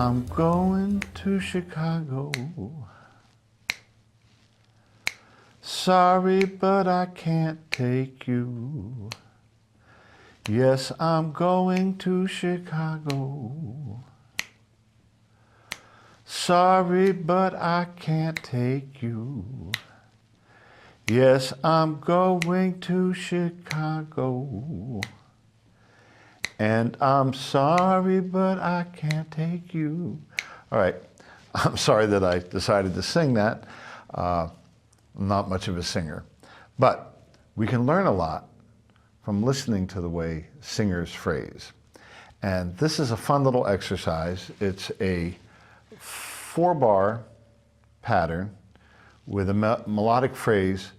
I'm going to Chicago. Sorry, but I can't take you. Yes, I'm going to Chicago. Sorry, but I can't take you. Yes, I'm going to Chicago. And I'm sorry, but I can't take you. All right, I'm sorry that I decided to sing that. I'm not much of a singer. But we can learn a lot from listening to the way singers phrase. And this is a fun little exercise. It's a 4-bar pattern with a melodic phrase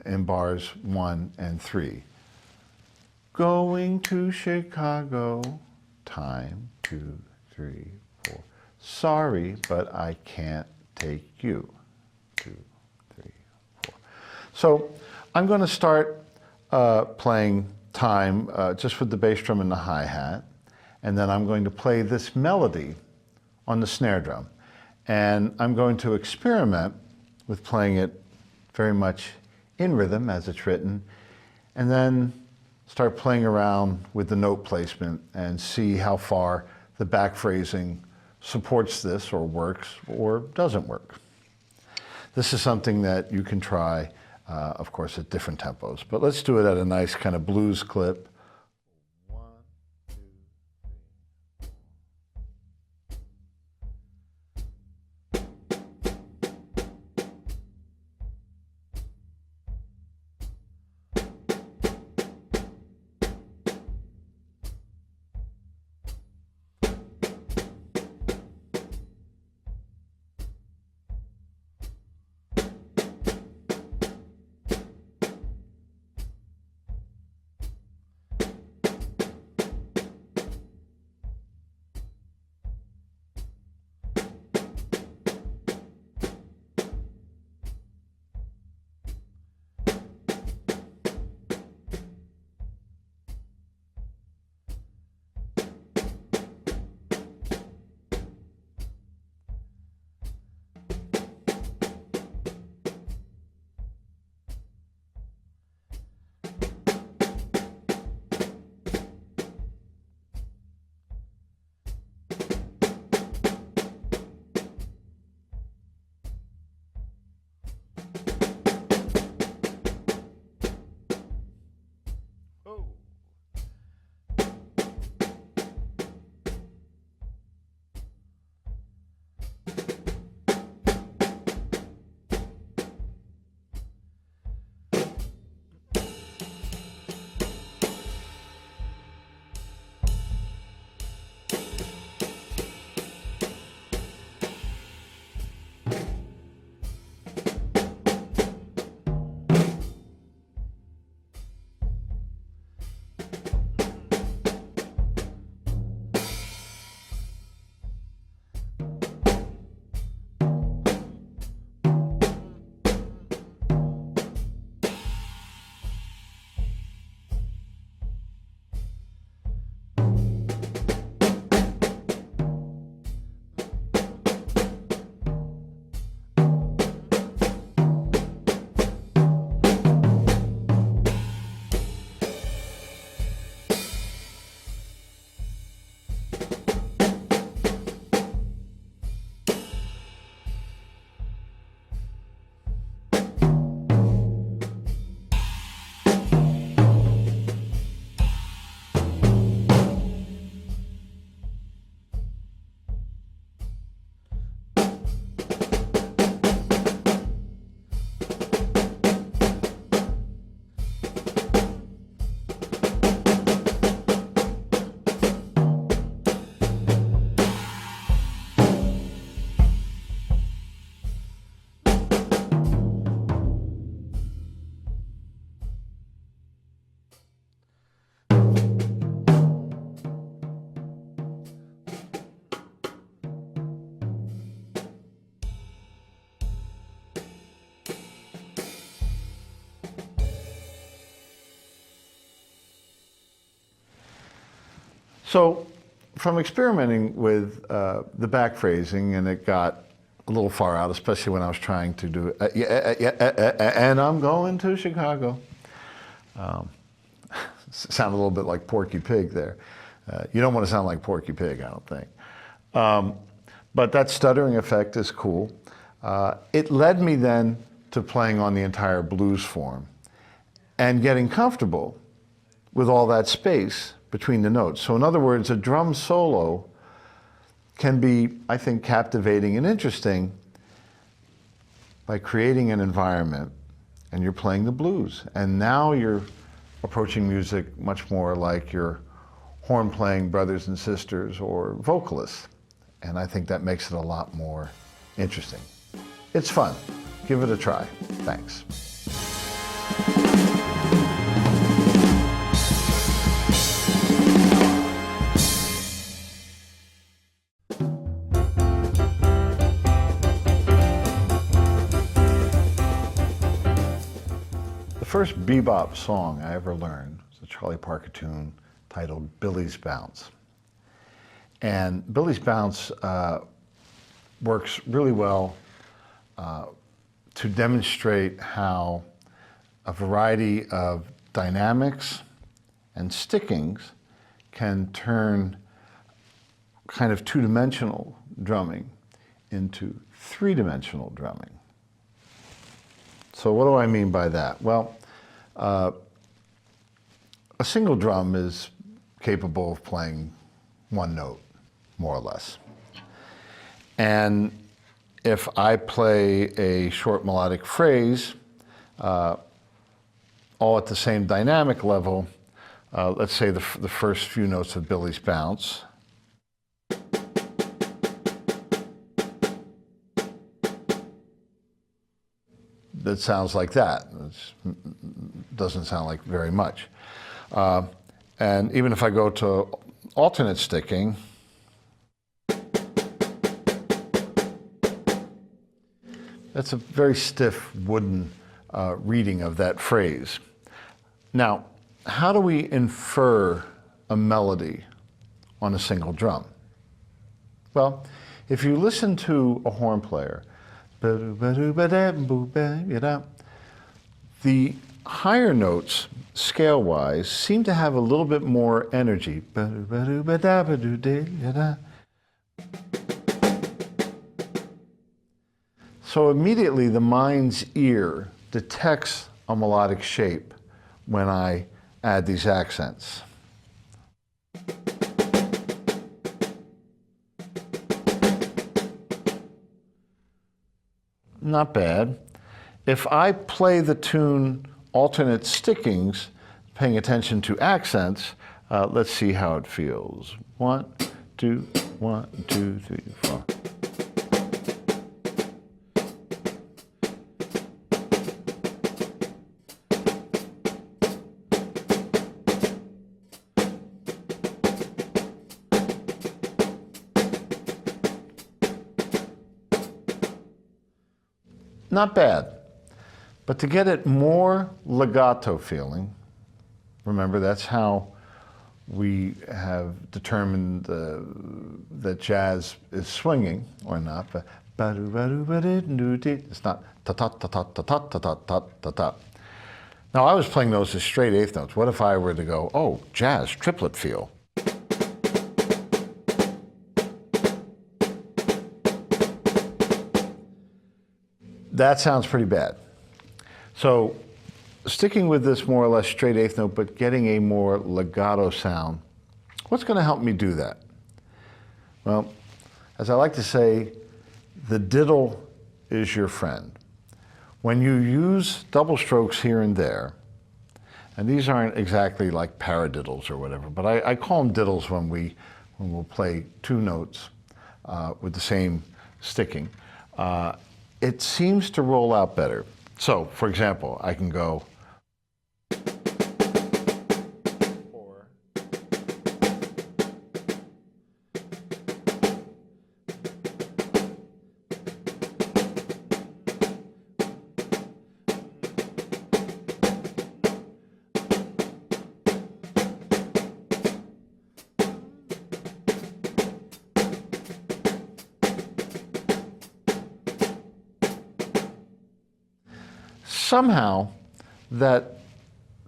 in bars 1 and 3. Going to Chicago, time, 2, 3, 4. Sorry, but I can't take you, 2, 3, 4. So I'm going to start playing time just with the bass drum and the hi-hat, and then I'm going to play this melody on the snare drum. And I'm going to experiment with playing it very much in rhythm as it's written, and then start playing around with the note placement and see how far the back phrasing supports this or works or doesn't work. This is something that you can try, of course, at different tempos, but let's do it at a nice kind of blues clip. So from experimenting with the back phrasing, and it got a little far out, especially when I was trying to do and I'm going to Chicago. Sound a little bit like Porky Pig there. You don't want to sound like Porky Pig, I don't think. But that stuttering effect is cool. It led me then to playing on the entire blues form and getting comfortable with all that space between the notes. So in other words, a drum solo can be, I think, captivating and interesting by creating an environment, and you're playing the blues. And now you're approaching music much more like your horn-playing brothers and sisters or vocalists. And I think that makes it a lot more interesting. It's fun. Give it a try. Thanks. The first bebop song I ever learned was a Charlie Parker tune titled Billy's Bounce. And Billy's Bounce works really well to demonstrate how a variety of dynamics and stickings can turn kind of two-dimensional drumming into three-dimensional drumming. So what do I mean by that? Well, a single drum is capable of playing one note, more or less. And if I play a short melodic phrase, all at the same dynamic level, let's say the first few notes of Billy's Bounce, that sounds like that. It doesn't sound like very much. And even if I go to alternate sticking, that's a very stiff wooden reading of that phrase. Now, how do we infer a melody on a single drum? Well, if you listen to a horn player, the higher notes, scale-wise, seem to have a little bit more energy. So immediately the mind's ear detects a melodic shape when I add these accents. Not bad. If I play the tune alternate stickings, paying attention to accents, let's see how it feels. 1, 2, 1, 2, 3, 4. Not bad, but to get it more legato feeling, remember that's how we have determined that jazz is swinging or not. It's not ta-ta-ta-ta-ta-ta-ta-ta-ta-ta. Now I was playing those as straight eighth notes. What if I were to go, oh, jazz, triplet feel? That sounds pretty bad. So sticking with this more or less straight eighth note, but getting a more legato sound, what's going to help me do that? Well, as I like to say, the diddle is your friend. When you use double strokes here and there, and these aren't exactly like paradiddles or whatever, but I call them diddles when we'll play two notes with the same sticking. It seems to roll out better. So, for example, I can go 4. somehow that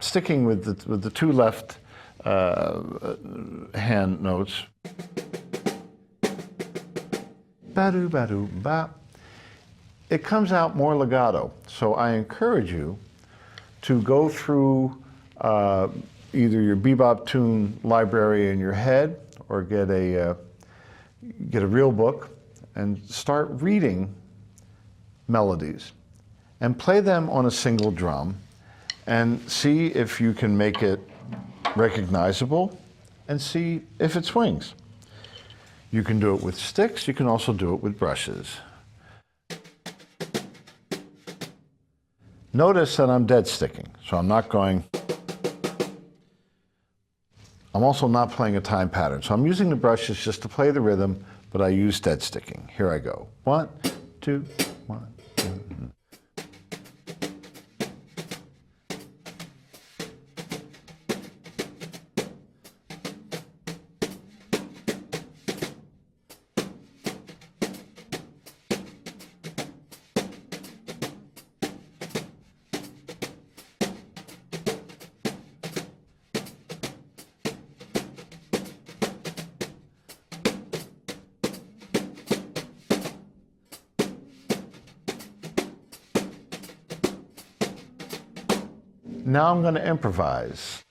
sticking with the two left hand notes, ba-do, ba-do, ba, it comes out more legato. So I encourage you to go through either your bebop tune library in your head or get a real book and start reading melodies and play them on a single drum and see if you can make it recognizable and see if it swings. You can do it with sticks, you can also do it with brushes. Notice that I'm dead sticking, so I'm not going. I'm also not playing a time pattern, so I'm using the brushes just to play the rhythm, but I use dead sticking. Here I go. 1, 2, 1, 2. Now I'm going to improvise.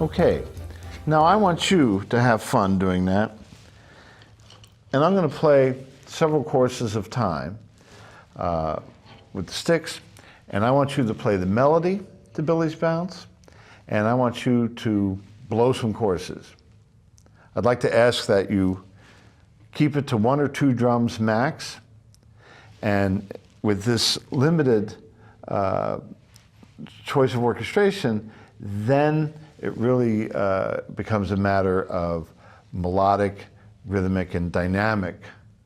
Okay, now I want you to have fun doing that. And I'm going to play several courses of time with the sticks, and I want you to play the melody to Billy's Bounce, and I want you to blow some choruses. I'd like to ask that you keep it to 1 or 2 drums max, and with this limited choice of orchestration, then it really becomes a matter of melodic, rhythmic, and dynamic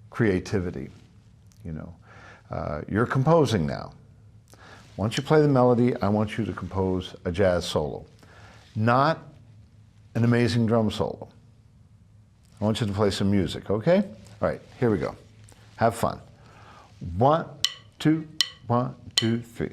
creativity. You know, you're composing now. Once you play the melody, I want you to compose a jazz solo, not an amazing drum solo. I want you to play some music, okay? All right, here we go. Have fun. 1, 2, 1, 2, 3.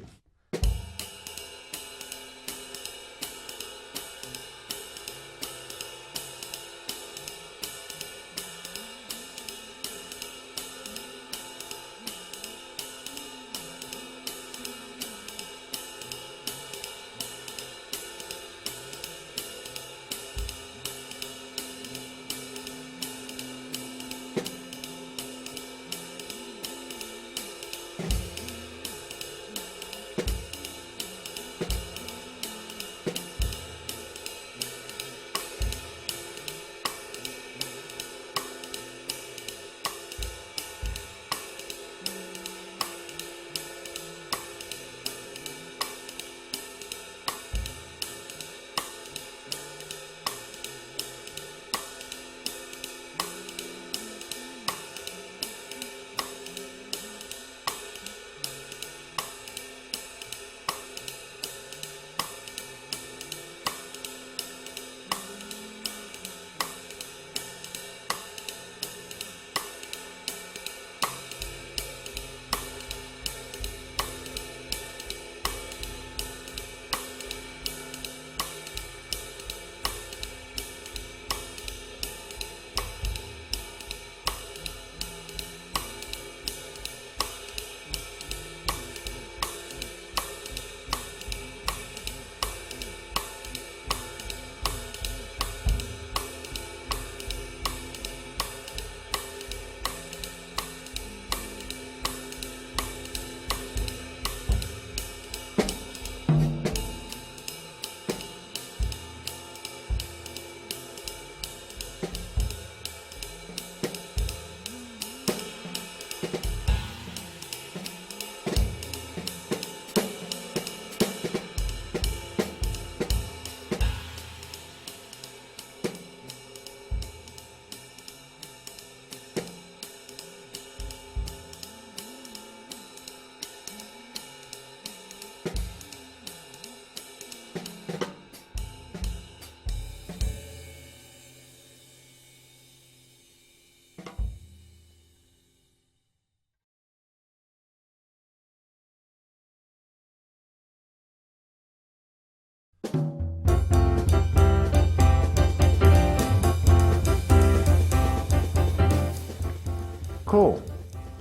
Cool.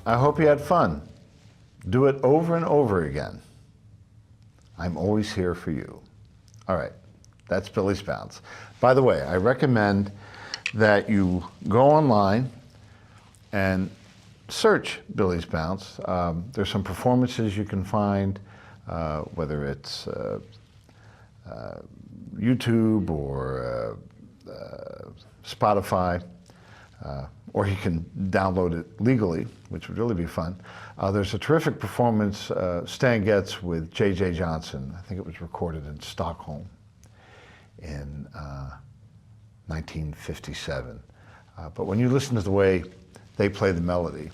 I hope you had fun. Do it over and over again. I'm always here for you. All right, that's Billy's Bounce. By the way, I recommend that you go online and search Billy's Bounce. There's some performances you can find, whether it's YouTube or Spotify, or you can download it legally, which would really be fun. There's a terrific performance Stan gets with J.J. Johnson. I think it was recorded in Stockholm in 1957. But when you listen to the way they play the melody,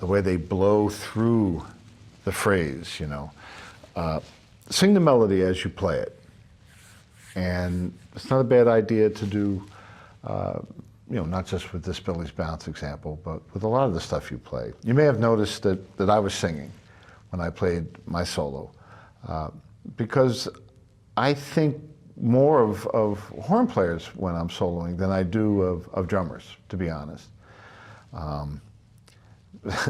the way they blow through the phrase, you know, sing the melody as you play it. And it's not a bad idea to do, you know, not just with this Billy's Bounce example, but with a lot of the stuff you play. You may have noticed that I was singing when I played my solo, because I think more of horn players when I'm soloing than I do of drummers, to be honest.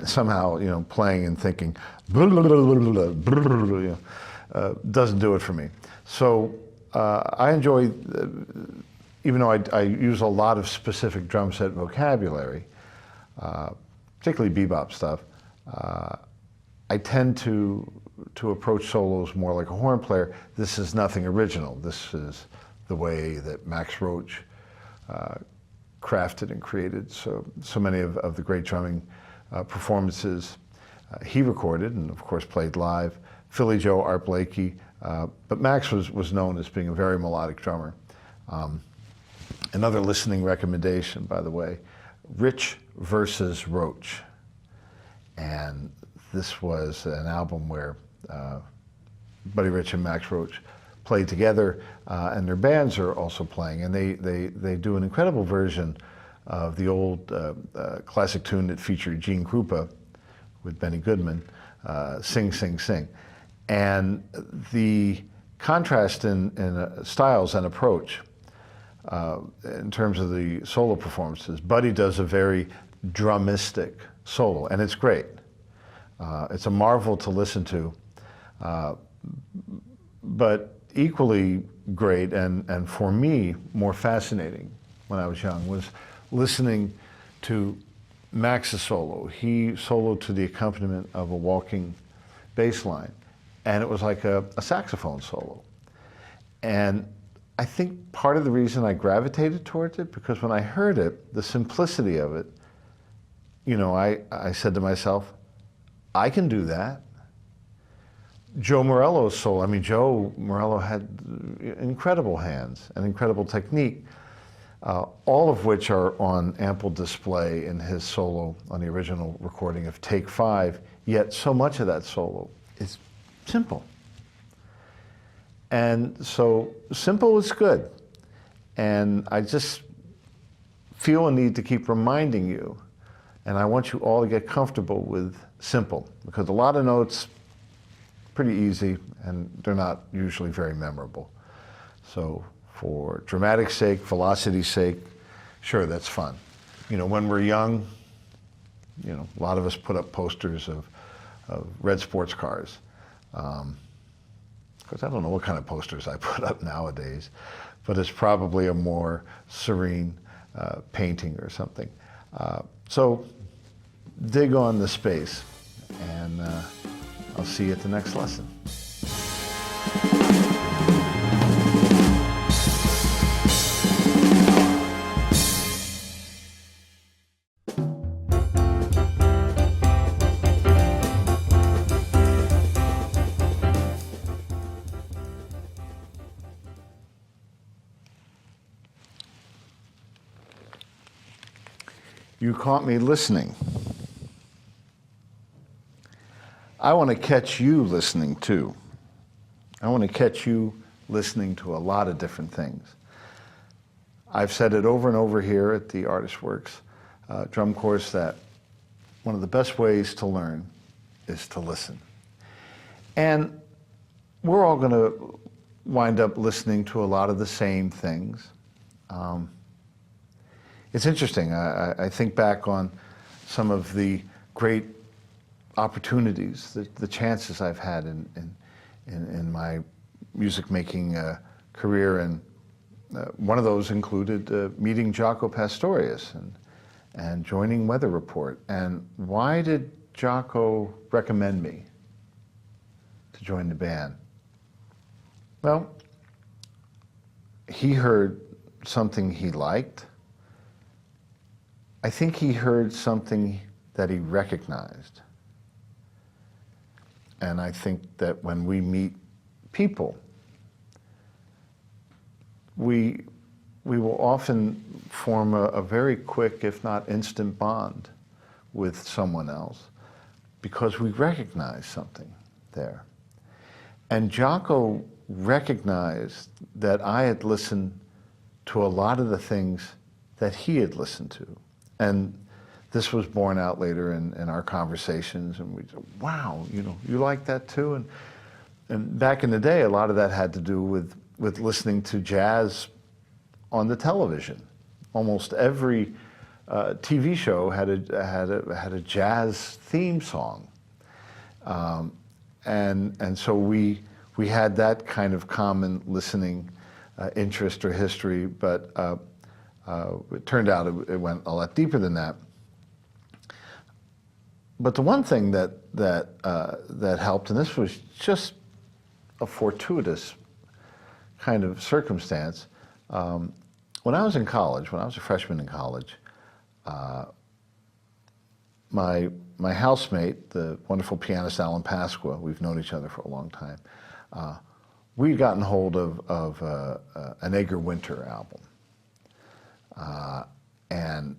Somehow, you know, playing and thinking, doesn't do it for me. So I enjoy, even though I use a lot of specific drum set vocabulary, particularly bebop stuff, I tend to approach solos more like a horn player. This is nothing original. This is the way that Max Roach crafted and created so many of the great drumming performances he recorded and of course played live. Philly Joe, Art Blakey, but Max was known as being a very melodic drummer. Another listening recommendation, by the way, Rich versus Roach. And this was an album where Buddy Rich and Max Roach played together, and their bands are also playing. And they do an incredible version of the old classic tune that featured Gene Krupa with Benny Goodman, Sing, Sing, Sing. And the contrast in styles and approach in terms of the solo performances, Buddy does a very drumistic solo, and it's great. It's a marvel to listen to, but equally great and for me more fascinating when I was young was listening to Max's solo. He soloed to the accompaniment of a walking bass line, and it was like a saxophone solo. And I think part of the reason I gravitated towards it, because when I heard it, the simplicity of it, you know, I said to myself, I can do that. Joe Morello's solo, I mean, Joe Morello had incredible hands and incredible technique, all of which are on ample display in his solo on the original recording of Take 5, yet so much of that solo is simple. And so simple is good. And I just feel a need to keep reminding you, and I want you all to get comfortable with simple, because a lot of notes, pretty easy, and they're not usually very memorable. So for dramatic sake, velocity's sake, sure, that's fun. You know, when we're young, you know, a lot of us put up posters of red sports cars. Because I don't know what kind of posters I put up nowadays, but it's probably a more serene painting or something. So dig on the space, and I'll see you at the next lesson. You caught me listening. I want to catch you listening too. I want to catch you listening to a lot of different things. I've said it over and over here at the Artist Works drum course that one of the best ways to learn is to listen. And we're all going to wind up listening to a lot of the same things. It's interesting. I think back on some of the great opportunities, the chances I've had in my music making career, and one of those included meeting Jaco Pastorius and joining Weather Report. And why did Jaco recommend me to join the band? Well, he heard something he liked. I think he heard something that he recognized. And I think that when we meet people, we will often form a very quick, if not instant, bond with someone else because we recognize something there. And Jaco recognized that I had listened to a lot of the things that he had listened to. And this was borne out later in our conversations, and we said, wow, you like that too? And back in the day, a lot of that had to do with listening to jazz on the television. Almost every TV show had a jazz theme song. And so we had that kind of common listening interest or history, but it turned out it went a lot deeper than that. But the one thing that helped, and this was just a fortuitous kind of circumstance, when I was in college, when I was a freshman in college, my housemate, the wonderful pianist Alan Pasqua, we've known each other for a long time, we'd gotten hold of an Edgar Winter album. And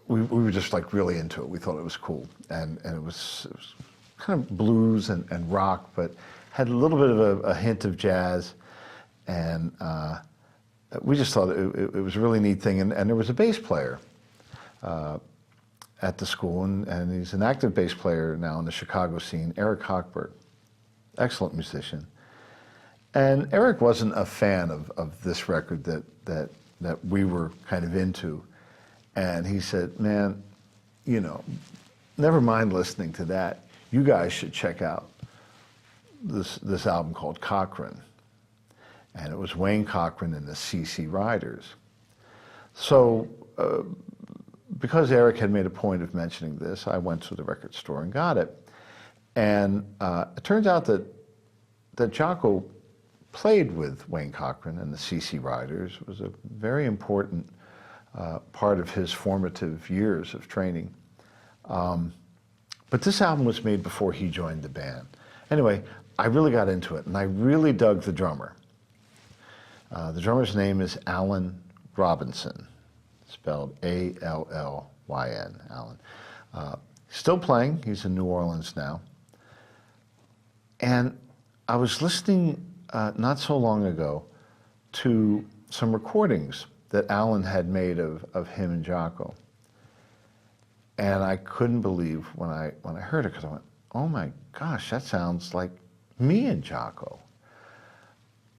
we were just like really into it. We thought it was cool. And it was kind of blues and rock, but had a little bit of a hint of jazz. And we just thought it was a really neat thing. And there was a bass player at the school, and he's an active bass player now in the Chicago scene, Eric Hochberg, excellent musician. And Eric wasn't a fan of this record that we were kind of into. And he said, man, never mind listening to that. You guys should check out this album called Cochran. And it was Wayne Cochran and the C.C. Riders. So because Eric had made a point of mentioning this, I went to the record store and got it. And it turns out that Jaco played with Wayne Cochran and the C.C. Riders. It was a very important part of his formative years of training. But this album was made before he joined the band. Anyway, I really got into it, and I really dug the drummer. The drummer's name is Alan Robinson, spelled A-L-L-Y-N, Alan. Still playing, he's in New Orleans now. And I was listening not so long ago to some recordings that Alan had made of him and Jaco. And I couldn't believe when I heard it, because I went, oh my gosh, that sounds like me and Jaco.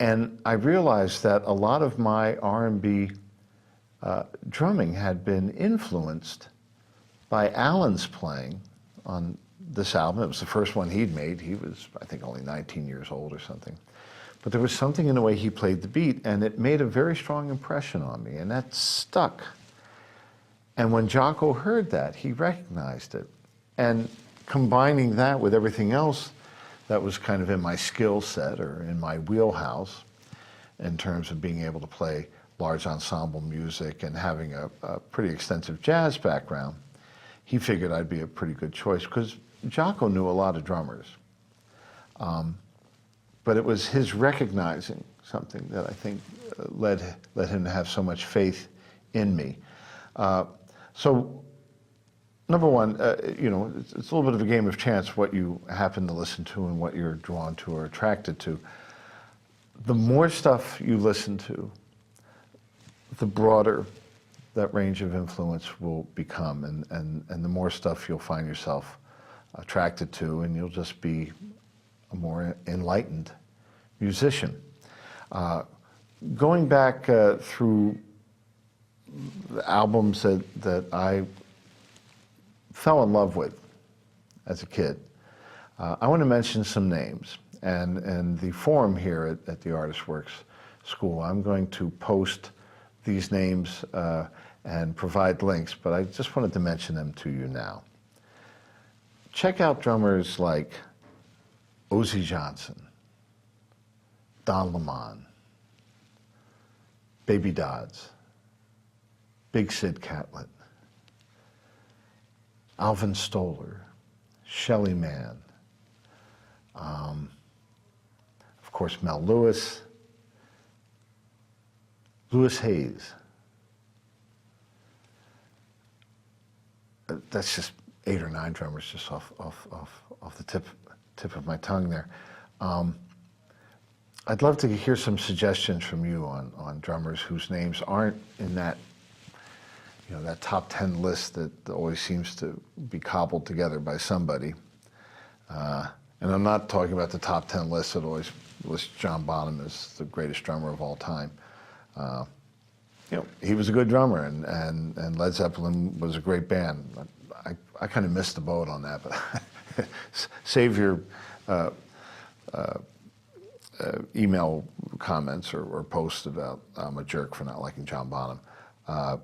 And I realized that a lot of my R&B drumming had been influenced by Alan's playing on this album. It was the first one he'd made. He was, I think, only 19 years old or something. But there was something in the way he played the beat, and it made a very strong impression on me, and that stuck. And when Jaco heard that, he recognized it. And combining that with everything else that was kind of in my skill set or in my wheelhouse in terms of being able to play large ensemble music and having a pretty extensive jazz background, he figured I'd be a pretty good choice, because Jaco knew a lot of drummers. But it was his recognizing something that I think led him to have so much faith in me. So, number one, it's a little bit of a game of chance what you happen to listen to and what you're drawn to or attracted to. The more stuff you listen to, the broader that range of influence will become, and the more stuff you'll find yourself attracted to, and you'll just be a more enlightened musician. Going back through the albums that I fell in love with as a kid, I want to mention some names. And the forum here at the Artist Works School, I'm going to post these names and provide links, but I just wanted to mention them to you now. Check out drummers like Ozzie Johnson, Don Lemon, Baby Dodds, Big Sid Catlett, Alvin Stoller, Shelly Manne, of course Mel Lewis, Louis Hayes. That's just 8 or 9 drummers just off the tip of my tongue there. I'd love to hear some suggestions from you on drummers whose names aren't in that, that top 10 list that always seems to be cobbled together by somebody. And I'm not talking about the top 10 lists that always list John Bonham as the greatest drummer of all time. He was a good drummer, and Led Zeppelin was a great band. I kind of missed the boat on that, but save your email comments or posts about I'm a jerk for not liking John Bonham. I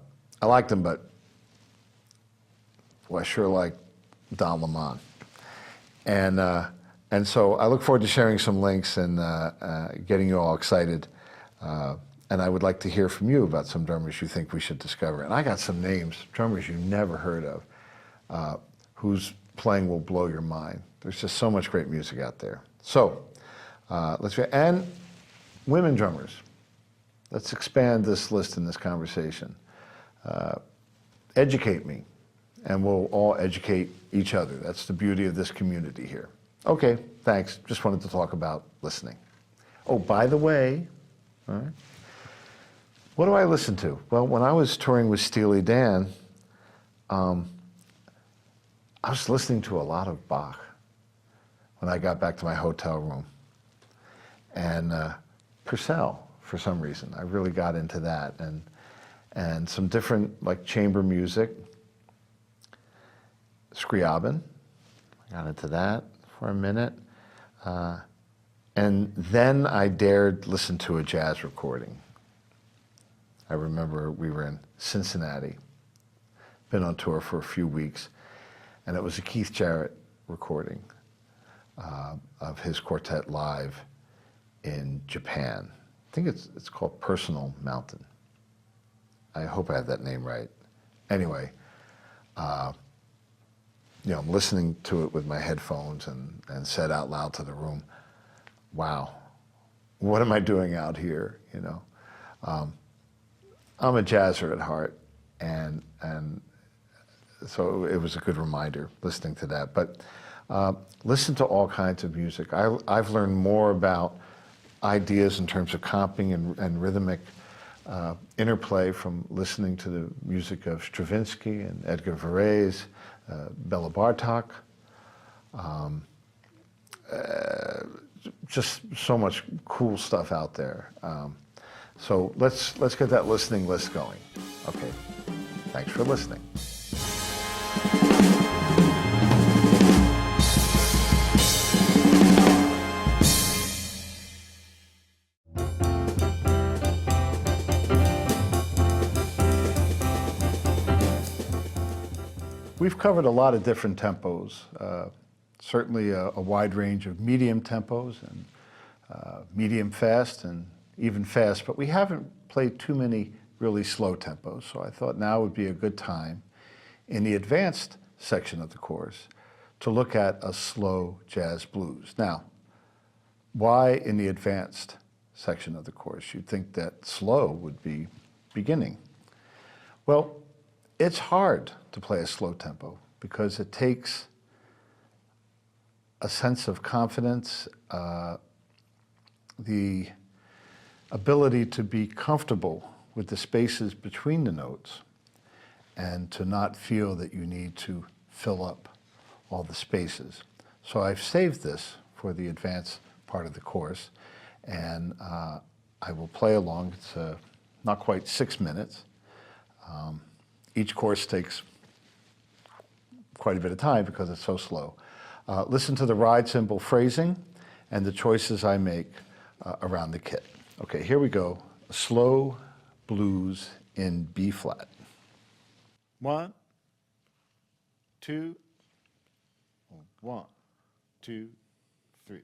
liked him, but I sure like Don Lemon. And so I look forward to sharing some links and getting you all excited. And I would like to hear from you about some drummers you think we should discover. And I got some names, drummers you never heard of, whose playing will blow your mind. There's just so much great music out there. So and women drummers. Let's expand this list in this conversation. Educate me, and we'll all educate each other. That's the beauty of this community here. Okay, thanks. Just wanted to talk about listening. Oh, by the way, all right, what do I listen to? Well, when I was touring with Steely Dan, I was listening to a lot of Bach when I got back to my hotel room. And Purcell, for some reason. I really got into that. And some different, like, chamber music. Scriabin, I got into that for a minute. And then I dared listen to a jazz recording. I remember we were in Cincinnati, been on tour for a few weeks, and it was a Keith Jarrett recording of his quartet live in Japan. I think it's called Personal Mountain. I hope I have that name right. Anyway, I'm listening to it with my headphones and said out loud to the room, wow, what am I doing out here, I'm a jazzer at heart, and so it was a good reminder listening to that. But listen to all kinds of music. I've learned more about ideas in terms of comping and rhythmic interplay from listening to the music of Stravinsky and Edgar Varese, Bela Bartok. Just so much cool stuff out there. So let's get that listening list going. Okay, thanks for listening. We've covered a lot of different tempos, certainly a wide range of medium tempos and medium fast and even fast, but we haven't played too many really slow tempos, so I thought now would be a good time in the advanced section of the course to look at a slow jazz blues. Now, why in the advanced section of the course? You'd think that slow would be beginning. Well, it's hard to play a slow tempo because it takes a sense of confidence, the ability to be comfortable with the spaces between the notes and to not feel that you need to fill up all the spaces. So I've saved this for the advanced part of the course, and I will play along. It's not quite 6 minutes. Each course takes quite a bit of time because it's so slow. Listen to the ride cymbal phrasing and the choices I make around the kit. Okay, here we go. Slow blues in B flat. 1, 2, 1, 2, 3.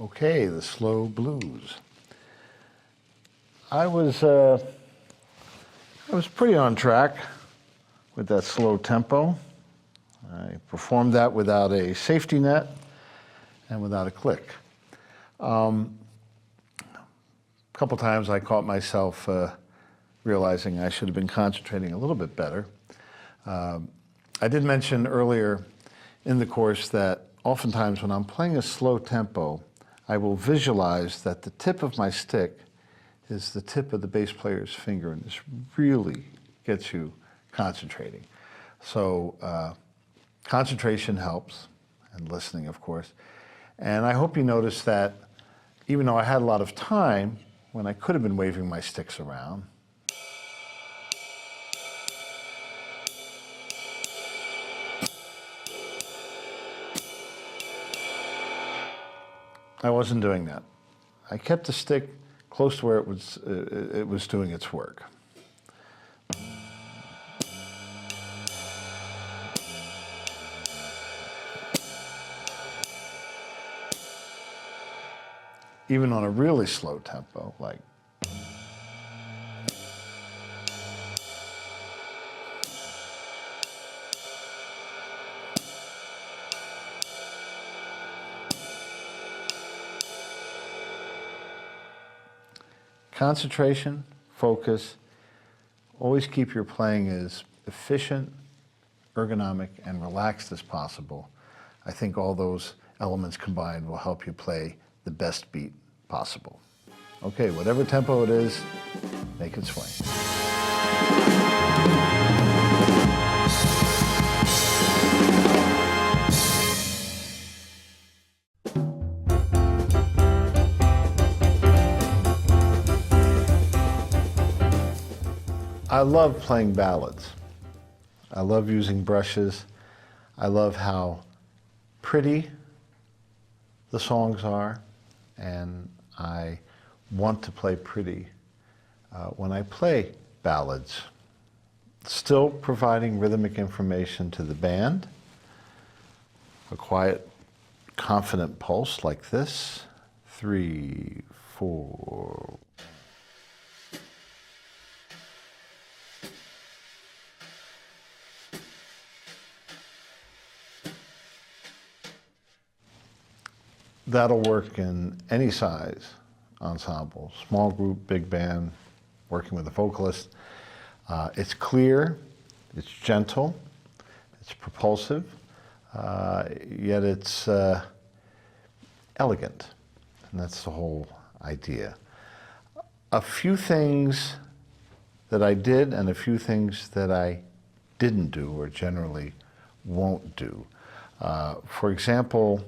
Okay, the slow blues. I was pretty on track with that slow tempo. I performed that without a safety net and without a click. A couple times I caught myself realizing I should have been concentrating a little bit better. I did mention earlier in the course that oftentimes when I'm playing a slow tempo, I will visualize that the tip of my stick is the tip of the bass player's finger, and this really gets you concentrating. So concentration helps, and listening, of course. And I hope you noticed that even though I had a lot of time, when I could have been waving my sticks around, I wasn't doing that. I kept the stick close to where it was doing its work. Even on a really slow tempo, like concentration, focus, always keep your playing as efficient, ergonomic, and relaxed as possible. I think all those elements combined will help you play the best beat possible. Okay, whatever tempo it is, make it swing. I love playing ballads. I love using brushes. I love how pretty the songs are, and I want to play pretty when I play ballads, still providing rhythmic information to the band, a quiet, confident pulse like this, 3, 4. That'll work in any size ensemble, small group, big band, working with a vocalist. It's clear, it's gentle, it's propulsive, yet it's elegant, and that's the whole idea. A few things that I did and a few things that I didn't do or generally won't do. For example,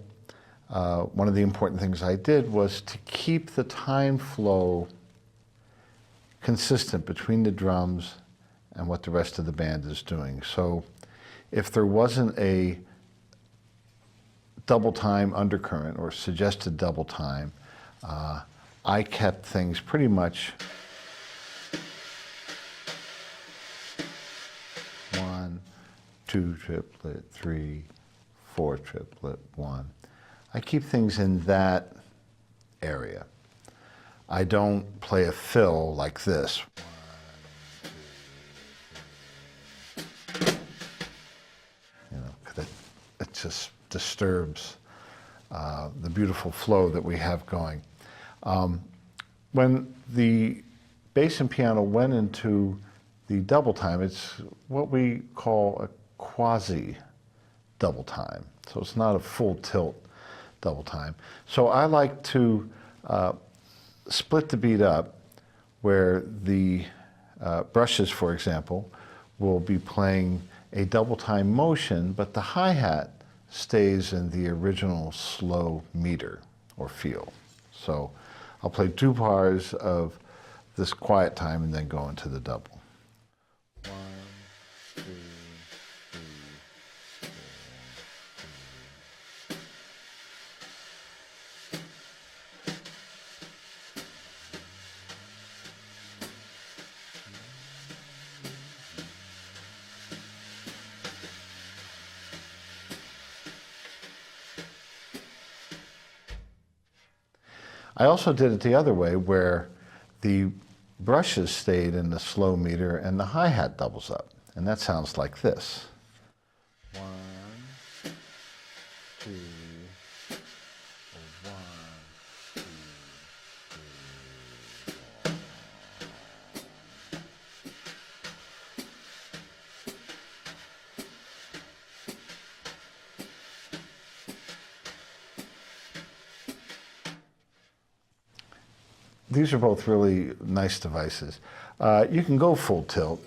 one of the important things I did was to keep the time flow consistent between the drums and what the rest of the band is doing. So if there wasn't a double time undercurrent or suggested double time, I kept things pretty much 1, 2 triplet, 3, 4 triplet, 1. I keep things in that area. I don't play a fill like this. 1, 2, 3. You know, 'cause it just disturbs the beautiful flow that we have going. When the bass and piano went into the double time, it's what we call a quasi double time. So it's not a full tilt double time. So I like to split the beat up where the brushes, for example, will be playing a double time motion, but the hi-hat stays in the original slow meter or feel. So I'll play 2 bars of this quiet time and then go into the double. 1, 2, 3, 4, 3. I also did it the other way where the brushes stayed in the slow meter and the hi-hat doubles up. And that sounds like this. 1, 2, 1, 2, 3, 4. These are both really nice devices. You can go full tilt.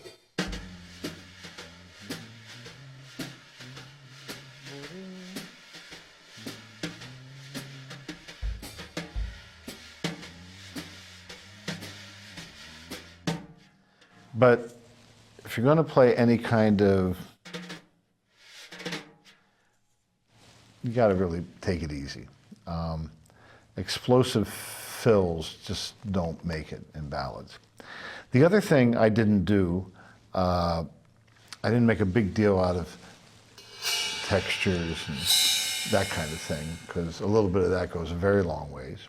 But if you're going to play any kind of, you got to really take it easy. Explosive fills just don't make it in ballads. The other thing I didn't do, I didn't make a big deal out of textures and that kind of thing, because a little bit of that goes a very long ways.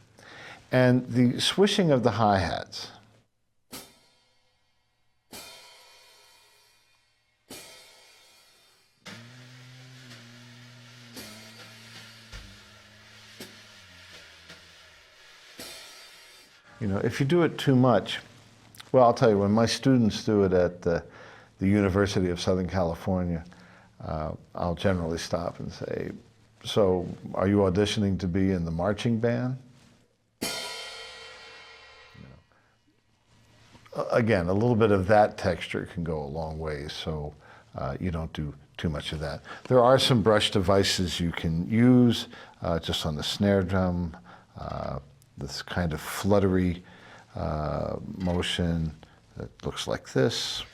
And the swishing of the hi-hats. You know, if you do it too much, well, I'll tell you, when my students do it at the University of Southern California, I'll generally stop and say, so are you auditioning to be in the marching band? You know, again, a little bit of that texture can go a long way, so you don't do too much of that. There are some brush devices you can use just on the snare drum, this kind of fluttery motion that looks like this.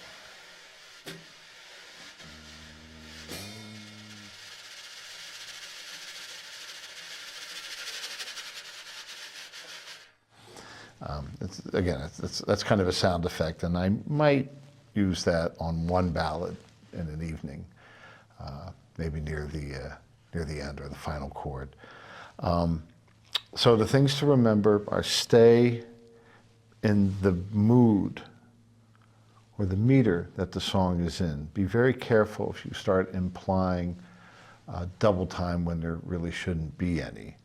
That's kind of a sound effect, and I might use that on one ballad in an evening, maybe near the end or the final chord. So the things to remember are stay in the mood or the meter that the song is in. Be very careful if you start implying double time when there really shouldn't be any.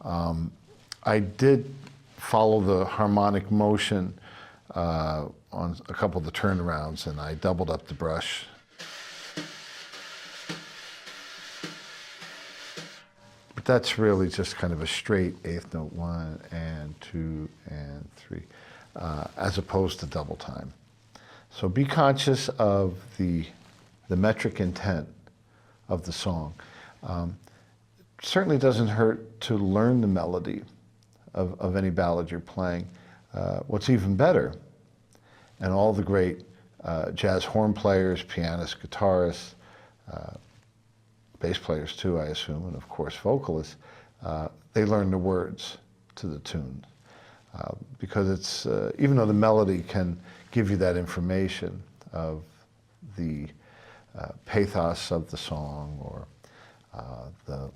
I did follow the harmonic motion on a couple of the turnarounds, and I doubled up the brush. But that's really just kind of a straight eighth note, 1 and 2 and 3, as opposed to double time. So be conscious of the metric intent of the song. Certainly doesn't hurt to learn the melody of any ballad you're playing. What's even better, and all the great jazz horn players, pianists, guitarists, bass players too, I assume, and of course vocalists, they learn the words to the tune. Because it's, even though the melody can give you that information of the pathos of the song or the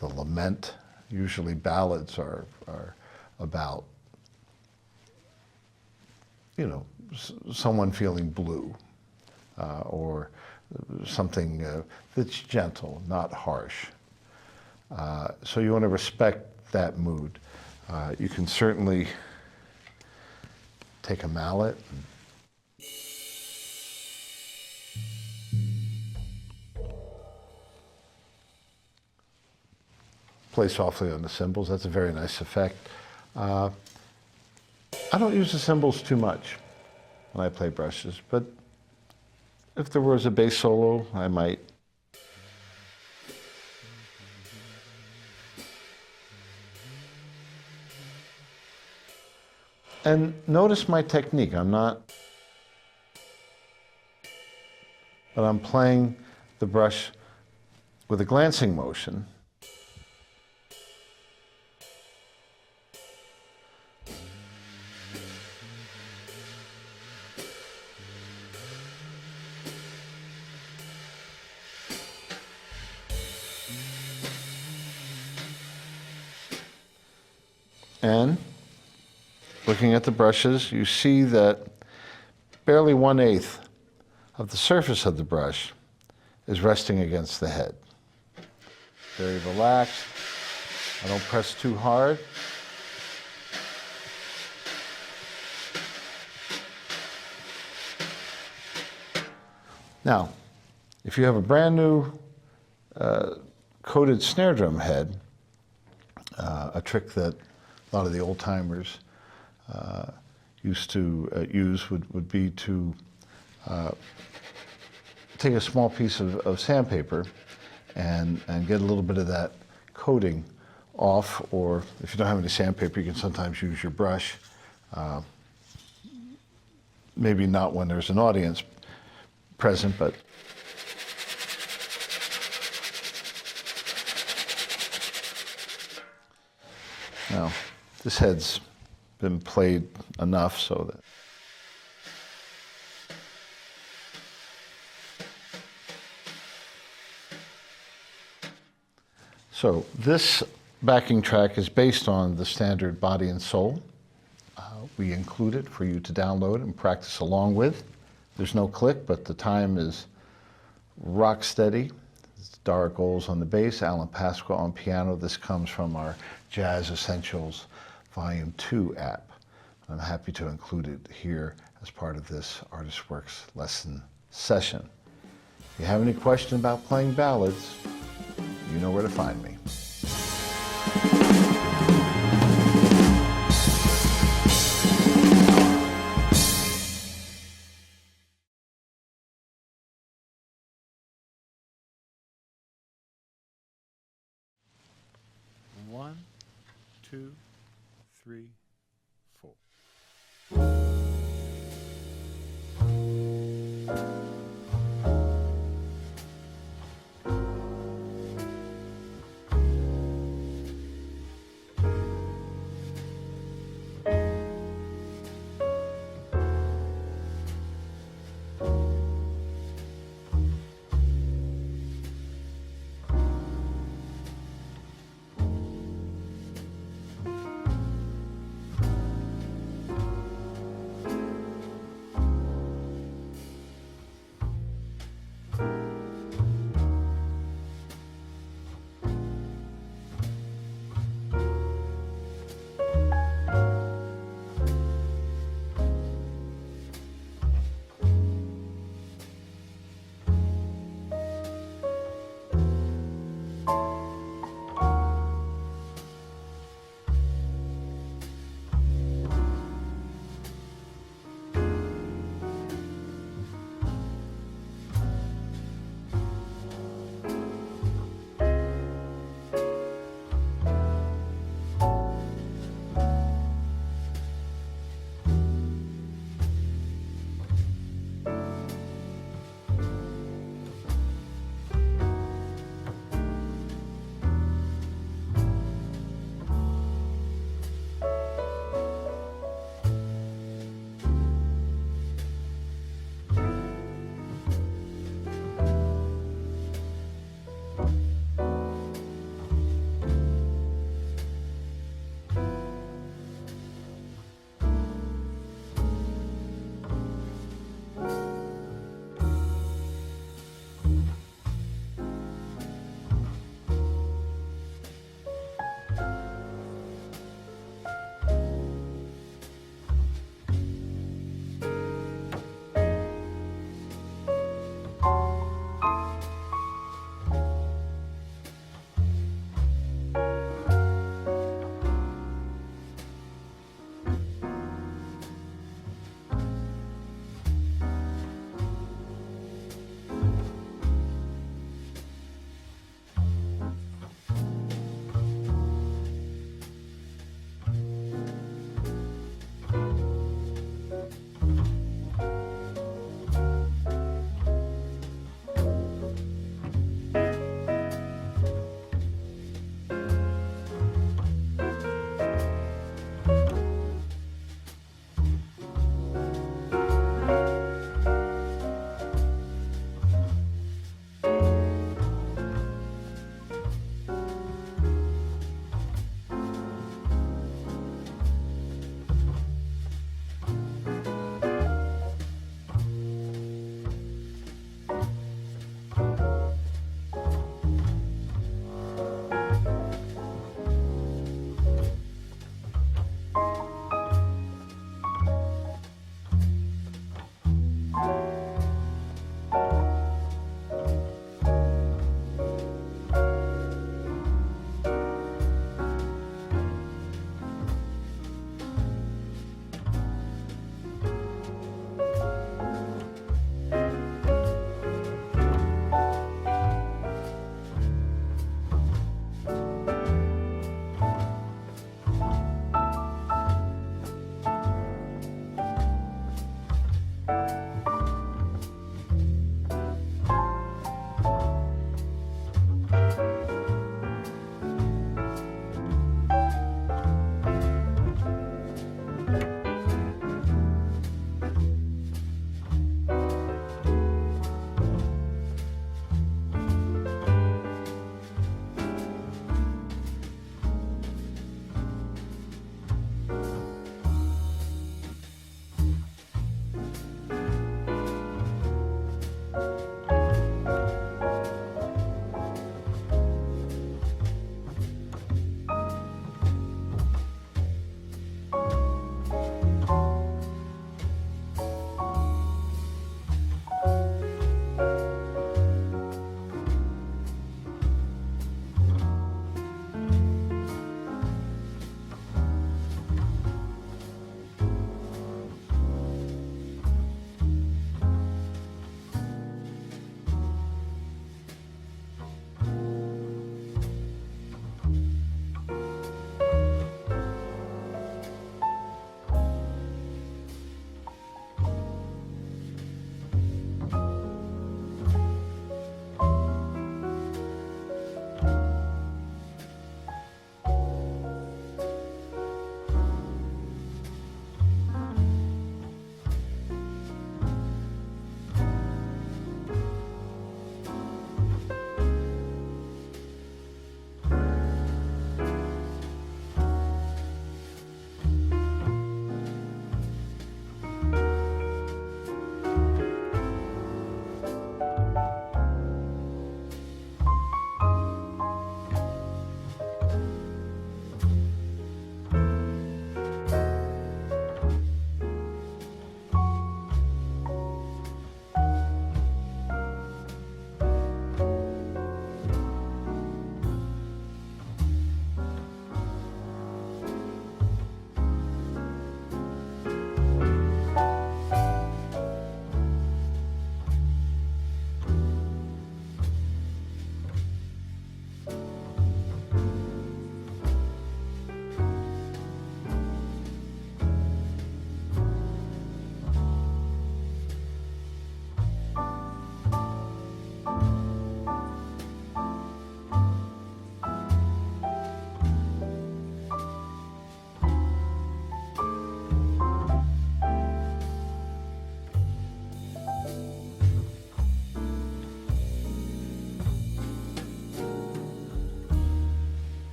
lament. Usually ballads are about, you know, someone feeling blue or something that's gentle, not harsh. So you want to respect that mood. You can certainly take a mallet and play softly on the cymbals. That's a very nice effect. I don't use the cymbals too much when I play brushes, but if there was a bass solo, I might. And notice my technique. But I'm playing the brush with a glancing motion. And looking at the brushes, you see that barely 1/8 of the surface of the brush is resting against the head. Very relaxed. I don't press too hard. Now, if you have a brand new coated snare drum head, a trick that a lot of the old timers used to use would be to take a small piece of sandpaper and get a little bit of that coating off, or if you don't have any sandpaper, you can sometimes use your brush. Maybe not when there's an audience present, but now this head's been played enough so that so this backing track is based on the standard Body and Soul. We include it for you to download and practice along with. There's no click, but the time is rock steady. It's Dara Goles on the bass, Alan Pasqua on piano. This comes from our Jazz Essentials Volume 2 app. I'm happy to include it here as part of this Artist Works lesson session. If you have any question about playing ballads, you know where to find me. One, two, three, four.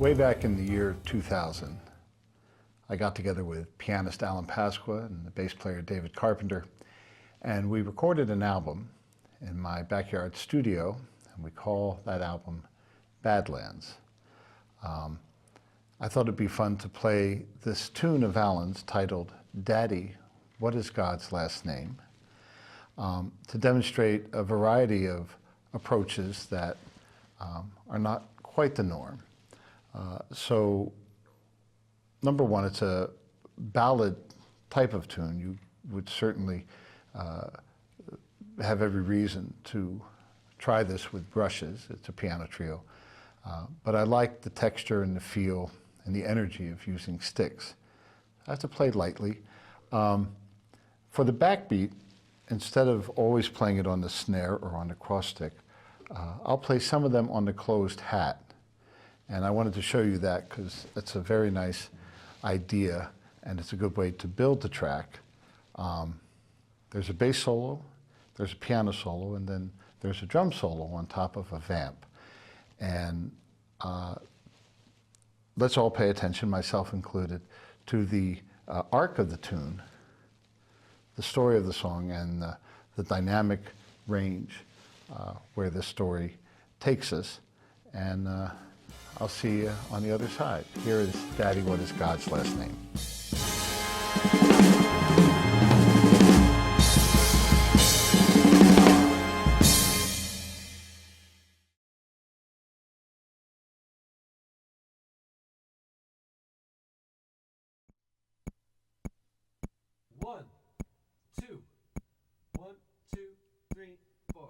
Way back in the year 2000, I got together with pianist Alan Pasqua and the bass player David Carpenter, and we recorded an album in my backyard studio, and we call that album Badlands. I thought it'd be fun to play this tune of Alan's titled Daddy, What is God's Last Name? To demonstrate a variety of approaches that are not quite the norm. So, number one, it's a ballad type of tune. You would certainly have every reason to try this with brushes. It's a piano trio. But I like the texture and the feel and the energy of using sticks. I have to play lightly. For the backbeat, instead of always playing it on the snare or on the cross stick, I'll play some of them on the closed hat. And I wanted to show you that because it's a very nice idea and it's a good way to build the track. There's a bass solo, there's a piano solo, and then there's a drum solo on top of a vamp. And let's all pay attention, myself included, to the arc of the tune, the story of the song, and the dynamic range where this story takes us. And I'll see you on the other side. Here is Daddy, What is God's Last Name? One, two, 1, 2, 3, 4.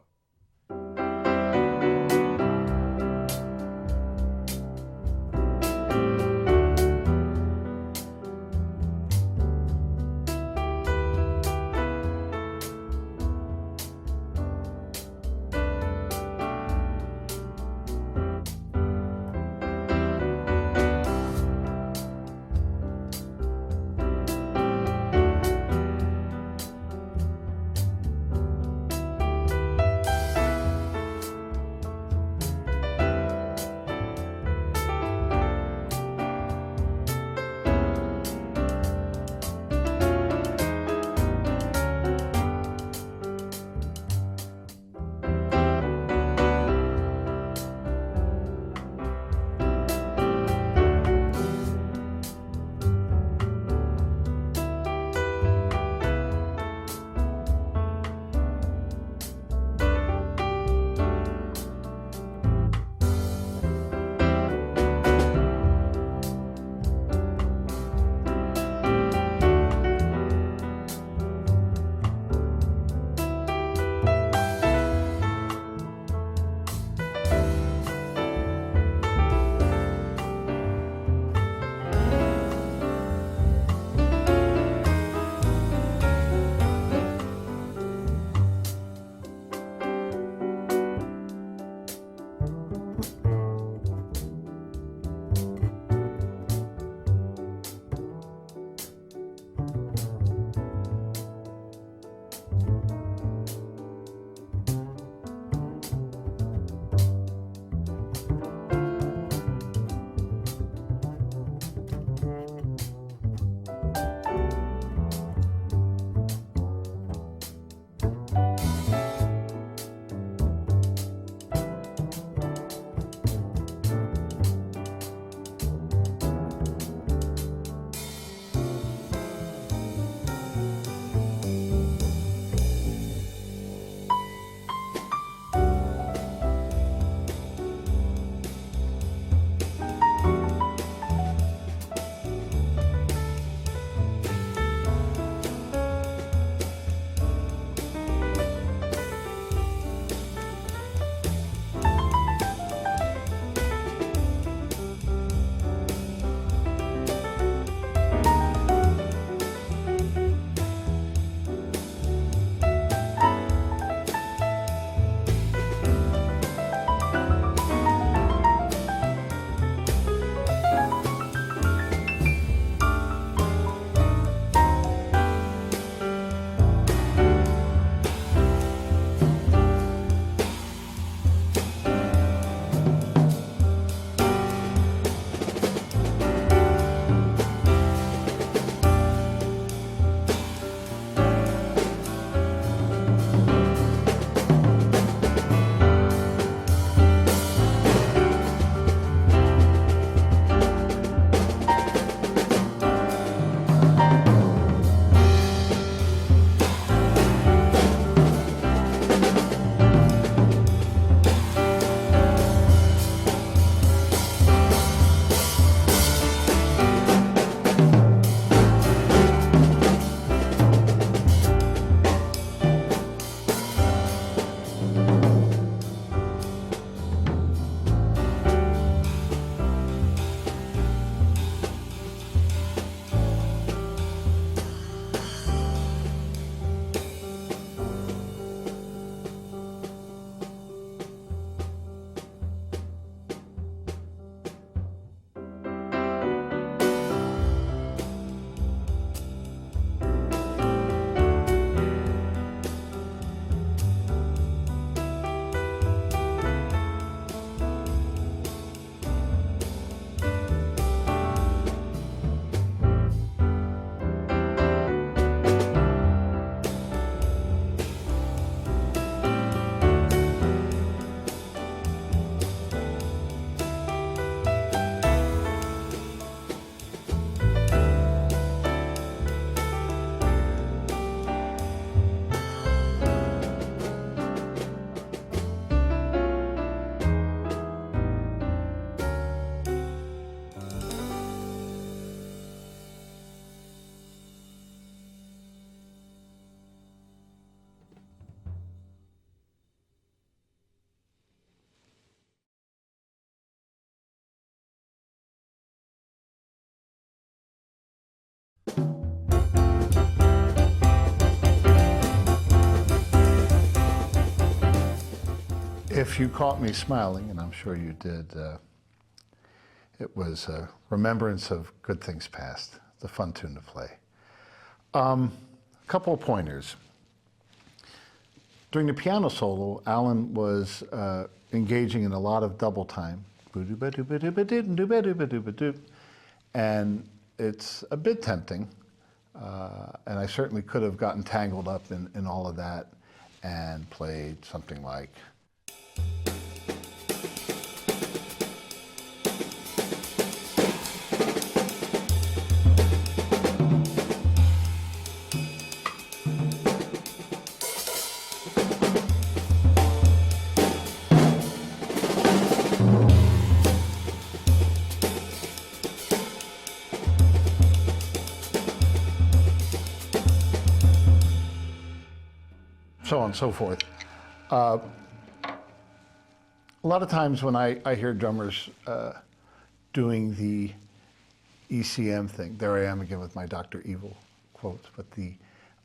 If you caught me smiling, and I'm sure you did, it was a remembrance of good things past. It's a fun tune to play. A couple of pointers. During the piano solo, Alan was engaging in a lot of double time. And it's a bit tempting, and I certainly could have gotten tangled up in all of that and played something like. So on and so forth. A lot of times when I hear drummers doing the ECM thing, there I am again with my Dr. Evil quotes, but the,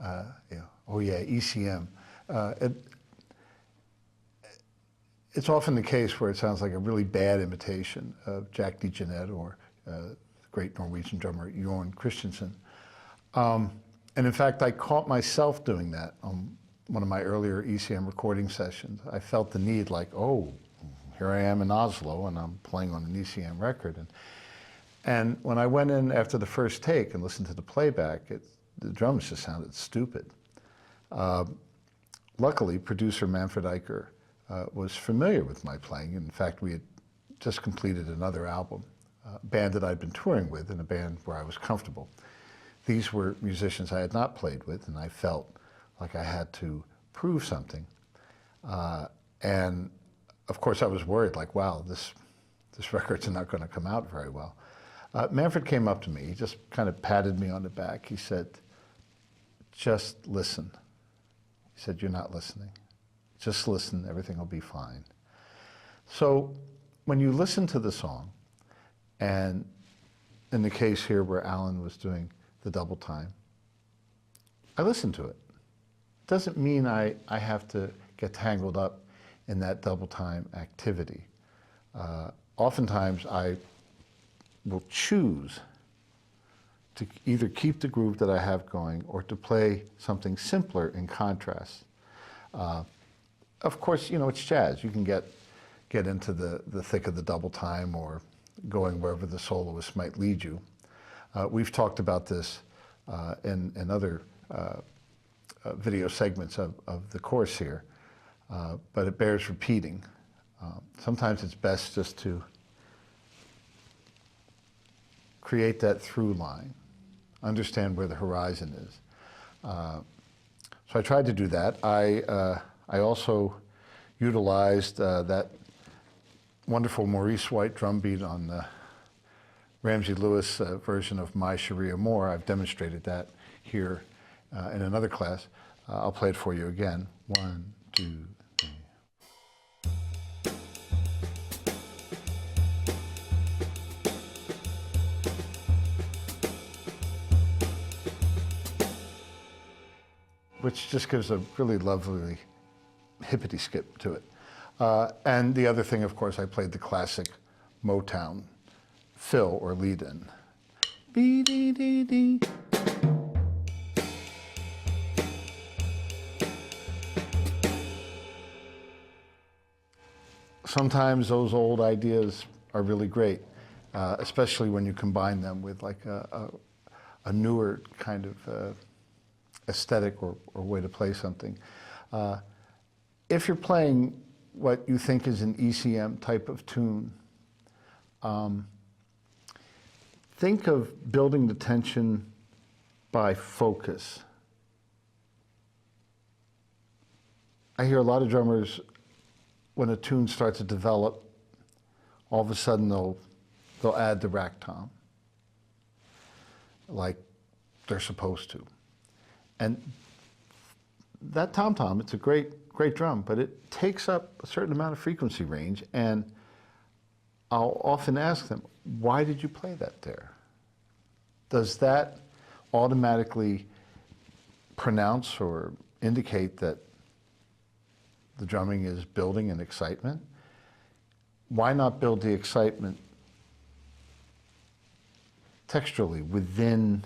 oh yeah, ECM. It's often the case where it sounds like a really bad imitation of Jack DeJohnette or the great Norwegian drummer Jorn Christensen. And in fact, I caught myself doing that on one of my earlier ECM recording sessions. I felt the need, like, oh, here I am in Oslo and I'm playing on an ECM record. And when I went in after the first take and listened to the playback, the drums just sounded stupid. Luckily, producer Manfred Eicher was familiar with my playing. In fact, we had just completed another album, a band that I'd been touring with, and a band where I was comfortable. These were musicians I had not played with, and I felt like I had to prove something. And of course I was worried, like, wow, this record's not gonna come out very well. Manfred came up to me, he just kind of patted me on the back. He said, just listen. He said, you're not listening. Just listen, everything will be fine. So when you listen to the song, and in the case here where Alan was doing the double time, I listened to it. Doesn't mean I have to get tangled up in that double time activity. Oftentimes I will choose to either keep the groove that I have going or to play something simpler in contrast. Of course, you know, it's jazz. You can get into the thick of the double time or going wherever the soloist might lead you. We've talked about this in other video segments of the course here, but it bears repeating. Sometimes it's best just to create that through line. understand where the horizon is. So I tried to do that. I also utilized that wonderful Maurice White drum beat on the Ramsey Lewis version of My Sharia Moore. I've demonstrated that here in another class. I'll play it for you again. 1, 2, 3. Which just gives a really lovely hippity skip to it. And the other thing, of course, I played the classic Motown fill or lead in. Be-dee-dee-dee. Sometimes those old ideas are really great, especially when you combine them with like a newer kind of aesthetic or way to play something. If you're playing what you think is an ECM type of tune, think of building the tension by focus. I hear a lot of drummers, when a tune starts to develop, all of a sudden they'll add the rack tom, like they're supposed to. And that tom-tom, it's a great drum, but it takes up a certain amount of frequency range, and I'll often ask them, why did you play that there? Does that automatically pronounce or indicate that the drumming is building an excitement? Why not build the excitement texturally within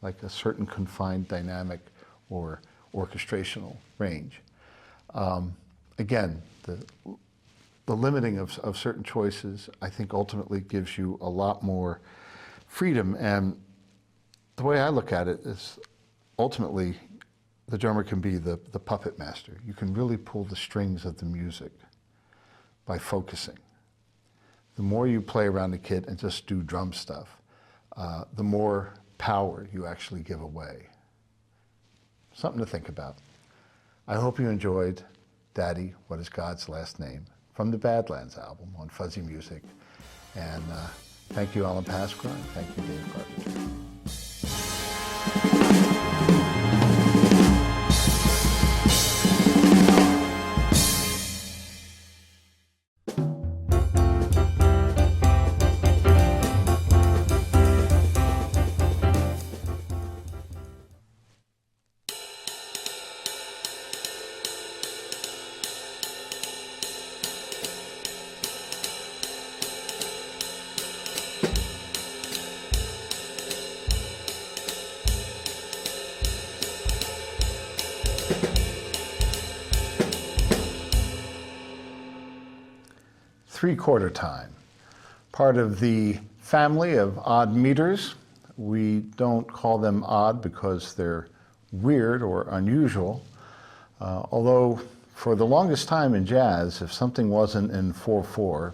like a certain confined dynamic or orchestrational range? Again, the limiting of certain choices, I think, ultimately gives you a lot more freedom. And the way I look at it is, ultimately, the drummer can be the puppet master. You can really pull the strings of the music by focusing. The more you play around the kit and just do drum stuff, the more power you actually give away. Something to think about. I hope you enjoyed Daddy, What Is God's Last Name? From the Badlands album on Fuzzy Music. And thank you, Alan Pasqua, and thank you, Dave Carpenter. 3/4 time. Part of the family of odd meters. We don't call them odd because they're weird or unusual, although for the longest time in jazz, if something wasn't in 4/4,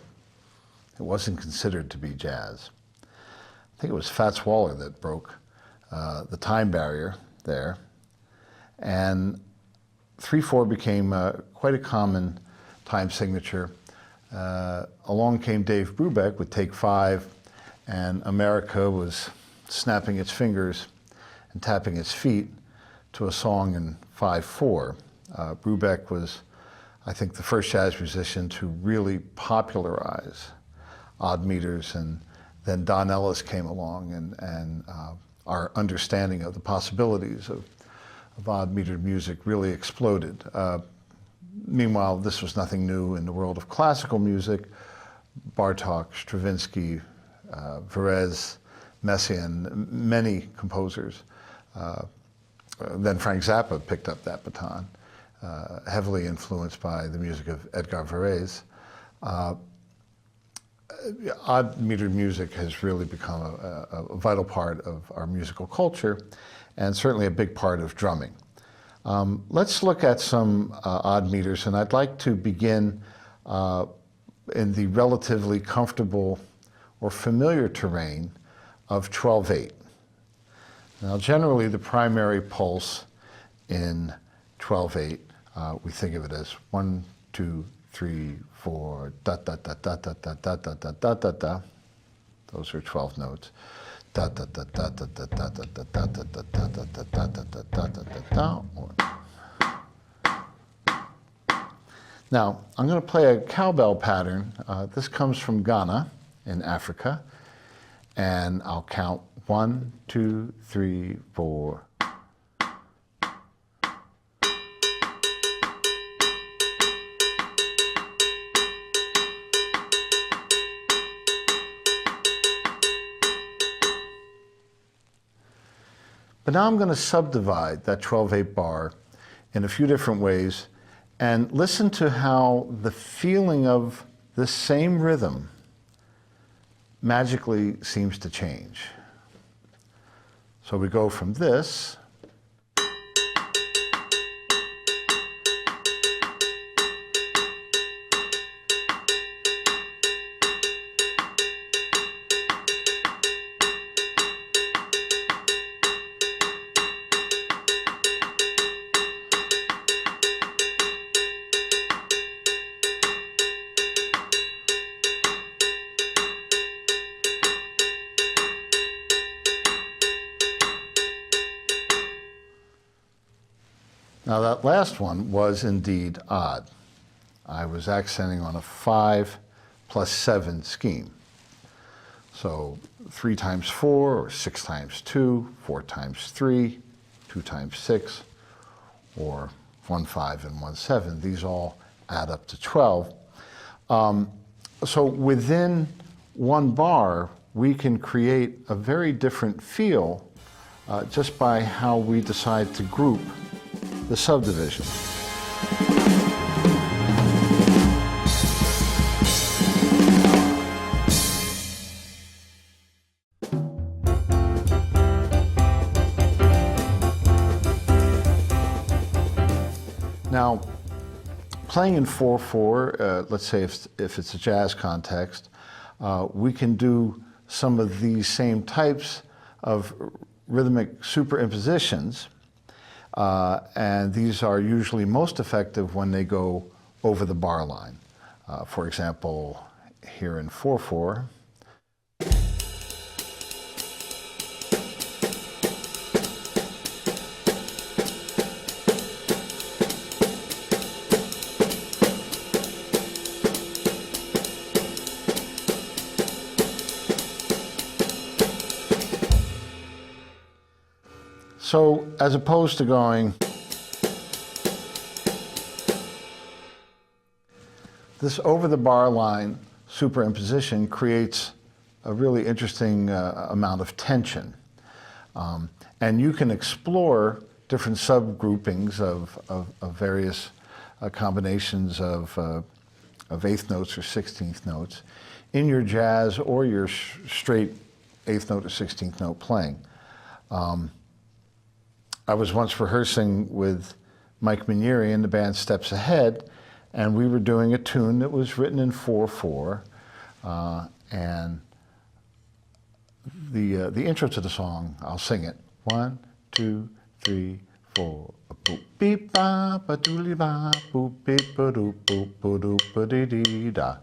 it wasn't considered to be jazz. I think it was Fats Waller that broke the time barrier there, and 3/4 became quite a common time signature. Along came Dave Brubeck with Take 5, and America was snapping its fingers and tapping its feet to a song in 5/4. Brubeck was, I think, the first jazz musician to really popularize odd meters, and then Don Ellis came along, and our understanding of the possibilities of odd metered music really exploded. Meanwhile, this was nothing new in the world of classical music. Bartók, Stravinsky, Varese, Messiaen, many composers. Then Frank Zappa picked up that baton, heavily influenced by the music of Edgar Varese. Odd metered music has really become a vital part of our musical culture, and certainly a big part of drumming. Let's look at some odd meters, and I'd like to begin in the relatively comfortable or familiar terrain of 12/8. Now, generally, the primary pulse in 12/8, we think of it as 1, 2, 3, 4, da da da da da da da da da da da da. Those are 12 notes. Da da da da da da da da da da da da da da da da da da da. Now, I'm going to play a cowbell pattern. This comes from Ghana in Africa, and I'll count 1, 2, 3, 4. But now I'm going to subdivide that 12/8 bar in a few different ways and listen to how the feeling of the same rhythm magically seems to change. So we go from this . Now that last one was indeed odd. I was accenting on a 5 plus 7 scheme. So 3 times 4, or 6 times 2, 4 times 3, 2 times 6, or 1, 5, and 1, 7. These all add up to 12. So within one bar, we can create a very different feel just by how we decide to group the subdivision. Now, playing in 4/4, let's say if it's a jazz context, we can do some of these same types of rhythmic superimpositions. And these are usually most effective when they go over the bar line. For example, here in 4/4. So as opposed to going, this over the bar line superimposition creates a really interesting amount of tension. And you can explore different subgroupings of various combinations of 8th notes or 16th notes in your jazz or your straight 8th note or 16th note playing. I was once rehearsing with Mike Minieri in the band Steps Ahead, and we were doing a tune that was written in 4/4, and the intro to the song, I'll sing it. 1, 2, 3, 4. Boop beep ba ba doodly ba boop beep ba doop boop ba doop ba dee dee da.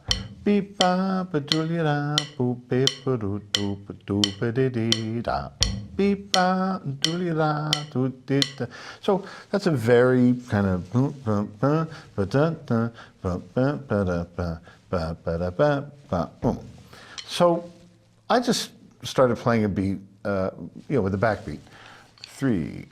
Beep ba ba doodly da boop beep ba doop doop ba doop ba dee dee da. Beep ba doodly da doo dee da. So that's a very kind of boom boom ba ba da da ba ba ba da ba ba ba da ba ba boom. So I just started playing a beat, with a backbeat. 3.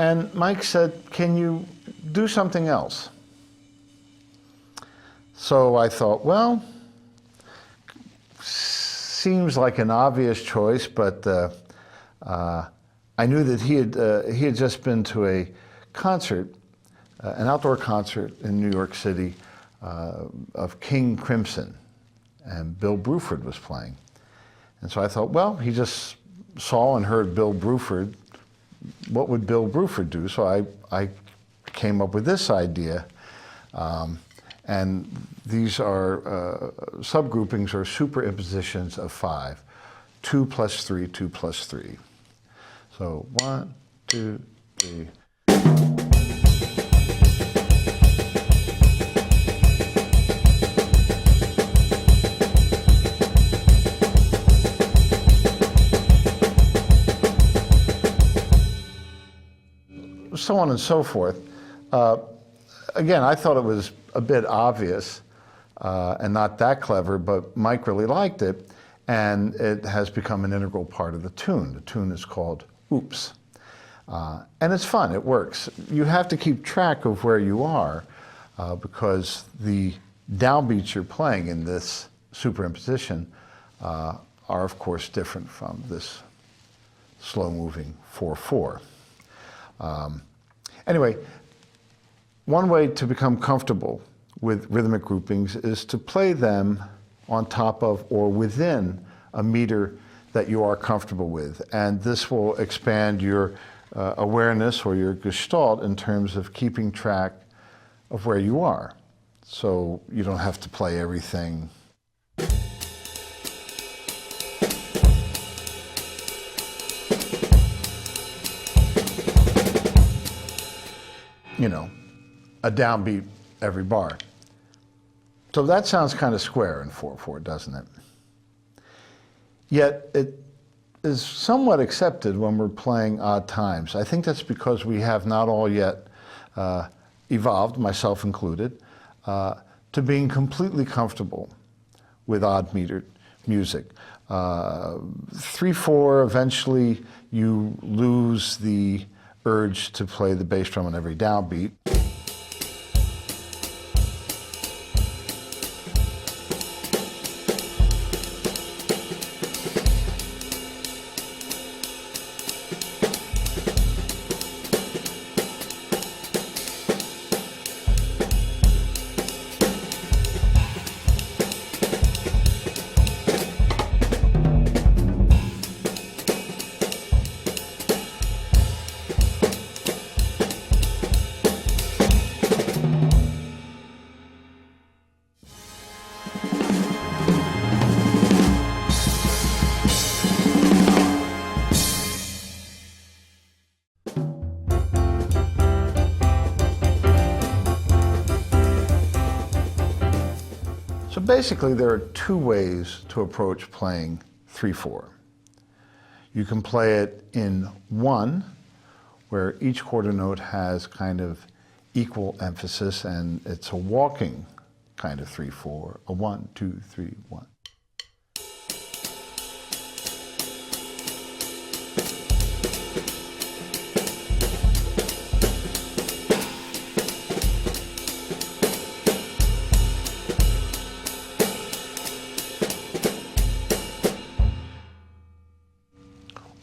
And Mike said, "Can you do something else?" So I thought, well, seems like an obvious choice, but I knew that he had just been to a concert, an outdoor concert in New York City, of King Crimson, and Bill Bruford was playing. And so I thought, well, he just saw and heard Bill Bruford. What would Bill Bruford do? So I came up with this idea. And these are subgroupings or superimpositions of 5. 2 plus 3, 2 plus 3. So 1, 2, 3. So on and so forth. Again, I thought it was a bit obvious and not that clever, but Mike really liked it, and it has become an integral part of the tune. The tune is called Oops. And it's fun, it works. You have to keep track of where you are because the downbeats you're playing in this superimposition are of course different from this slow-moving 4/4. Anyway, one way to become comfortable with rhythmic groupings is to play them on top of or within a meter that you are comfortable with. And this will expand your awareness or your gestalt in terms of keeping track of where you are. So you don't have to play everything. You know, a downbeat every bar. So that sounds kind of square in 4/4, doesn't it? Yet it is somewhat accepted when we're playing odd times. I think that's because we have not all yet evolved, myself included, to being completely comfortable with odd metered music. 3/4, eventually you lose the urge to play the bass drum on every downbeat. So basically, there are two ways to approach playing 3/4. You can play it in 1, where each quarter note has kind of equal emphasis, and it's a walking kind of 3/4, a 1, 2, 3, 1.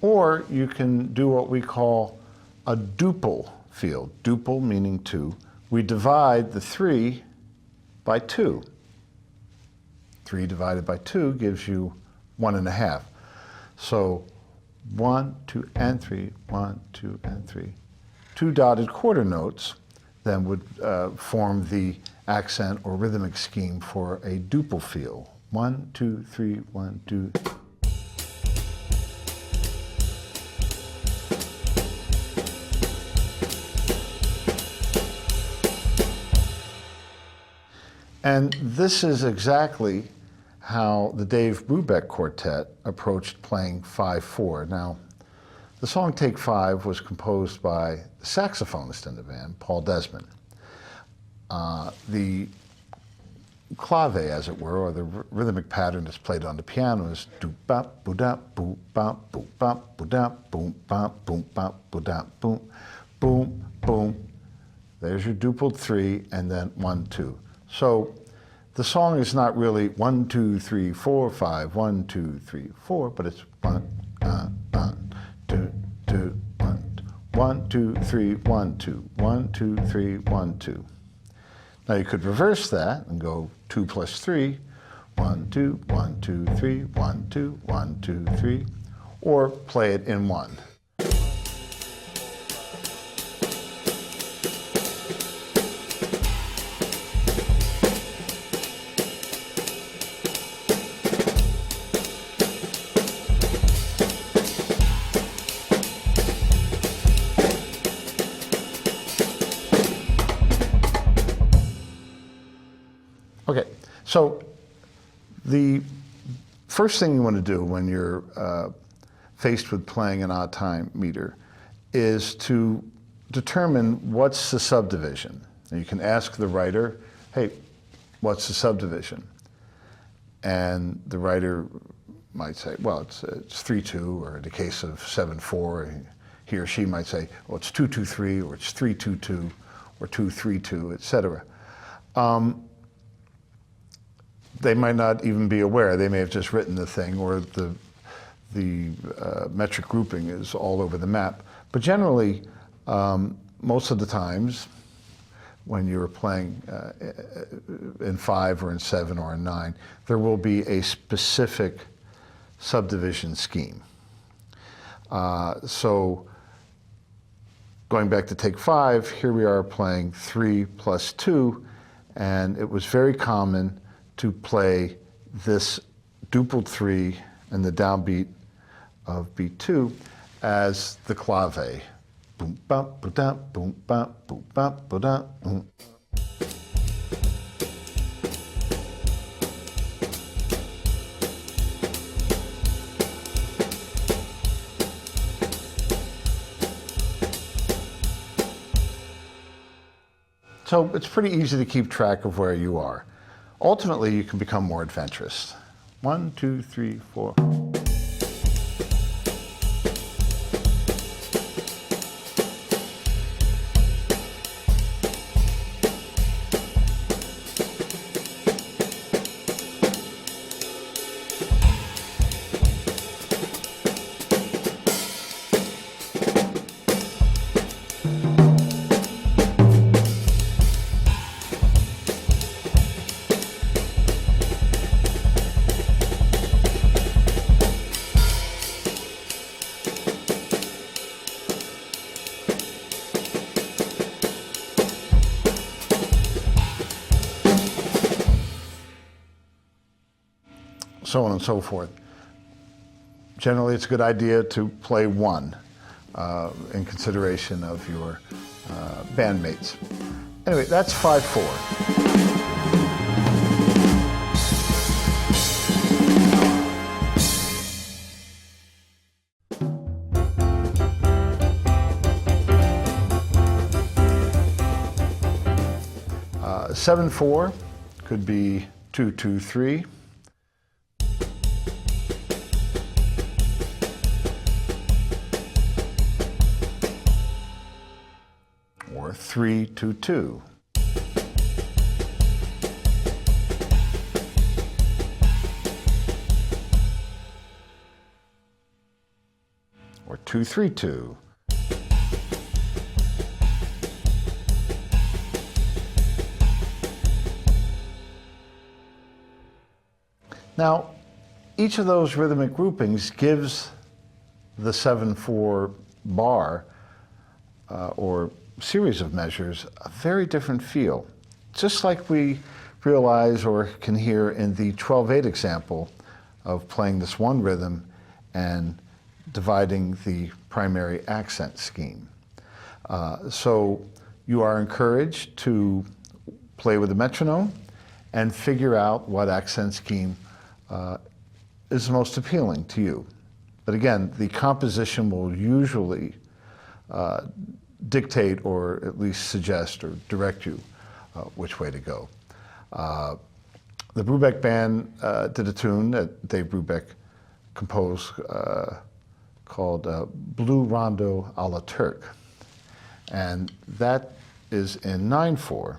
Or you can do what we call a duple field. Duple meaning 2. We divide the 3 by 2. 3 divided by 2 gives you 1.5. So 1, 2, and 3, 1, 2, and 3. 2 dotted quarter notes then would form the accent or rhythmic scheme for a duple feel. 1, 2, 3, 1, 2. And this is exactly how the Dave Brubeck Quartet approached playing 5/4. Now, the song Take 5 was composed by the saxophonist in the band, Paul Desmond. The clave, as it were, or the rhythmic pattern that's played on the piano is do-bop, boo-dop, boop-bop, boop-bop, boo-dop, boom-bop, boom-bop, boo-dop, boom, boom, boom. There's your dupled 3, and then 1, 2. So the song is not really 1, 2, 3, 4, 5, 1, 2, 3, 4, but it's 1, 2, 2, 1, 1, 2, 3, 1, 2, 1, 2, 3, 1, 2. Now you could reverse that and go 2 plus 3, 1, 2, 1, 2, 3, 1, 2, 1, 2, 3, or play it in one. Okay, so the first thing you want to do when you're faced with playing an odd time meter is to determine what's the subdivision. And you can ask the writer, hey, what's the subdivision? And the writer might say, well, it's 3-2, or in the case of 7-4, he or she might say, well, it's 2-2-3, or it's 3-2-2, or 2-3-2, etc. They might not even be aware. They may have just written the thing, or the metric grouping is all over the map. But generally, most of the times, when you're playing in 5 or in 7 or in 9, there will be a specific subdivision scheme. So going back to take 5, here we are playing 3 plus 2, and it was very common to play this dupled 3 and the downbeat of beat 2 as the clave. Boom, bum, ba-da, boom, bum, boom, bum, ba-da, boom. So it's pretty easy to keep track of where you are. Ultimately, you can become more adventurous. 1, 2, 3, 4. So on and so forth. Generally, it's a good idea to play one in consideration of your bandmates. Anyway, that's 5-4. Uh, 7-4 could be 2-2-3. Or 3-2-2. Or 2-3-2. Now, each of those rhythmic groupings gives the 7-4 bar or series of measures a very different feel. Just like we realize or can hear in the 12/8 example of playing this one rhythm and dividing the primary accent scheme. So you are encouraged to play with a metronome and figure out what accent scheme is most appealing to you. But again, the composition will usually dictate or at least suggest or direct you which way to go. The Brubeck Band did a tune that Dave Brubeck composed called Blue Rondo a la Turk. And that is in 9/4.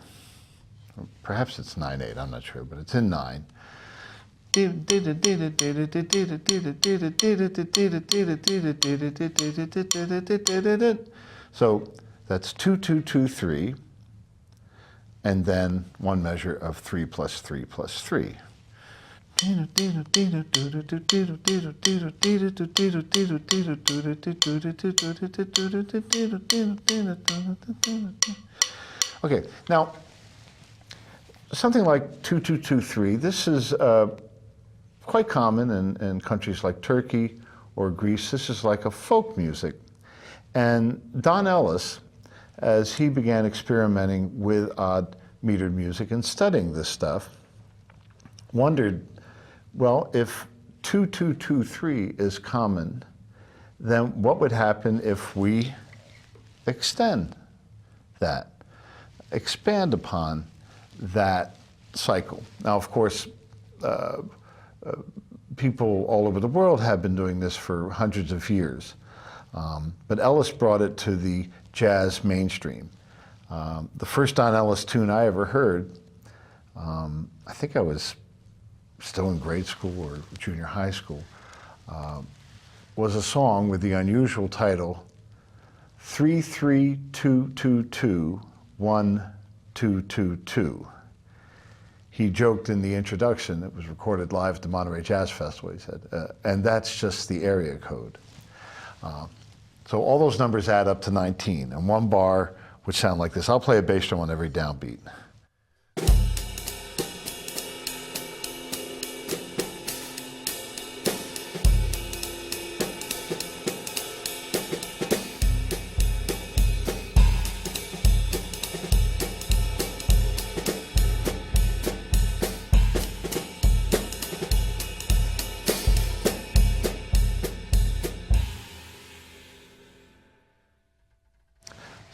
Perhaps it's 9/8, I'm not sure, but it's in 9. So that's 2-2-2-3, and then one measure of 3 plus 3 plus 3. Okay, now something like 2-2-2-3, this is quite common in countries like Turkey or Greece. This is like a folk music. And Don Ellis, as he began experimenting with odd metered music and studying this stuff, wondered, well, if 2-2-2-3 is common, then what would happen if we extend that, expand upon that cycle? Now, of course, people all over the world have been doing this for hundreds of years, but Ellis brought it to the jazz mainstream. The first Don Ellis tune I ever heard, I think I was still in grade school or junior high school, was a song with the unusual title 3-3-2-2-2-1-2-2-2. He joked in the introduction, it was recorded live at the Monterey Jazz Festival, he said, and that's just the area code. So all those numbers add up to 19, and one bar would sound like this. I'll play a bass drum on every downbeat.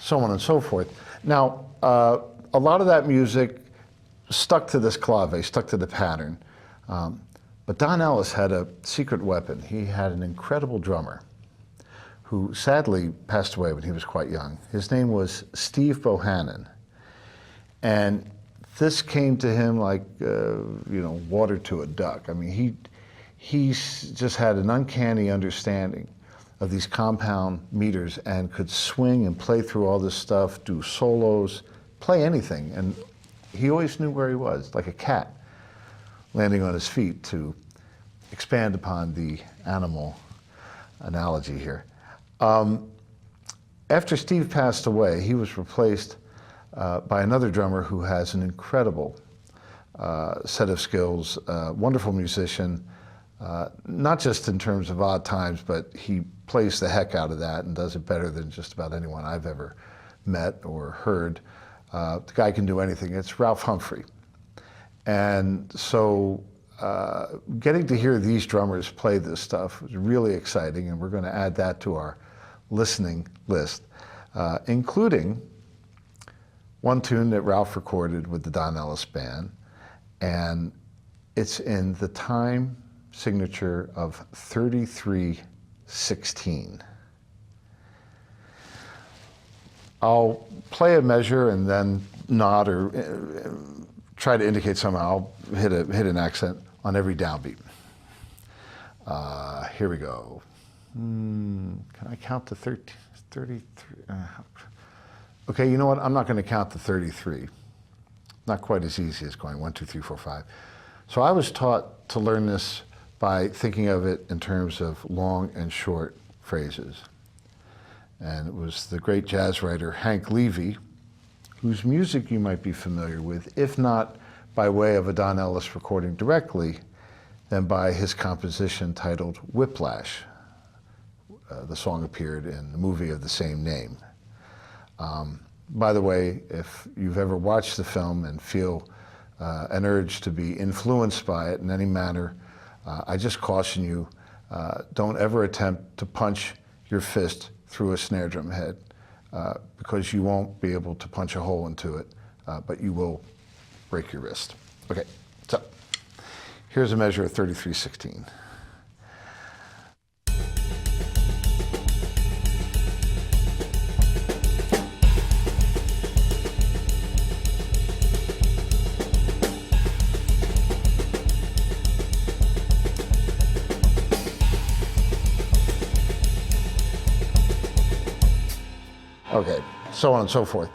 So on and so forth. Now, a lot of that music stuck to this clave, stuck to the pattern. But Don Ellis had a secret weapon. He had an incredible drummer who sadly passed away when he was quite young. His name was Steve Bohannon. And this came to him like, water to a duck. I mean, he just had an uncanny understanding of these compound meters and could swing and play through all this stuff, do solos, play anything. And he always knew where he was, like a cat landing on his feet, to expand upon the animal analogy here. After Steve passed away, he was replaced by another drummer who has an incredible set of skills, wonderful musician, not just in terms of odd times, but he plays the heck out of that and does it better than just about anyone I've ever met or heard. The guy can do anything. It's Ralph Humphrey. And so getting to hear these drummers play this stuff was really exciting, and we're going to add that to our listening list, including one tune that Ralph recorded with the Don Ellis Band, and it's in the time signature of 33-16. I'll play a measure and then nod or try to indicate somehow. I'll hit an accent on every downbeat. Here we go. Can I count to 33? Okay, you know what? I'm not going to count to 33. Not quite as easy as going 1, 2, 3, 4, 5. So I was taught to learn this by thinking of it in terms of long and short phrases. And it was the great jazz writer Hank Levy, whose music you might be familiar with, if not by way of a Don Ellis recording directly, then by his composition titled Whiplash. The song appeared in the movie of the same name. By the way, if you've ever watched the film and feel an urge to be influenced by it in any manner, I just caution you, don't ever attempt to punch your fist through a snare drum head, because you won't be able to punch a hole into it, but you will break your wrist. Okay, so here's a measure of 33-16. Okay, so on and so forth.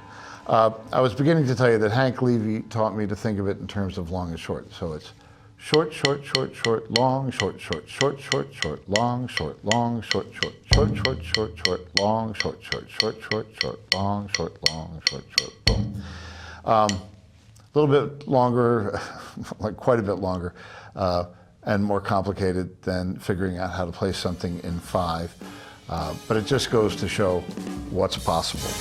I was beginning to tell you that Hank Levy taught me to think of it in terms of long and short. So it's short, short, short, short, long, short, short, short, short, short, long, short, long, short, short, short, short, short, short, long, short, short, short, short, short, long, short, long, short, short, boom. A little bit longer, like quite a bit longer, and more complicated than figuring out how to play something in 5. But it just goes to show what's possible.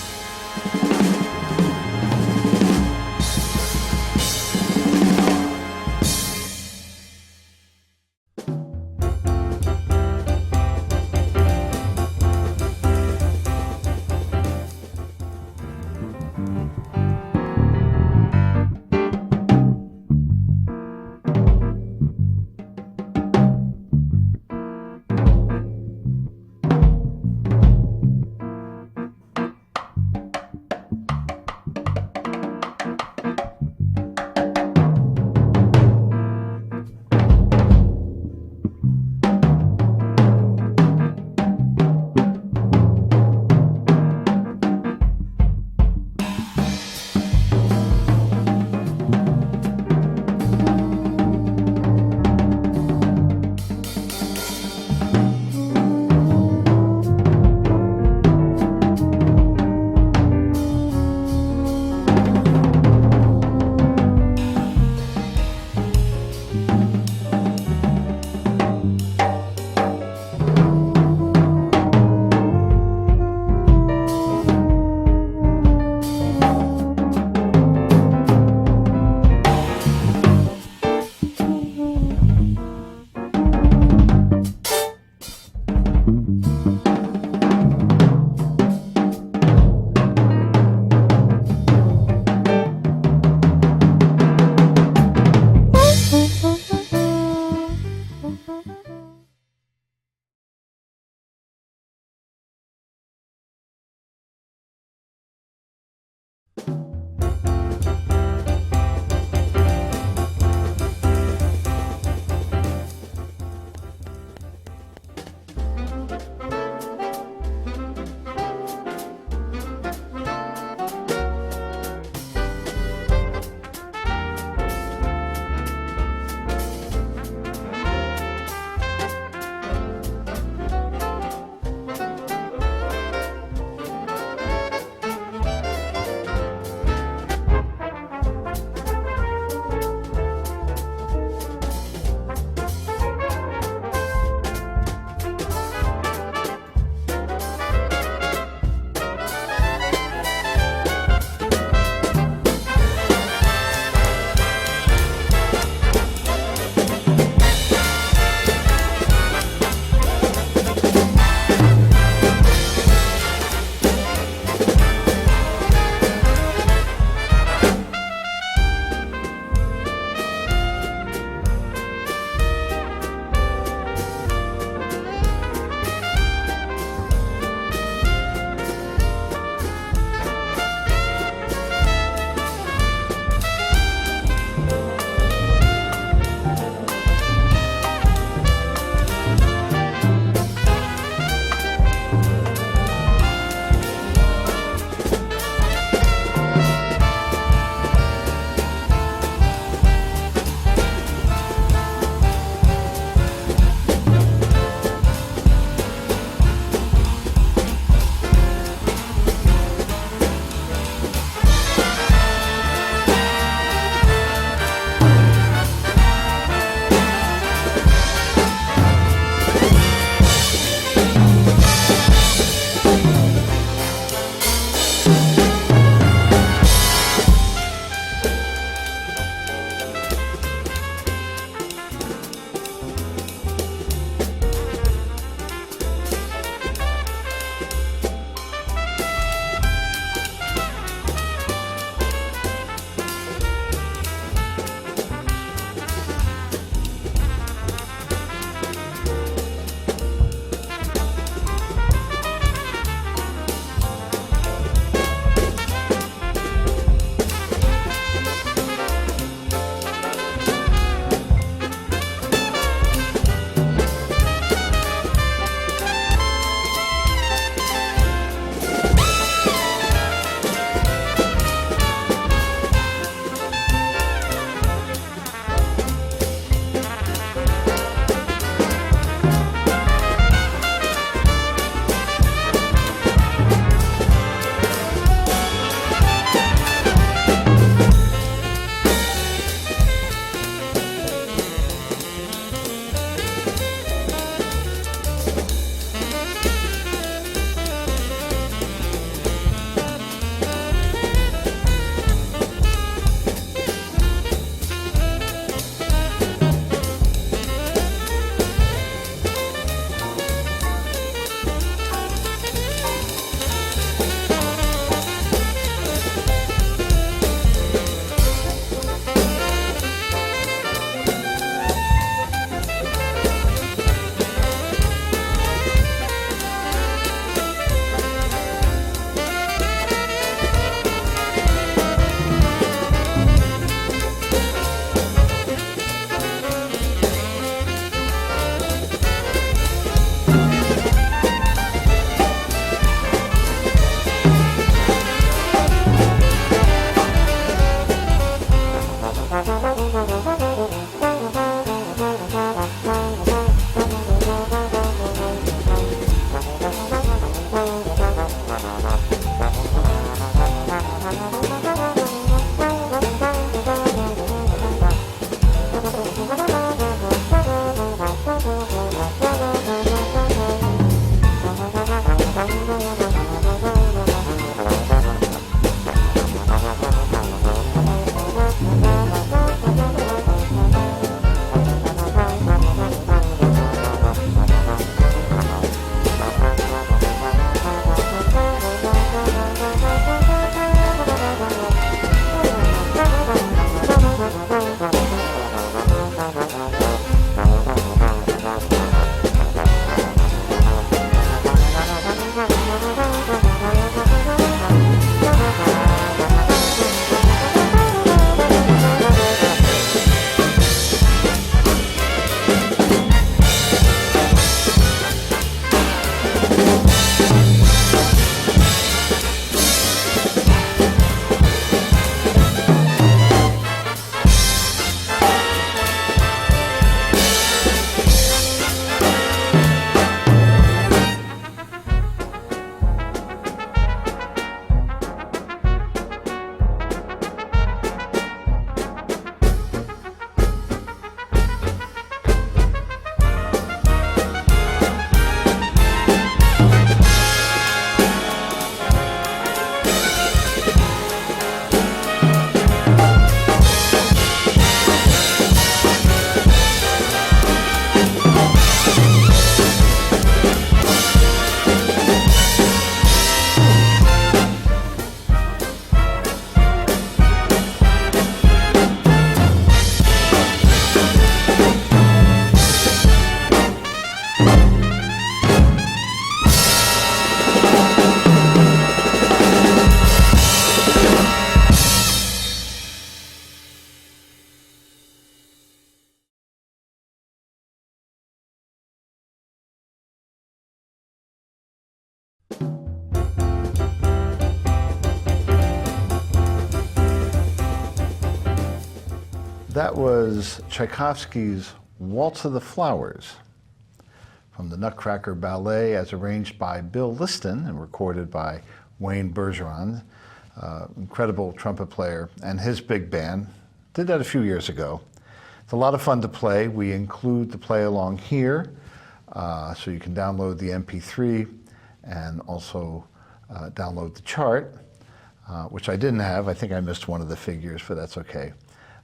That was Tchaikovsky's Waltz of the Flowers from the Nutcracker Ballet, as arranged by Bill Liston and recorded by Wayne Bergeron, incredible trumpet player, and his big band. Did that a few years ago. It's a lot of fun to play. We include the play along here, so you can download the MP3 and also download the chart, which I didn't have. I think I missed one of the figures, but that's okay.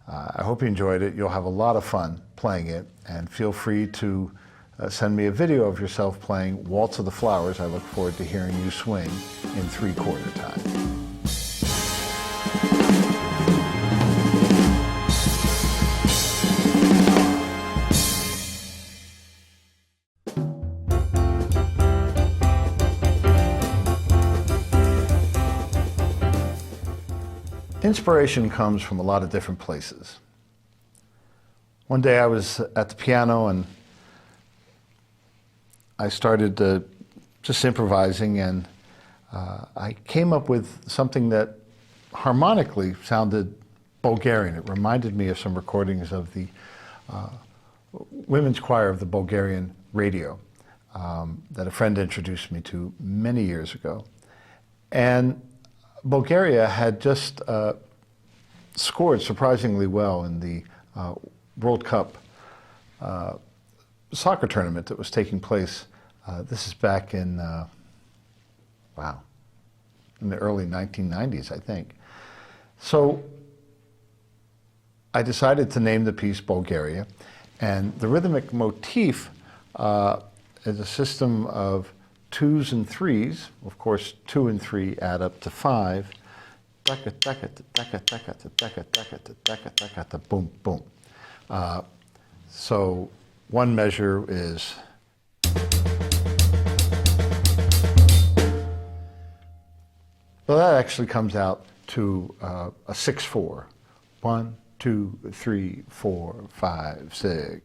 I hope you enjoyed it. You'll have a lot of fun playing it, and feel free to send me a video of yourself playing Waltz of the Flowers. I look forward to hearing you swing in 3/4 time. Inspiration comes from a lot of different places. One day I was at the piano and I started just improvising, and I came up with something that harmonically sounded Bulgarian. It reminded me of some recordings of the women's choir of the Bulgarian radio that a friend introduced me to many years ago. And Bulgaria had just scored surprisingly well in the World Cup soccer tournament that was taking place. This is back in, in the early 1990s, I think. So I decided to name the piece Bulgaria, and the rhythmic motif is a system of 2s and 3s. Of course, 2 and 3 add up to 5. Boom, boom. So one measure is well, that actually comes out to a 6/4. 1, 2, 3, 4, 5, 6.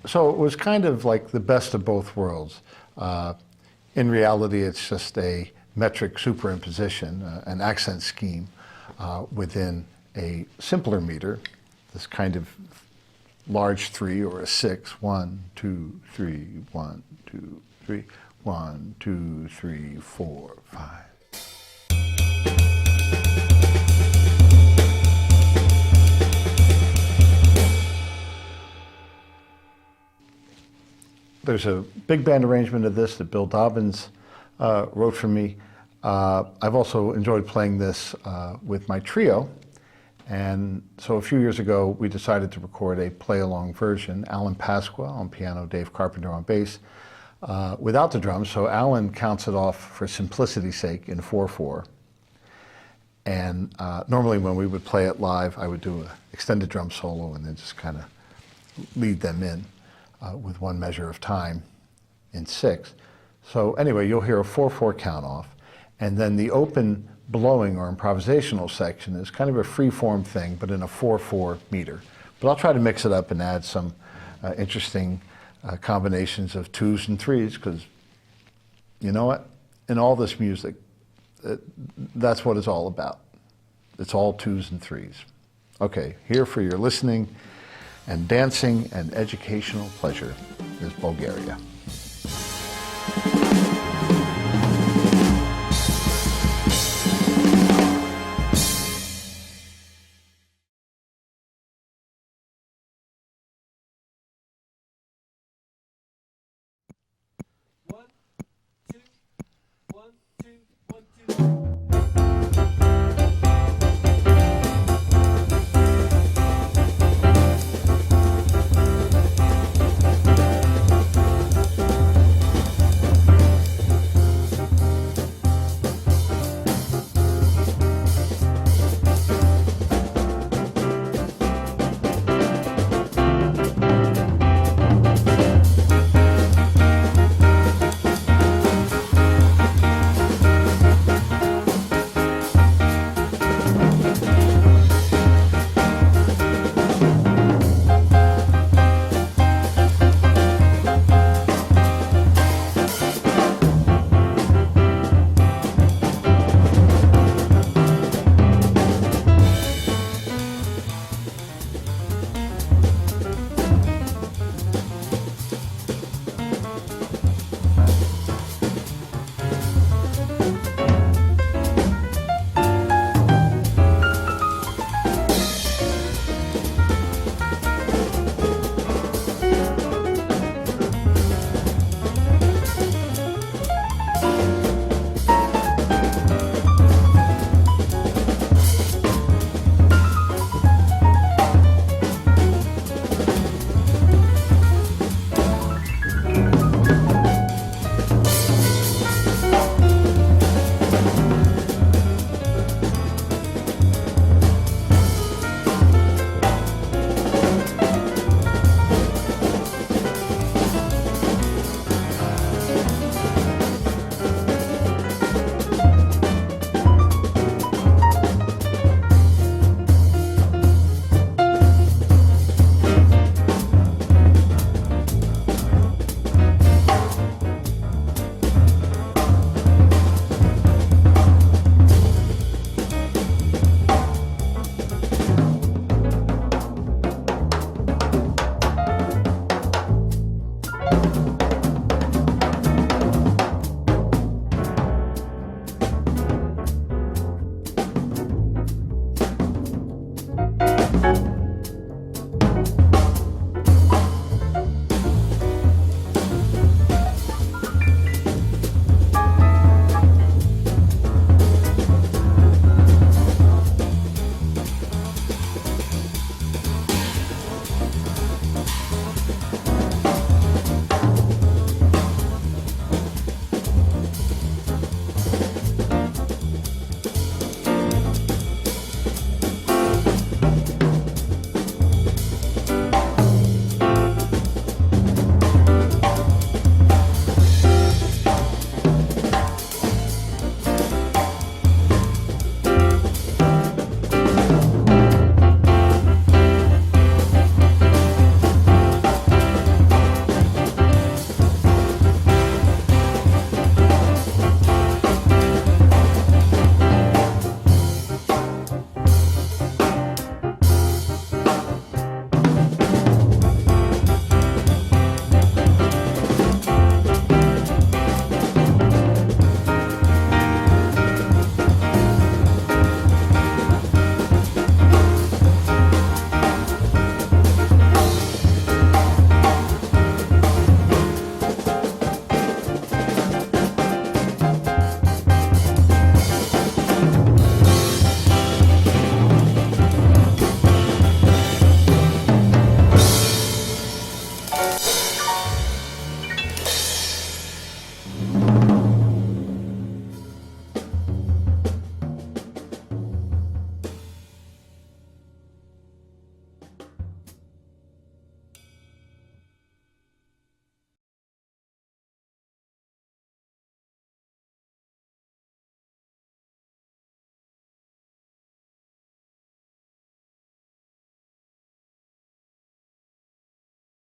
So it was kind of like the best of both worlds. In reality, it's just a metric superimposition, an accent scheme within a simpler meter, this kind of large 3 or a 6. 1, 2, 3, 1, 2, 3, 1, 2, 3, 4, 5. There's a big band arrangement of this that Bill Dobbins wrote for me. I've also enjoyed playing this with my trio. And so a few years ago, we decided to record a play-along version. Alan Pasqua on piano, Dave Carpenter on bass, without the drums. So Alan counts it off for simplicity's sake in 4/4. And normally when we would play it live, I would do an extended drum solo and then just kind of lead them in with one measure of time in 6. So anyway, you'll hear a 4/4 count off, and then the open blowing or improvisational section is kind of a free-form thing, but in a 4/4 meter. But I'll try to mix it up and add some interesting combinations of 2s and 3s, because you know what? In all this music, that's what it's all about. It's all 2s and 3s. Okay, here for your listening and dancing and educational pleasure is Bulgaria.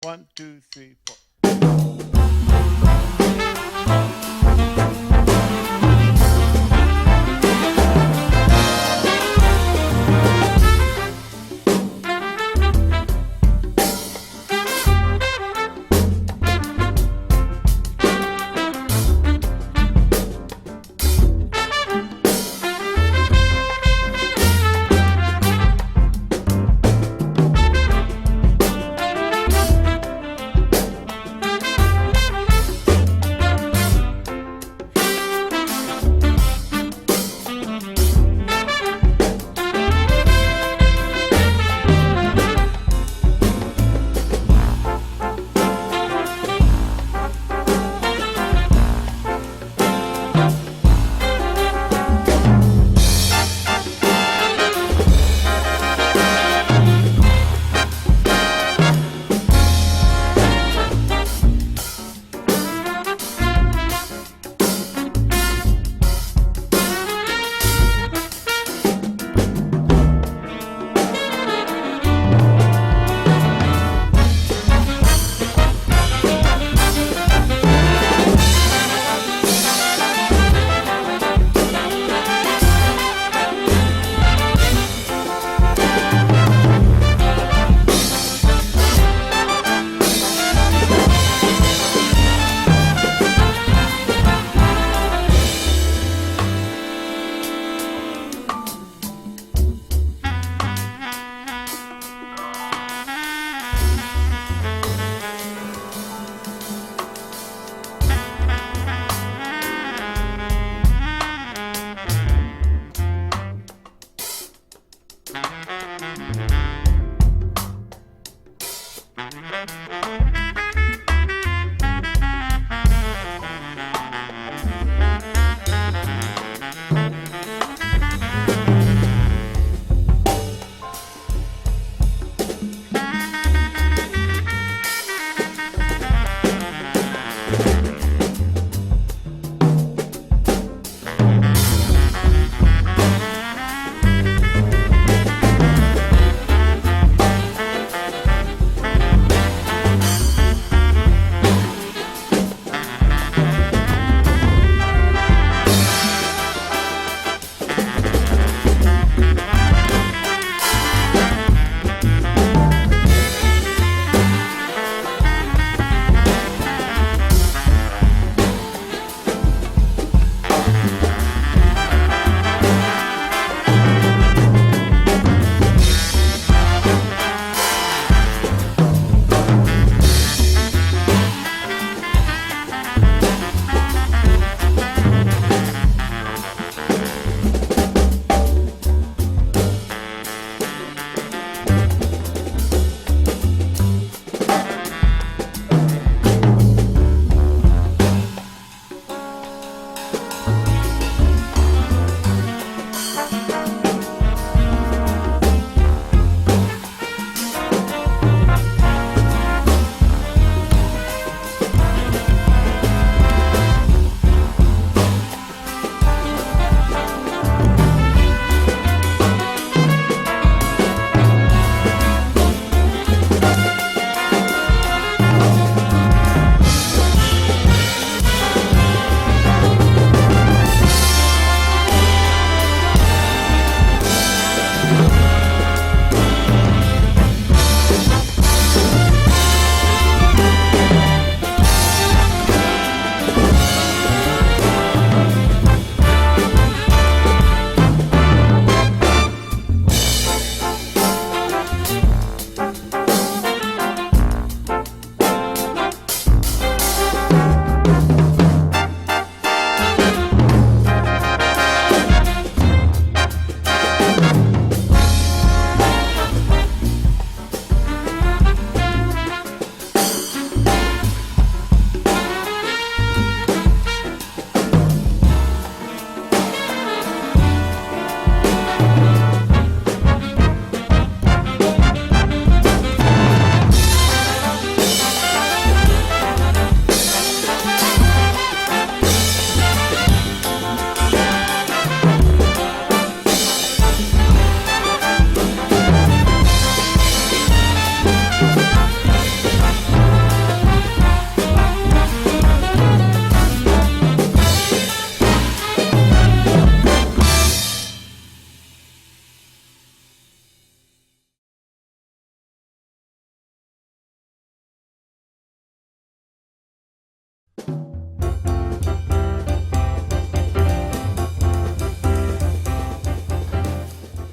1, 2, 3, 4.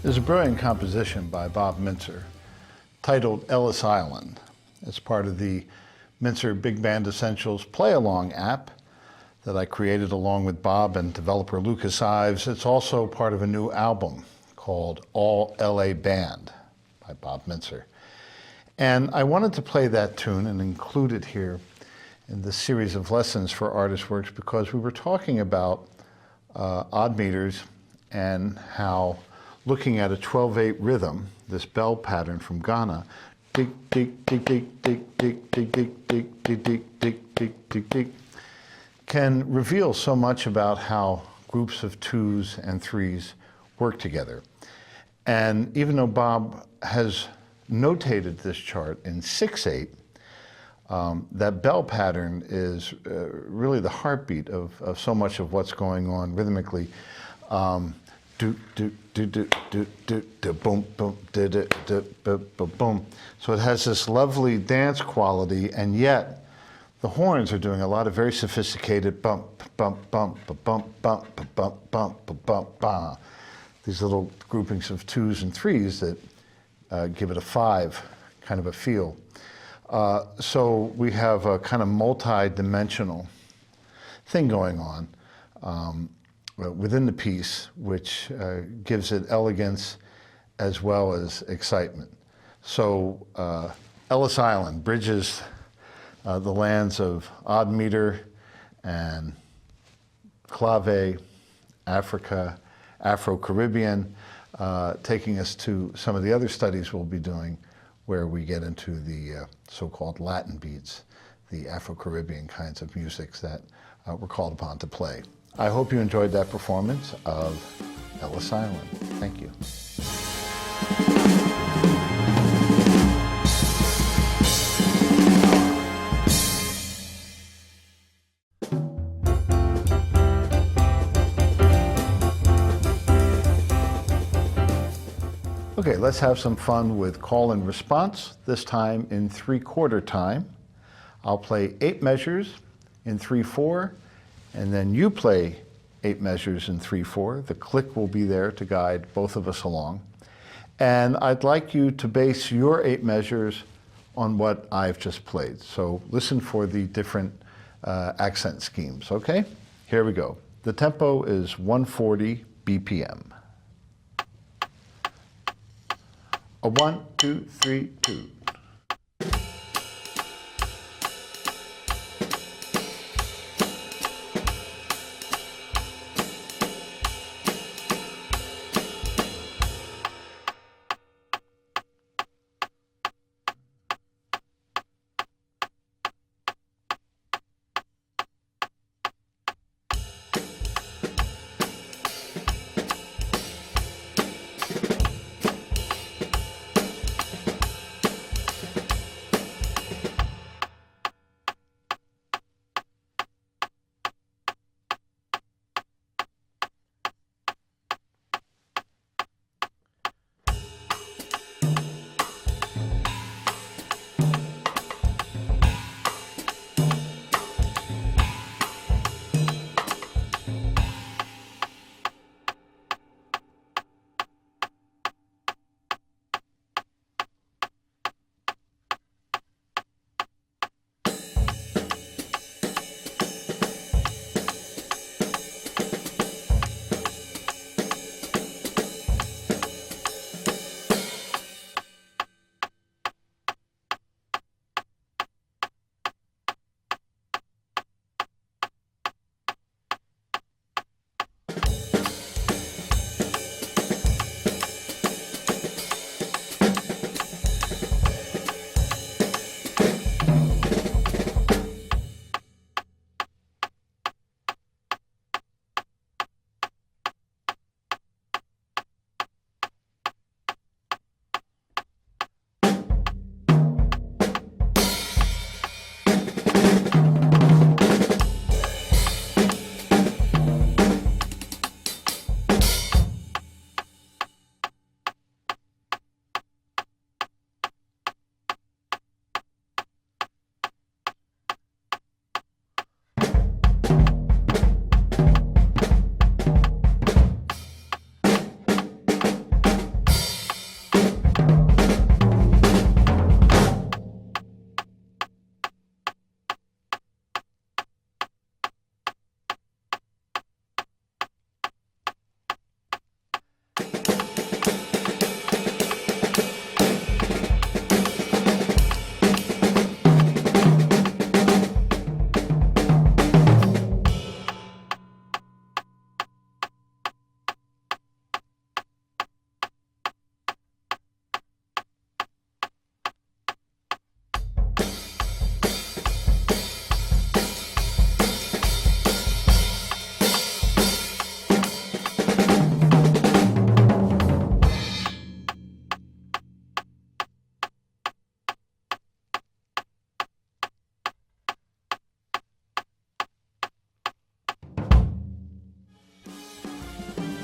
is a brilliant composition by Bob Mintzer titled Ellis Island. It's part of the Mintzer Big Band Essentials Play-Along app that I created along with Bob and developer Lucas Ives. It's also part of a new album called All LA Band by Bob Mintzer. And I wanted to play that tune and include it here in this series of lessons for Artist Works because we were talking about odd meters and how looking at a 12/8 rhythm, this bell pattern from Ghana, dig, dig, dig, dig, dig, dig, dig, dig, dig, dig, dig, dig, dig, dig, dig, can reveal so much about how groups of twos and threes work together. And even though Bob has notated this chart in 6/8, that bell pattern is really the heartbeat of so much of what's going on rhythmically. Do do do do do do do boom boom do do do boom boom. So it has this lovely dance quality, and yet the horns are doing a lot of very sophisticated bump bump bump bump bump bump bump bump bump. These little groupings of twos and threes that give it a five kind of a feel. So we have a kind of multi-dimensional thing going on within the piece, which gives it elegance as well as excitement. So Ellis Island bridges the lands of odd meter and clave, Africa, Afro-Caribbean, taking us to some of the other studies we'll be doing where we get into the so-called Latin beats, the Afro-Caribbean kinds of musics that we're called upon to play. I hope you enjoyed that performance of Ellis Island. Thank you. Okay, let's have some fun with call and response, this time in 3/4 time. I'll play 8 measures in 3/4, and then you play 8 measures in 3/4. The click will be there to guide both of us along. And I'd like you to base your 8 measures on what I've just played. So listen for the different accent schemes, okay? Here we go. The tempo is 140 BPM. A 1, 2, 3, 2.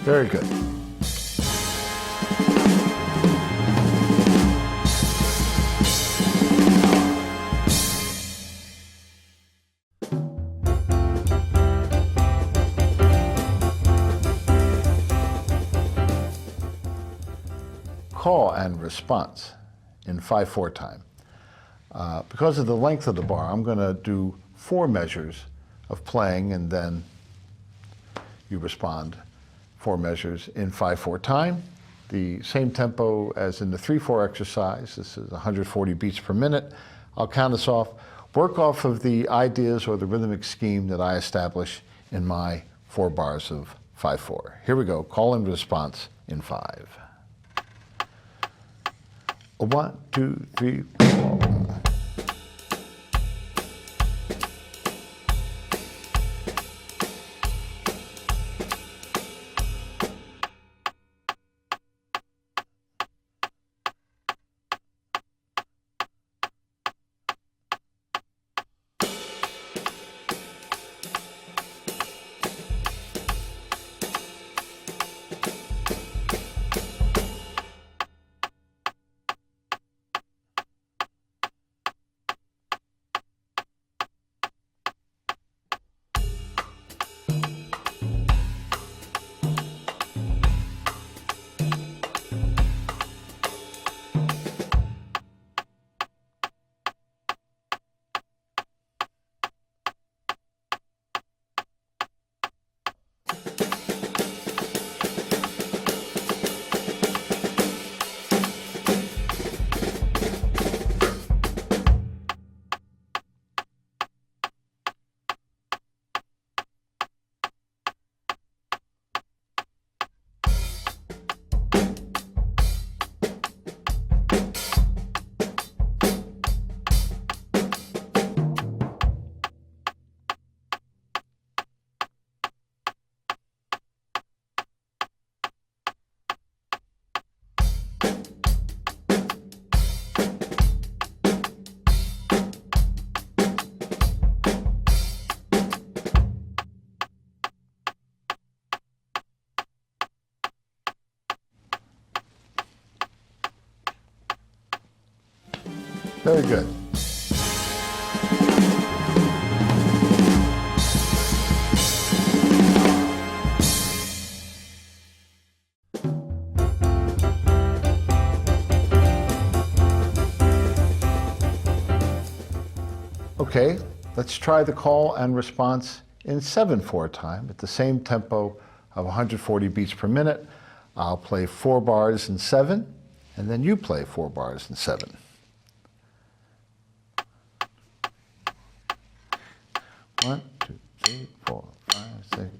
Very good. Call and response in 5/4 time. Because of the length of the bar, I'm going to do 4 measures of playing, and then you respond 4 measures in 5/4 time. The same tempo as in the 3/4 exercise. This is 140 beats per minute. I'll count us off. Work off of the ideas or the rhythmic scheme that I establish in my 4 bars of 5/4. Here we go. Call and response in 5. 1, 2, 3, 4. Very good. Okay, let's try the call and response in 7/4 time at the same tempo of 140 beats per minute. I'll play 4 bars in 7, and then you play 4 bars in 7. 1, 2, 3, 4, 5, 6.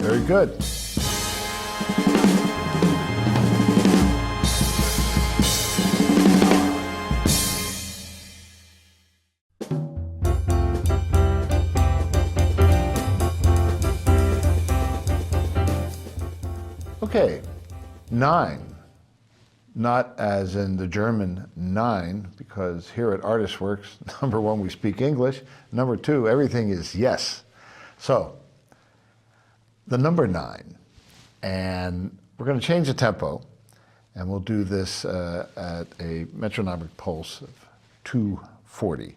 Very good. Okay, 9. Not as in the German 9, because here at Artist Works, number 1, we speak English. Number 2, everything is yes. So, the number 9, and we're going to change the tempo, and we'll do this at a metronomic pulse of 240.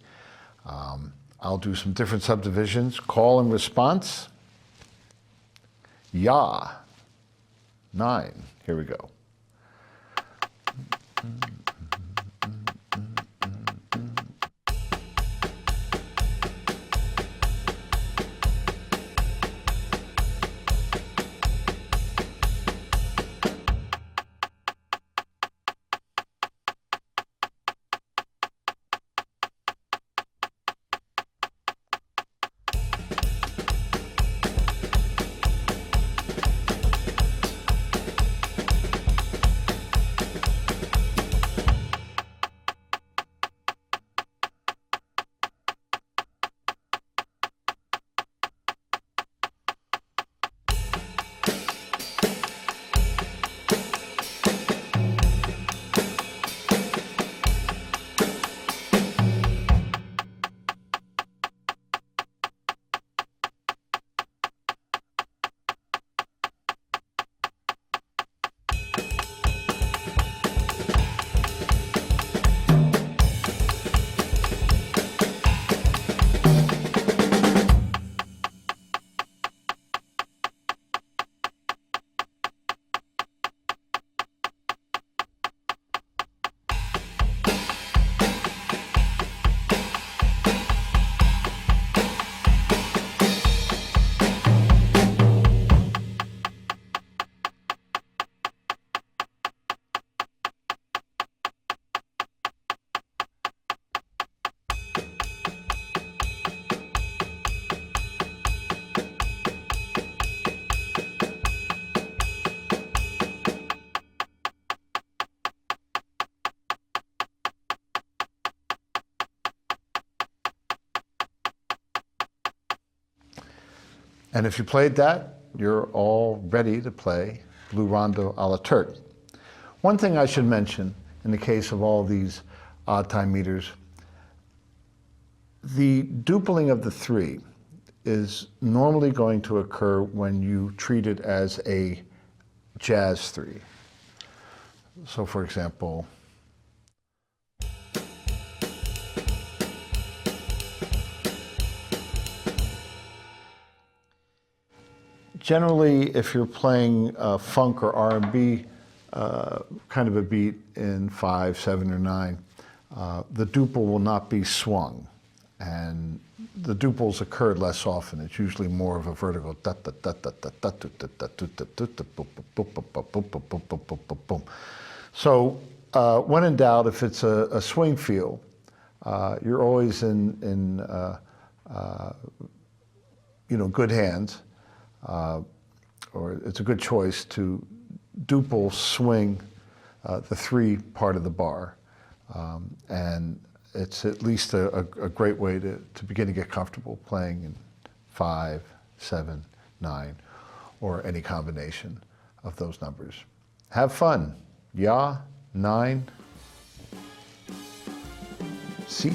I'll do some different subdivisions. Call and response. Ja. 9. Here we go. And if you played that, you're all ready to play Blue Rondo a la Turk. One thing I should mention in the case of all these odd time meters, the dupling of the 3 is normally going to occur when you treat it as a jazz 3. So for example, generally, if you're playing funk or R&B kind of a beat in 5, 7, or 9, the duple will not be swung, and the duples occur less often. It's usually more of a vertical. So when in doubt, if it's a swing feel, you're always in good hands. Or it's a good choice to duple swing the 3 part of the bar. And it's at least a great way to begin to get comfortable playing in 5, 7, 9, or any combination of those numbers. Have fun. Ja, 9, C.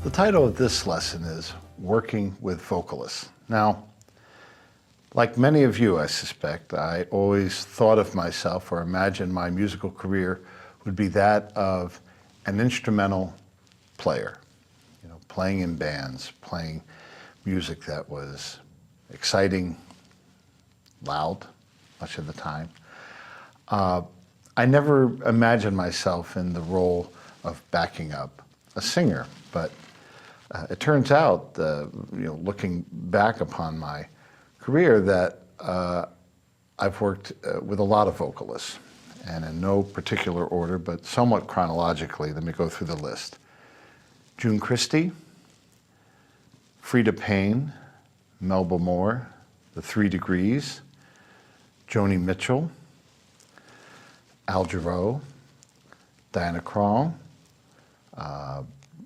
The title of this lesson is Working with Vocalists. Now, like many of you, I suspect, I always thought of myself or imagined my musical career would be that of an instrumental player, playing in bands, playing music that was exciting, loud, much of the time. I never imagined myself in the role of backing up a singer, but it turns out, looking back upon my career, that I've worked with a lot of vocalists, and in no particular order, but somewhat chronologically. Let me go through the list. June Christie, Freda Payne, Melba Moore, The 3 Degrees, Joni Mitchell, Al Jarreau, Diana Krall,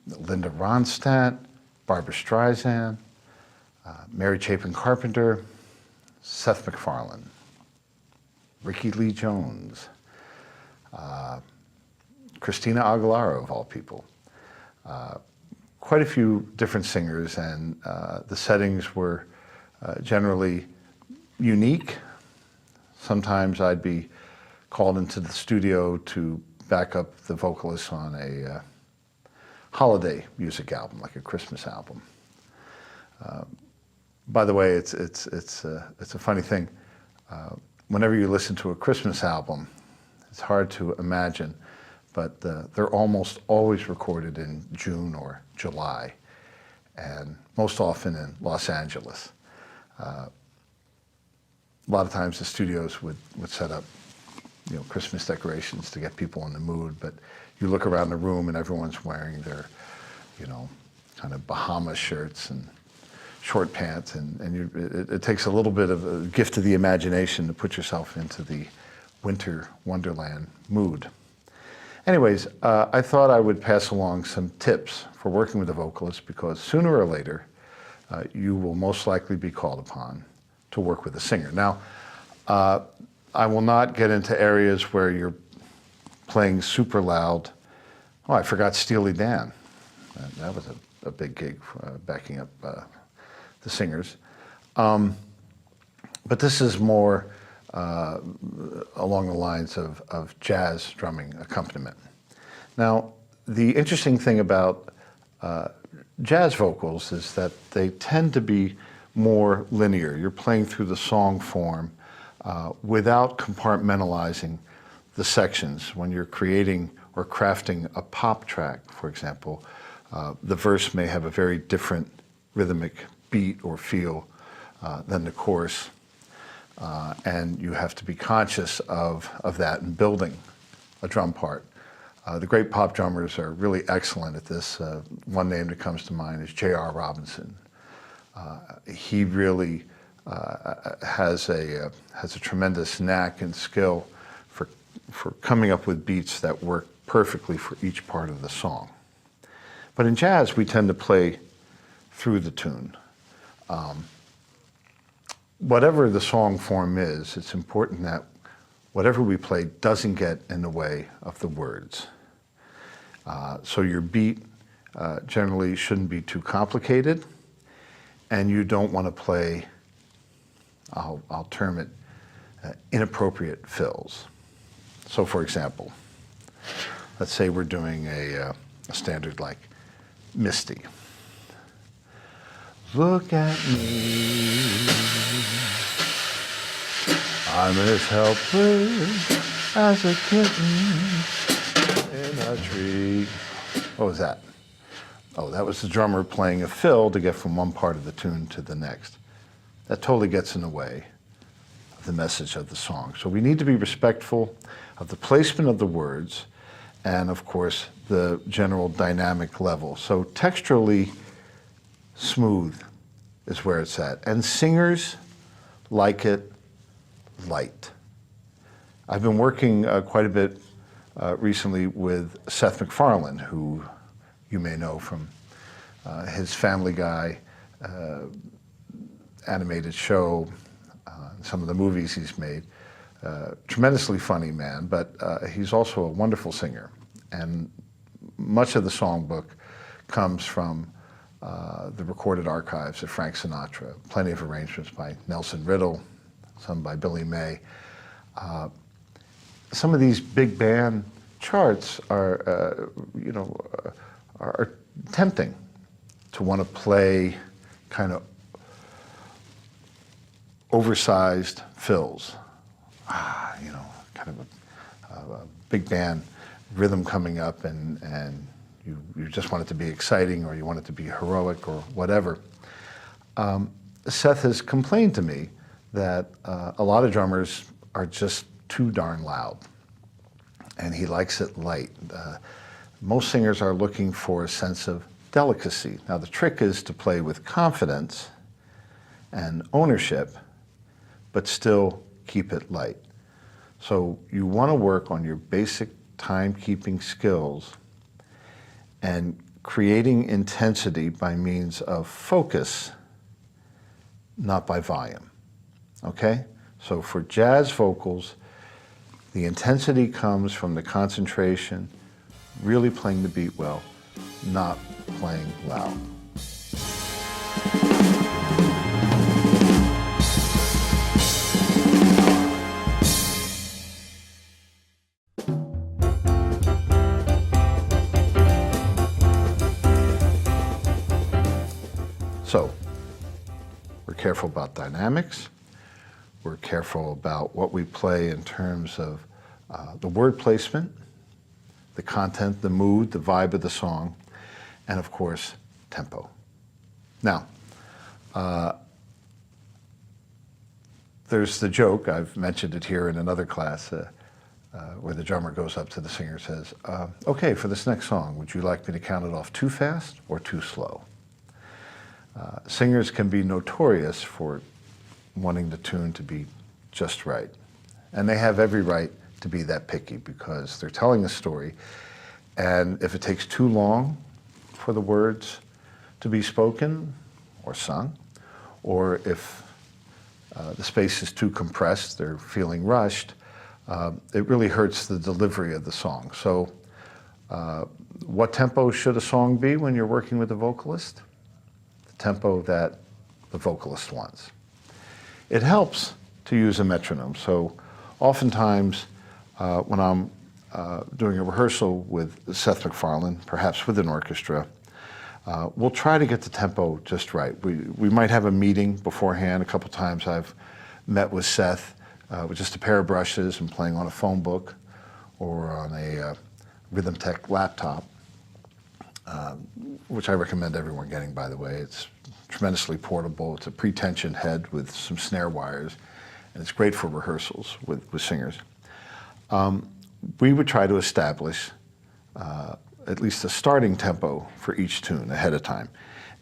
Linda Ronstadt, Barbra Streisand, Mary Chapin Carpenter, Seth MacFarlane, Ricky Lee Jones, Christina Aguilera, of all people. Quite a few different singers, and the settings were generally unique. Sometimes I'd be called into the studio to back up the vocalists on a holiday music album, like a Christmas album. By the way, it's a funny thing. Whenever you listen to a Christmas album, it's hard to imagine, but they're almost always recorded in June or July, and most often in Los Angeles. A lot of times the studios would set up, Christmas decorations to get people in the mood, but you look around the room and everyone's wearing their, kind of Bahama shirts and short pants, and it takes a little bit of a gift of the imagination to put yourself into the winter wonderland mood. Anyways, I thought I would pass along some tips for working with a vocalist, because sooner or later, you will most likely be called upon to work with a singer. Now, I will not get into areas where you're playing super loud. Oh, I forgot Steely Dan. That was a big gig, backing up the singers. But this is more along the lines of jazz drumming accompaniment. Now, the interesting thing about jazz vocals is that they tend to be more linear. You're playing through the song form without compartmentalizing the sections. When you're creating or crafting a pop track, for example, the verse may have a very different rhythmic beat or feel than the chorus. And you have to be conscious of that in building a drum part. The great pop drummers are really excellent at this. One name that comes to mind is J.R. Robinson. He really has a tremendous knack and skill for coming up with beats that work perfectly for each part of the song. But in jazz, we tend to play through the tune. Whatever the song form is, it's important that whatever we play doesn't get in the way of the words. So your beat generally shouldn't be too complicated, and you don't want to play, I'll term it, inappropriate fills. So for example, let's say we're doing a standard like Misty. Look at me, I'm as helpless as a kitten in a tree. What was that? Oh, that was the drummer playing a fill to get from one part of the tune to the next. That totally gets in the way of the message of the song. So we need to be respectful of the placement of the words and, of course, the general dynamic level. So texturally smooth is where it's at. And singers like it light. I've been working quite a bit recently with Seth MacFarlane, who you may know from his Family Guy animated show, some of the movies he's made. Tremendously funny man, but he's also a wonderful singer. And much of the songbook comes from the recorded archives of Frank Sinatra. Plenty of arrangements by Nelson Riddle, some by Billy May. Some of these big band charts are, are tempting to want to play kind of oversized fills. Kind of a big band rhythm coming up, and you just want it to be exciting, or you want it to be heroic, or whatever. Seth has complained to me that a lot of drummers are just too darn loud, and he likes it light. Most singers are looking for a sense of delicacy. Now the trick is to play with confidence and ownership, but still keep it light. So you want to work on your basic timekeeping skills and creating intensity by means of focus, not by volume. Okay? So for jazz vocals, the intensity comes from the concentration, really playing the beat well, not playing loud. So, we're careful about dynamics. We're careful about what we play in terms of the word placement, the content, the mood, the vibe of the song, and of course, tempo. Now, there's the joke, I've mentioned it here in another class, where the drummer goes up to the singer and says, okay, for this next song, would you like me to count it off too fast or too slow? Singers can be notorious for wanting the tune to be just right. And they have every right to be that picky because they're telling a story. And if it takes too long for the words to be spoken or sung, or if the space is too compressed, they're feeling rushed, it really hurts the delivery of the song. So what tempo should a song be when you're working with a vocalist? The tempo that the vocalist wants. It helps to use a metronome. So oftentimes when I'm doing a rehearsal with Seth MacFarlane, perhaps with an orchestra, we'll try to get the tempo just right. We might have a meeting beforehand. A couple times I've met with Seth with just a pair of brushes and playing on a phone book or on a Rhythm Tech laptop, which I recommend everyone getting, by the way. It's tremendously portable. It's a pre-tensioned head with some snare wires, and it's great for rehearsals with singers. We would try to establish at least a starting tempo for each tune ahead of time,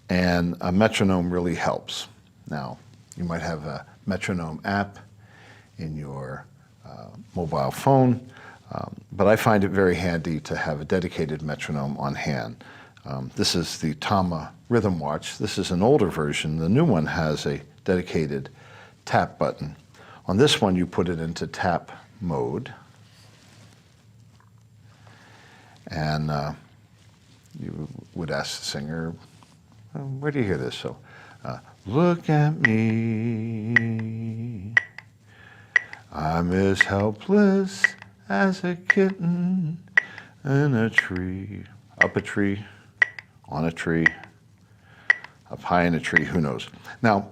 and a metronome really helps. Now, you might have a metronome app in your mobile phone, but I find it very handy to have a dedicated metronome on hand. This is the Tama Rhythm Watch. This is an older version. The new one has a dedicated tap button. On this one, you put it into tap mode, and you would ask the singer, where do you hear this? So, look at me, I'm as helpless as a kitten in a tree, up a tree, on a tree, up high in a tree, who knows. Now,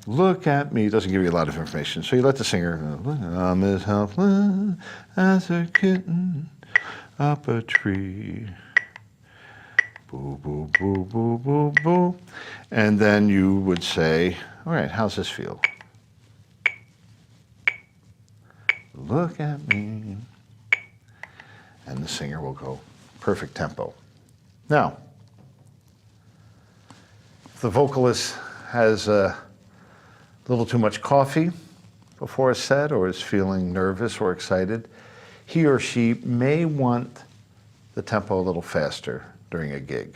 look at me doesn't give you a lot of information, so you let the singer, I'm as helpless as a kitten up a tree, boo, boo, boo, boo, boo, boo. And then you would say, all right, how's this feel? Look at me. And the singer will go, perfect tempo. Now, if the vocalist has a little too much coffee before a set or is feeling nervous or excited, he or she may want the tempo a little faster during a gig.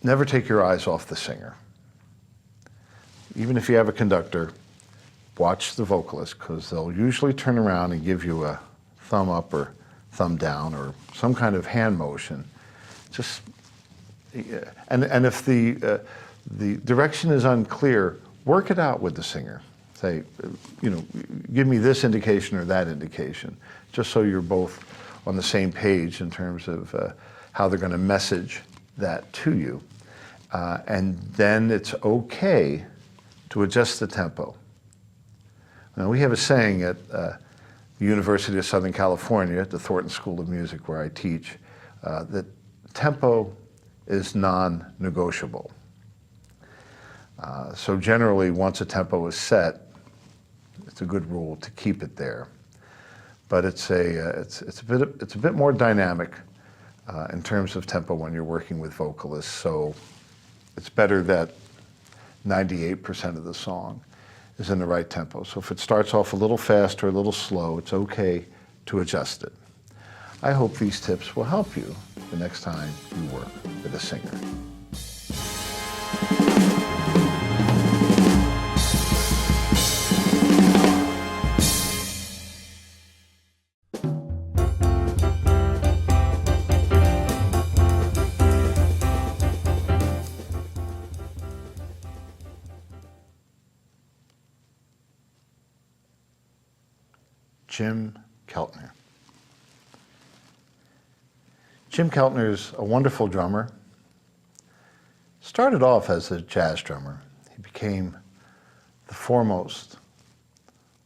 Never take your eyes off the singer. Even if you have a conductor, watch the vocalist, because they'll usually turn around and give you a thumb up or thumb down or some kind of hand motion. Just and if the direction is unclear, work it out with the singer. Say, give me this indication or that indication, just so you're both on the same page in terms of how they're going to message that to you. And then it's okay to adjust the tempo. Now, we have a saying at the University of Southern California, at the Thornton School of Music where I teach, that tempo is non-negotiable. So generally, once a tempo is set, it's a good rule to keep it there. But it's a bit more dynamic in terms of tempo when you're working with vocalists. So it's better that 98% of the song is in the right tempo. So if it starts off a little fast or a little slow, it's okay to adjust it. I hope these tips will help you the next time you work with a singer. Jim Keltner. Jim Keltner is a wonderful drummer. Started off as a jazz drummer. He became the foremost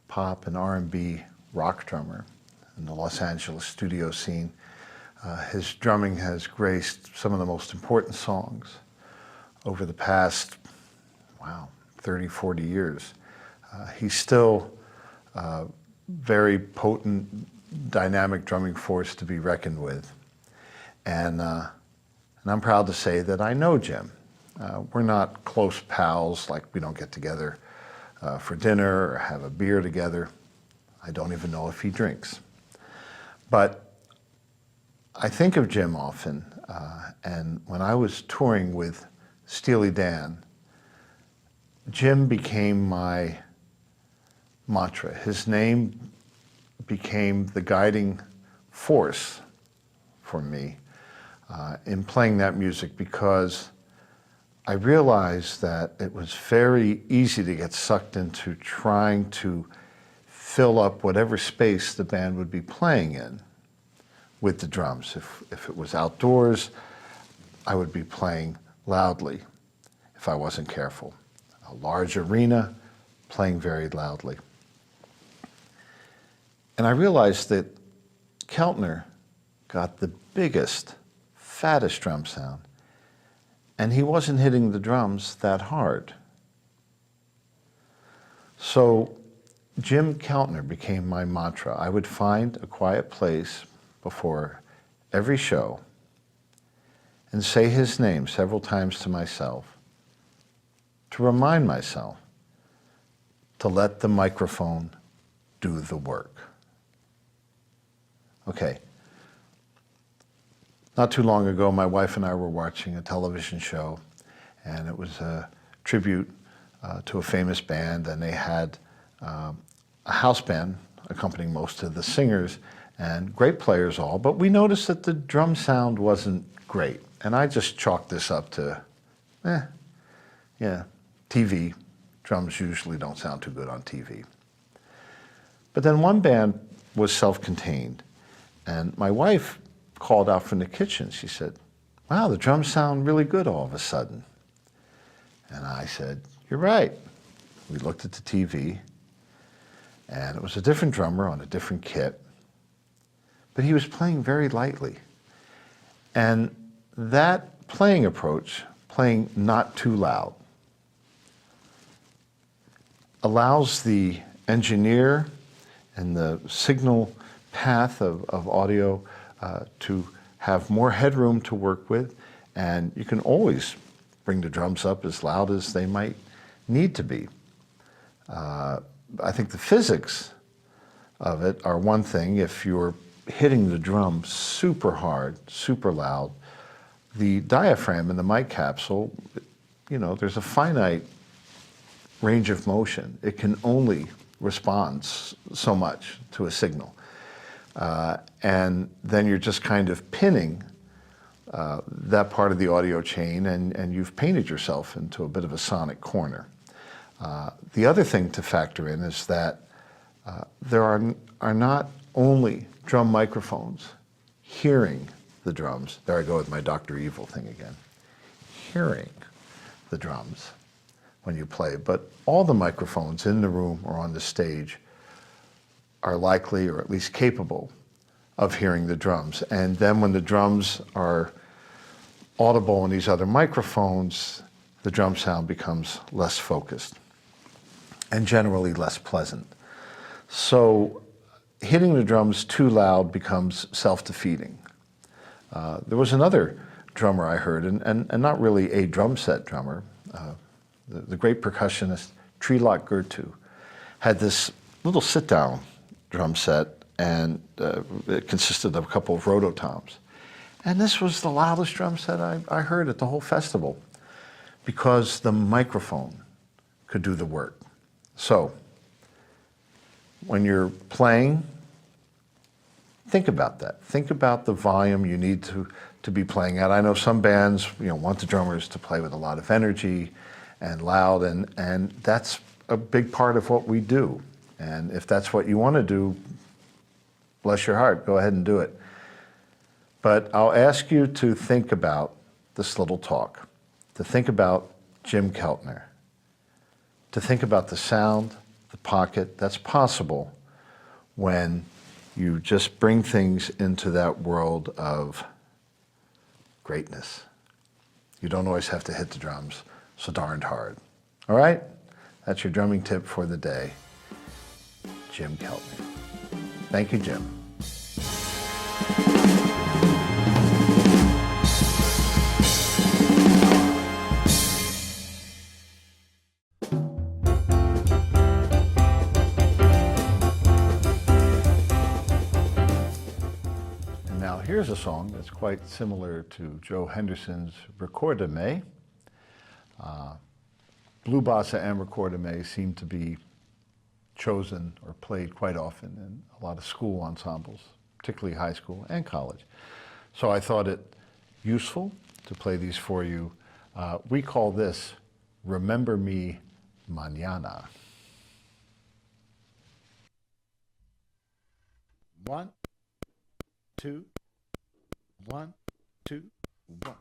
pop and R&B rock drummer in the Los Angeles studio scene. His drumming has graced some of the most important songs over the past, 30, 40 years. He's still very potent, dynamic drumming force to be reckoned with. And I'm proud to say that I know Jim. We're not close pals, like we don't get together for dinner or have a beer together. I don't even know if he drinks. But I think of Jim often, and when I was touring with Steely Dan, Jim became my mantra. His name became the guiding force for me in playing that music, because I realized that it was very easy to get sucked into trying to fill up whatever space the band would be playing in with the drums. If it was outdoors, I would be playing loudly if I wasn't careful. A large arena, playing very loudly. And I realized that Keltner got the biggest, fattest drum sound, and he wasn't hitting the drums that hard. So Jim Keltner became my mantra. I would find a quiet place before every show and say his name several times to myself, to remind myself to let the microphone do the work. Okay. Not too long ago, my wife and I were watching a television show, and it was a tribute to a famous band, and they had a house band accompanying most of the singers, and great players all, but we noticed that the drum sound wasn't great. And I just chalked this up to, TV. Drums usually don't sound too good on TV. But then one band was self-contained, and my wife called out from the kitchen. She said, "Wow, the drums sound really good all of a sudden." And I said, "You're right." We looked at the TV, and it was a different drummer on a different kit, but he was playing very lightly. And that playing approach, playing not too loud, allows the engineer and the signal path of audio to have more headroom to work with, and you can always bring the drums up as loud as they might need to be. I think the physics of it are one thing. If you're hitting the drum super hard, super loud, the diaphragm in the mic capsule, there's a finite range of motion. It can only respond so much to a signal. And then you're just kind of pinning that part of the audio chain, and you've painted yourself into a bit of a sonic corner. The other thing to factor in is that there are not only drum microphones hearing the drums. There I go with my Dr. Evil thing again. Hearing the drums when you play, but all the microphones in the room or on the stage are likely, or at least capable, of hearing the drums. And then when the drums are audible in these other microphones, the drum sound becomes less focused and generally less pleasant. So hitting the drums too loud becomes self-defeating. There was another drummer I heard, and not really a drum set drummer, the great percussionist Trilok Gurtu, had this little sit-down drum set, and it consisted of a couple of rototoms. And this was the loudest drum set I heard at the whole festival, because the microphone could do the work. So when you're playing, think about that. Think about the volume you need to be playing at. I know some bands, want the drummers to play with a lot of energy and loud, and that's a big part of what we do. And if that's what you want to do, bless your heart, go ahead and do it. But I'll ask you to think about this little talk, to think about Jim Keltner, to think about the sound, the pocket that's possible when you just bring things into that world of greatness. You don't always have to hit the drums so darned hard. All right? That's your drumming tip for the day. Jim Keltner. Thank you, Jim. And now here's a song that's quite similar to Joe Henderson's Recordame. Blue Bossa and Recordame seem to be chosen or played quite often in a lot of school ensembles, particularly high school and college. So I thought it useful to play these for you. We call this Remember Me Mañana. 1, 2, 1, 2, 1.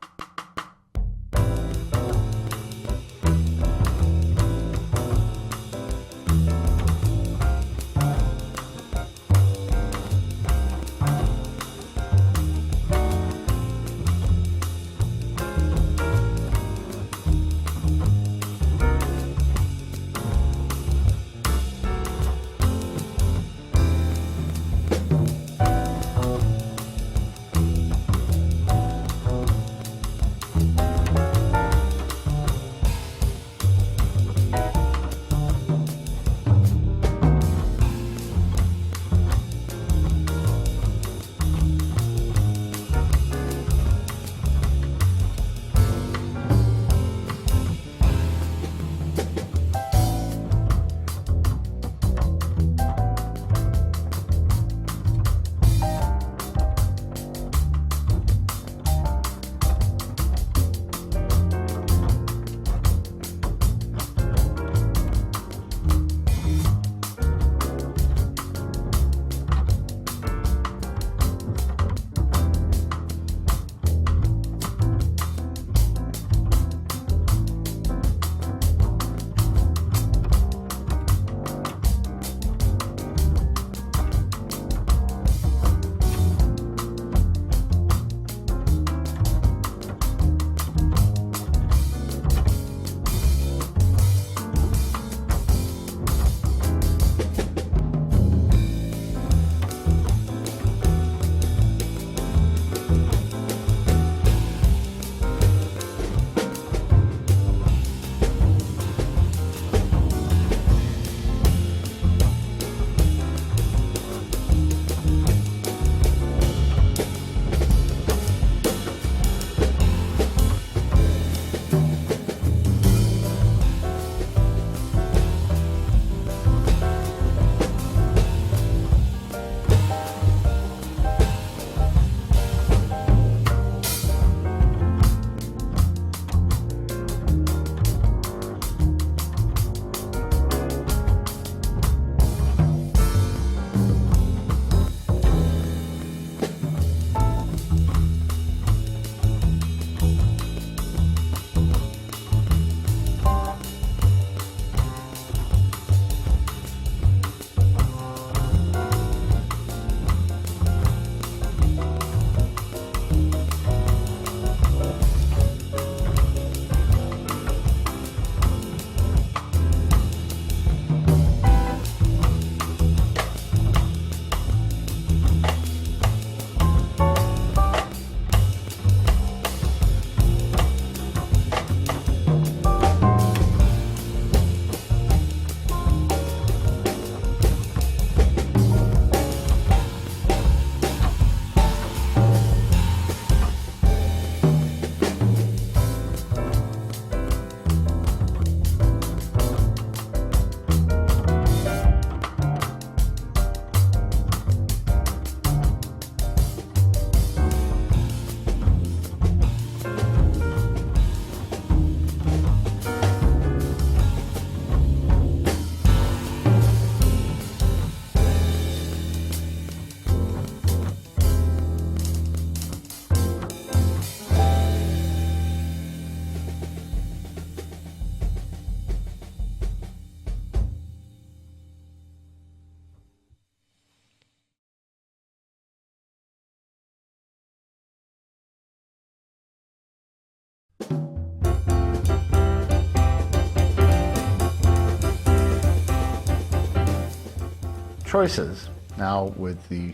choices now with the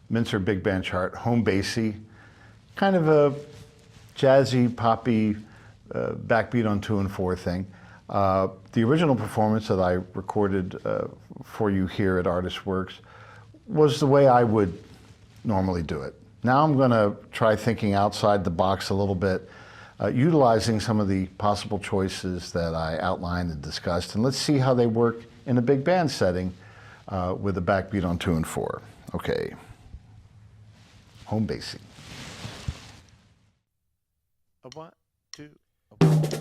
Mincer Big Band chart, home bassy, kind of a jazzy, poppy, backbeat on 2 and 4 thing. The original performance that I recorded for you here at Artist Works was the way I would normally do it. Now I'm going to try thinking outside the box a little bit, utilizing some of the possible choices that I outlined and discussed, and let's see how they work in a big band setting with a backbeat on 2 and 4. Okay, home bassy. A 1, 2, a 1.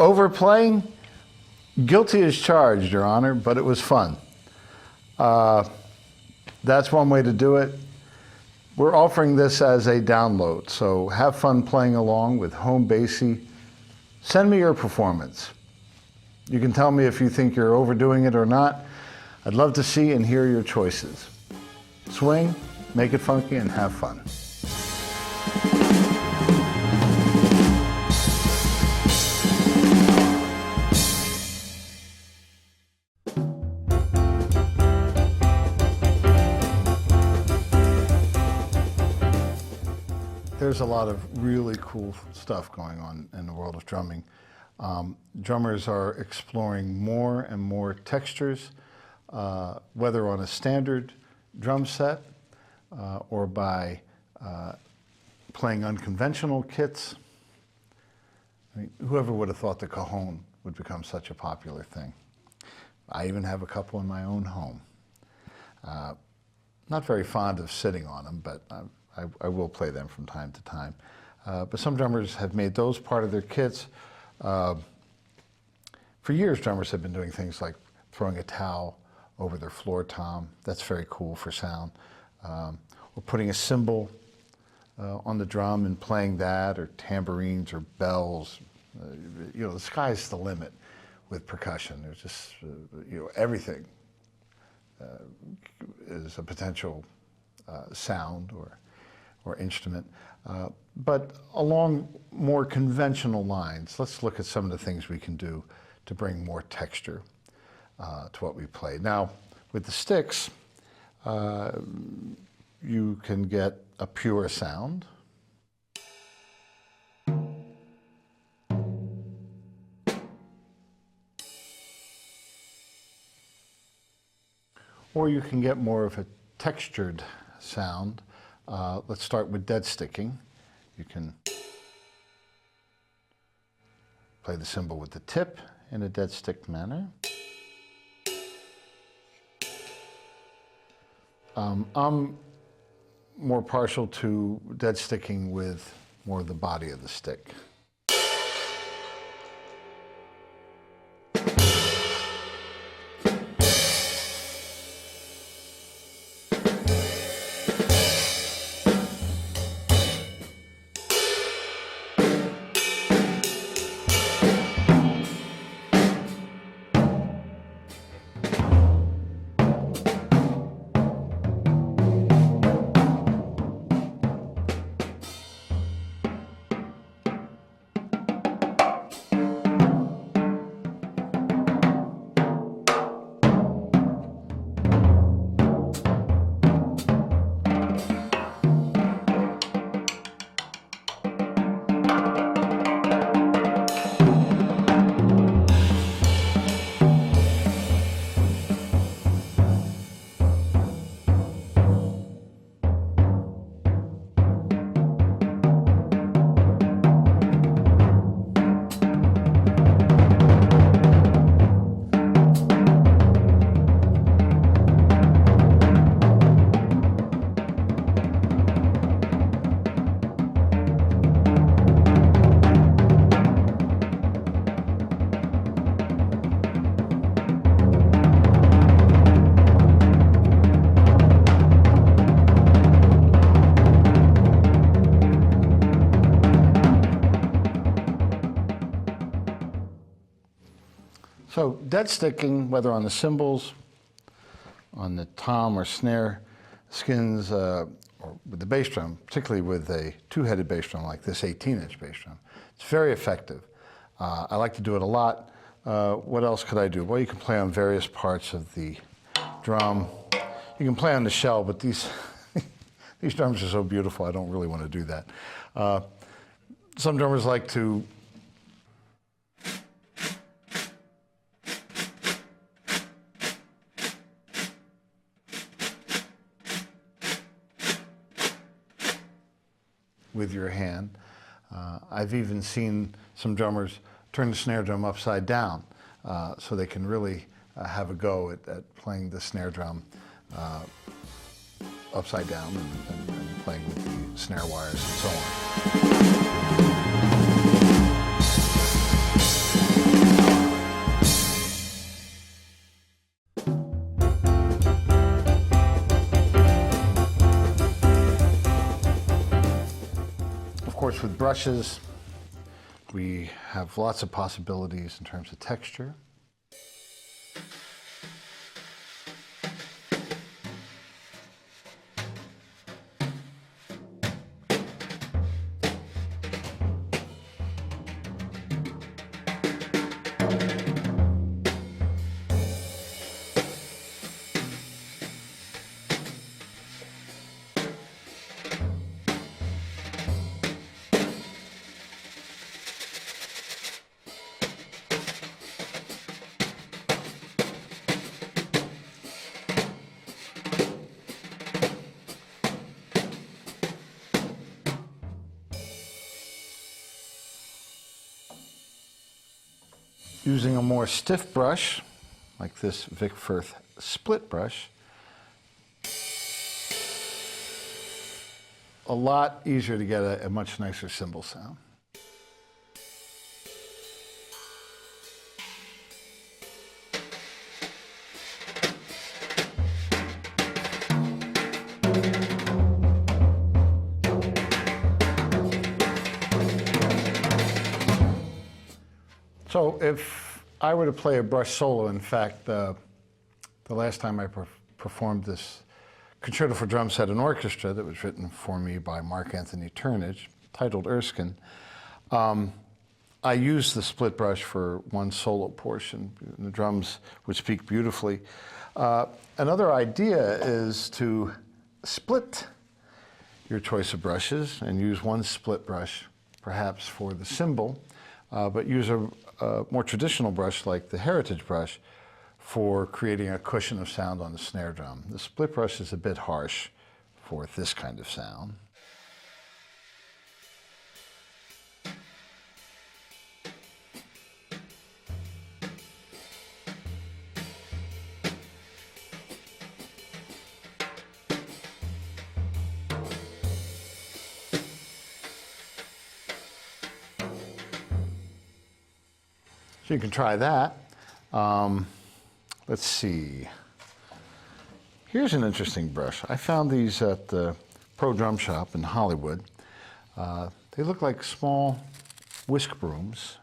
Overplaying? Guilty as charged, Your Honor, but it was fun. That's one way to do it. We're offering this as a download, so have fun playing along with Home Basie. Send me your performance. You can tell me if you think you're overdoing it or not. I'd love to see and hear your choices. Swing, make it funky, and have fun. There's a lot of really cool stuff going on in the world of drumming. Drummers are exploring more and more textures, whether on a standard drum set or by playing unconventional kits. I mean, whoever would have thought the cajon would become such a popular thing? I even have a couple in my own home. Not very fond of sitting on them, but I will play them from time to time. But some drummers have made those part of their kits. For years, drummers have been doing things like throwing a towel over their floor tom. That's very cool for sound. Or putting a cymbal on the drum and playing that, or tambourines or bells. You know, the sky's the limit with percussion. There's just, you know, everything is a potential sound or instrument. But along more conventional lines, let's look at some of the things we can do to bring more texture to what we play. Now, with the sticks, you can get a pure sound. Or you can get more of a textured sound. Let's start with dead sticking. You can play the cymbal with the tip in a dead stick manner. I'm more partial to dead sticking with more of the body of the stick. So dead sticking, whether on the cymbals, on the tom or snare skins, or with the bass drum, particularly with a two-headed bass drum like this 18-inch bass drum, it's very effective. I like to do it a lot. What else could I do? Well, you can play on various parts of the drum. You can play on the shell, but these these drums are so beautiful, I don't really want to do that. Some drummers like to with your hand. I've even seen some drummers turn the snare drum upside down so they can really have a go at playing the snare drum upside down and playing with the snare wires and so on. course, with brushes, we have lots of possibilities in terms of texture. Using a more stiff brush, like this Vic Firth split brush, a lot easier to get a much nicer cymbal sound. So if I were to play a brush solo, in fact, the last time I performed this concerto for drum set and orchestra that was written for me by Mark Anthony Turnage, titled Erskine, I used the split brush for one solo portion. The drums would speak beautifully. Another idea is to split your choice of brushes and use one split brush, perhaps for the cymbal, but use a more traditional brush like the heritage brush for creating a cushion of sound on the snare drum. The split brush is a bit harsh for this kind of sound. So you can try that. Let's see. Here's an interesting brush. I found these at the Pro Drum Shop in Hollywood. They look like small whisk brooms.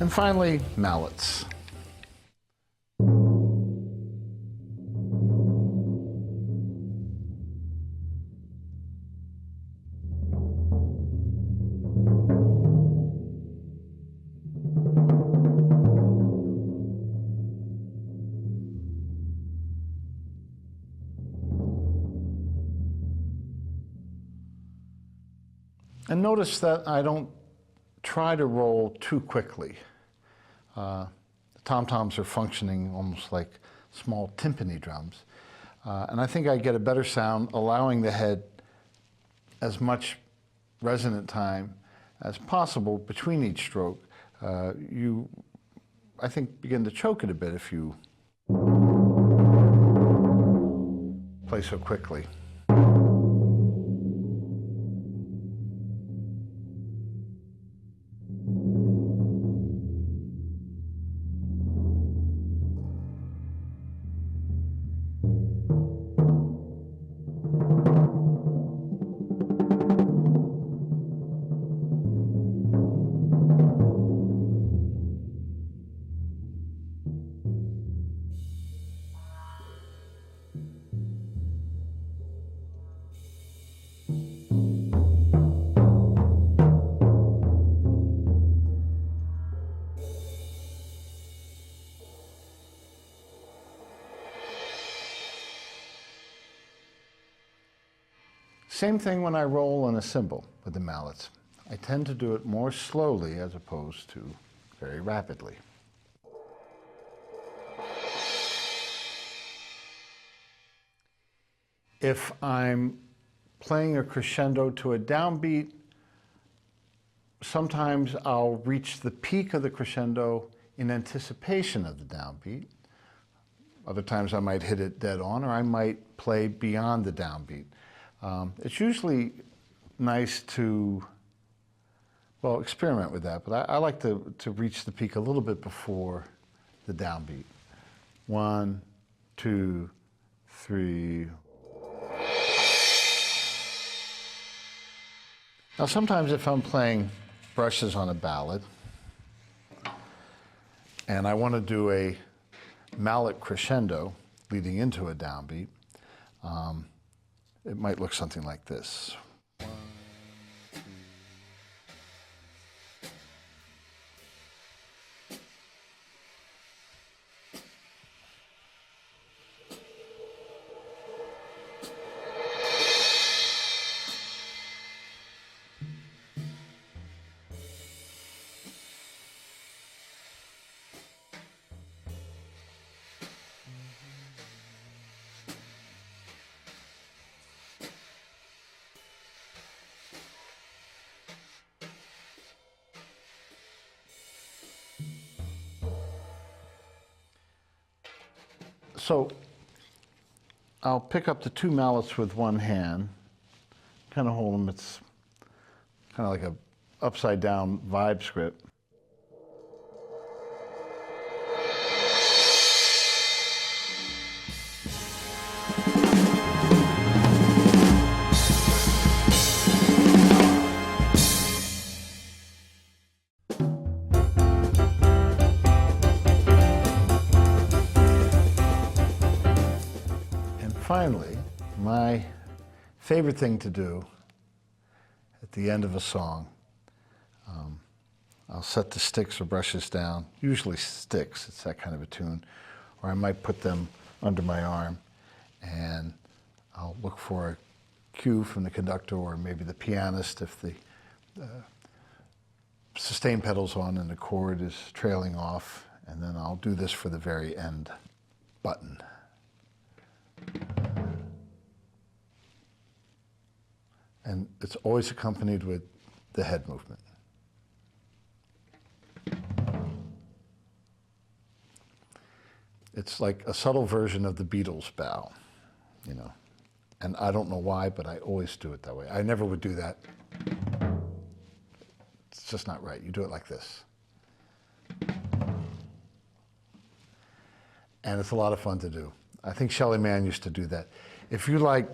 And finally, mallets. And notice that I don't try to roll too quickly. The tom-toms are functioning almost like small timpani drums. And I think I get a better sound allowing the head as much resonant time as possible between each stroke. You, I think, begin to choke it a bit if you play so quickly. Same thing when I roll on a cymbal with the mallets. I tend to do it more slowly as opposed to very rapidly. If I'm playing a crescendo to a downbeat, sometimes I'll reach the peak of the crescendo in anticipation of the downbeat. Other times I might hit it dead on, or I might play beyond the downbeat. It's usually nice to, well, experiment with that, but I like to reach the peak a little bit before the downbeat. 1, 2, 3. Now sometimes if I'm playing brushes on a ballad and I want to do a mallet crescendo leading into a downbeat, it might look something like this. So I'll pick up the 2 mallets with one hand, kind of hold them. It's kind of like a upside down vibe script. Finally, my favorite thing to do at the end of a song, I'll set the sticks or brushes down, usually sticks, it's that kind of a tune, or I might put them under my arm and I'll look for a cue from the conductor or maybe the pianist if the sustain pedal's on and the chord is trailing off, and then I'll do this for the very end button. And it's always accompanied with the head movement. It's like a subtle version of the Beatles bow, you know. And I don't know why, but I always do it that way. I never would do that. It's just not right. You do it like this. And it's a lot of fun to do. I think Shelly Manne used to do that. If you like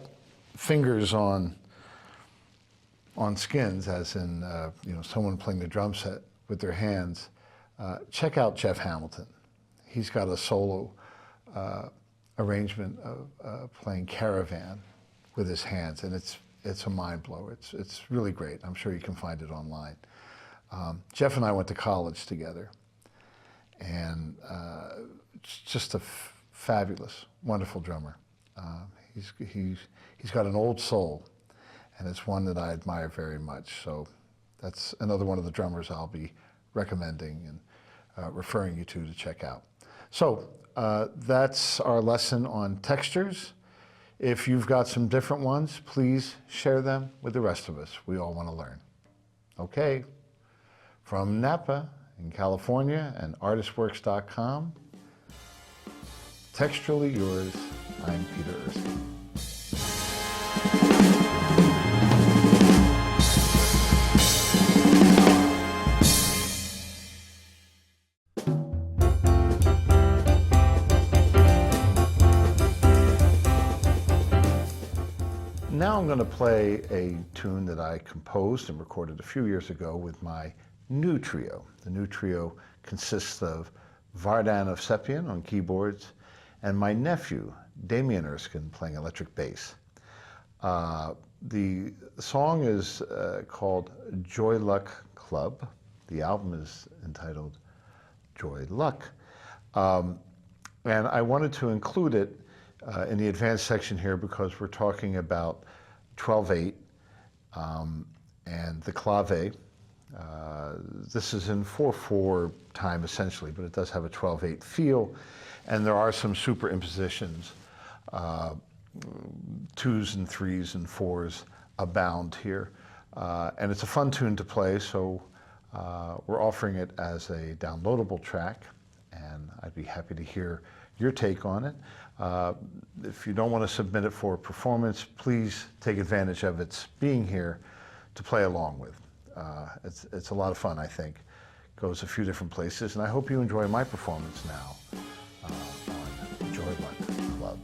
fingers on skins, as in someone playing the drum set with their hands, check out Jeff Hamilton. He's got a solo arrangement of playing Caravan with his hands, and it's a mind blower. It's really great. I'm sure you can find it online. Jeff and I went to college together, and it's just a fabulous, wonderful drummer. He's got an old soul, and it's one that I admire very much. So that's another one of the drummers I'll be recommending and referring you to check out. So that's our lesson on textures. If you've got some different ones, please share them with the rest of us. We all want to learn. Okay, from Napa in California and artistworks.com, texturally yours, I'm Peter Erskine. Now I'm going to play a tune that I composed and recorded a few years ago with my new trio. The new trio consists of Vardan Ovsepian on keyboards and my nephew, Damien Erskine, playing electric bass. The song is called Joy Luck Club. The album is entitled Joy Luck. And I wanted to include it in the advanced section here because we're talking about 12/8, and the clave. This is in 4/4 time essentially, but it does have a 12/8 feel, and there are some superimpositions. 2s and 3s and 4s abound here, and it's a fun tune to play. So we're offering it as a downloadable track, and I'd be happy to hear your take on it. If you don't want to submit it for performance, please take advantage of its being here to play along with. It's a lot of fun, I think. Goes a few different places, and I hope you enjoy my performance now on Joy Luck Club.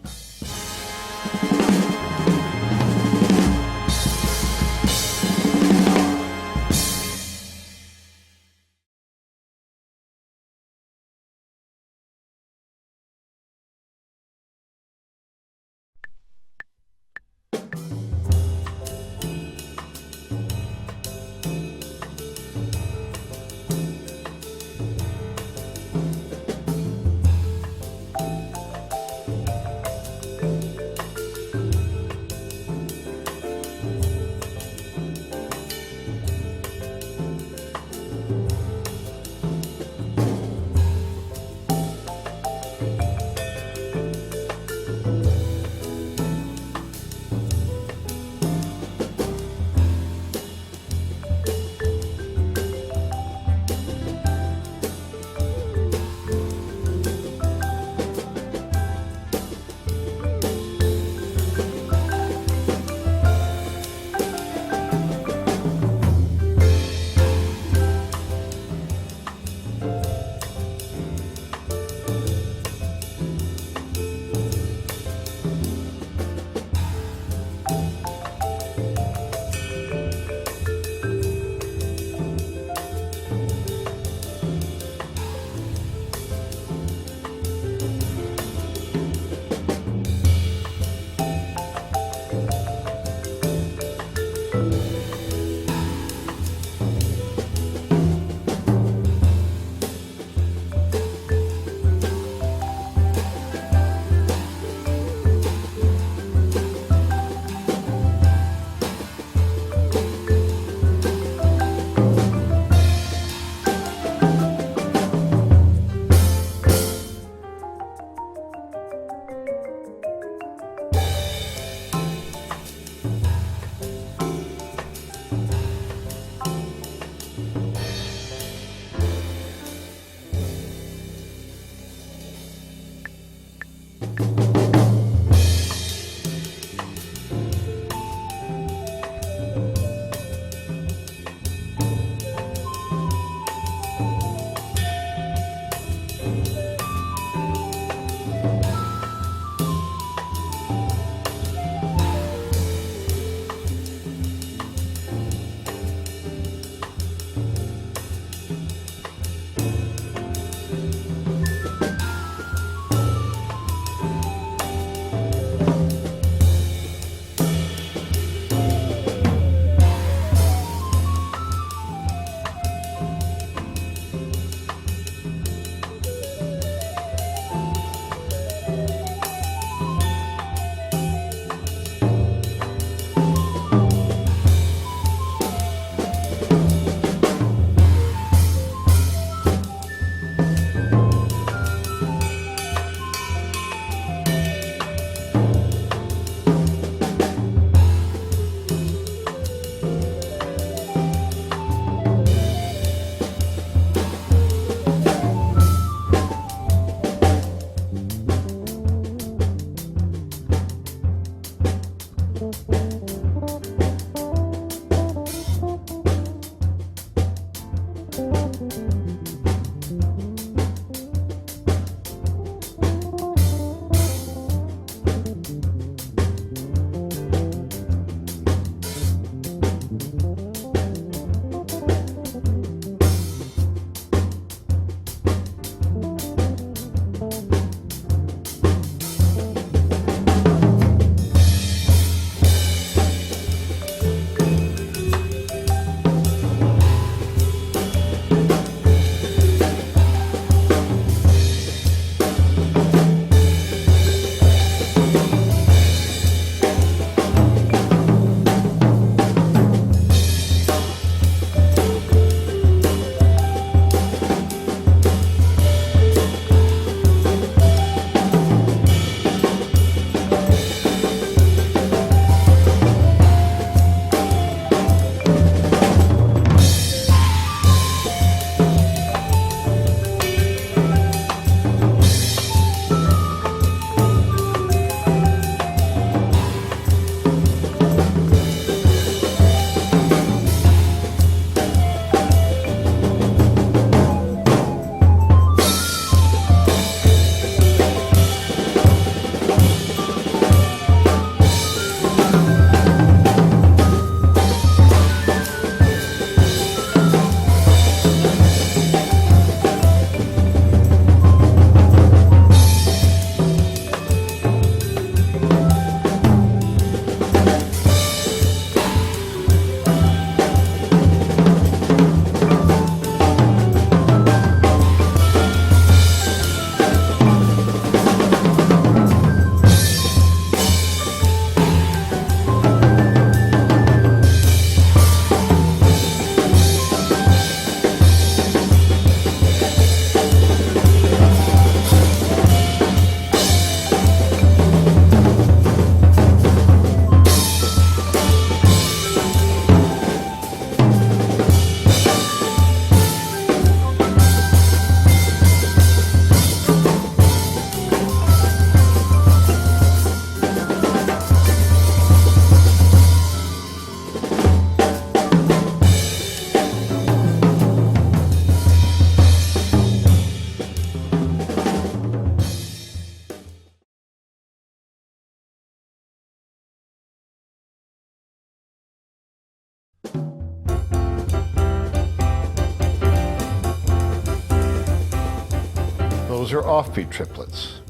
those are offbeat triplets.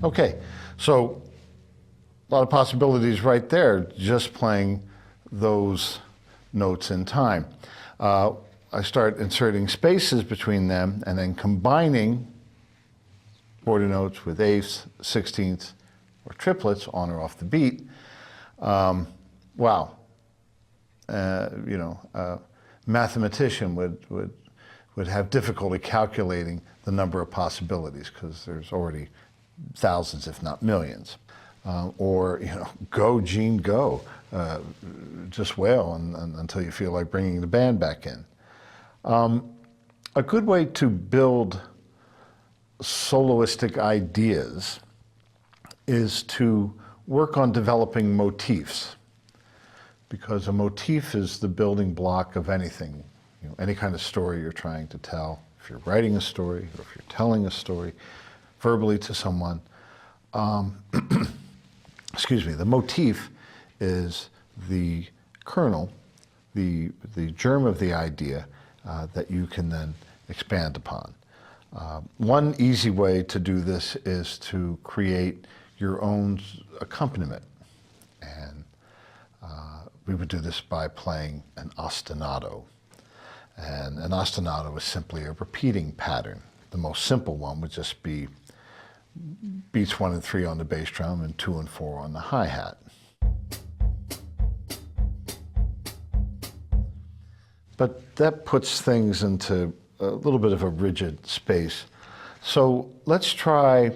Okay, so a lot of possibilities right there, just playing those notes in time. I start inserting spaces between them and then combining quarter notes with eighths, sixteenths, or triplets on or off the beat. Wow. Mathematician would have difficulty calculating the number of possibilities because there's already thousands, if not millions. Go Gene, go. Just wail until you feel like bringing the band back in. A good way to build soloistic ideas is to work on developing motifs, because a motif is the building block of anything, any kind of story you're trying to tell. If you're writing a story, or if you're telling a story verbally to someone, excuse me, the motif is the kernel, the germ of the idea that you can then expand upon. One easy way to do this is to create your own accompaniment. And we would do this by playing an ostinato. And an ostinato is simply a repeating pattern. The most simple one would just be beats 1 and 3 on the bass drum and 2 and 4 on the hi-hat. But that puts things into a little bit of a rigid space. So let's try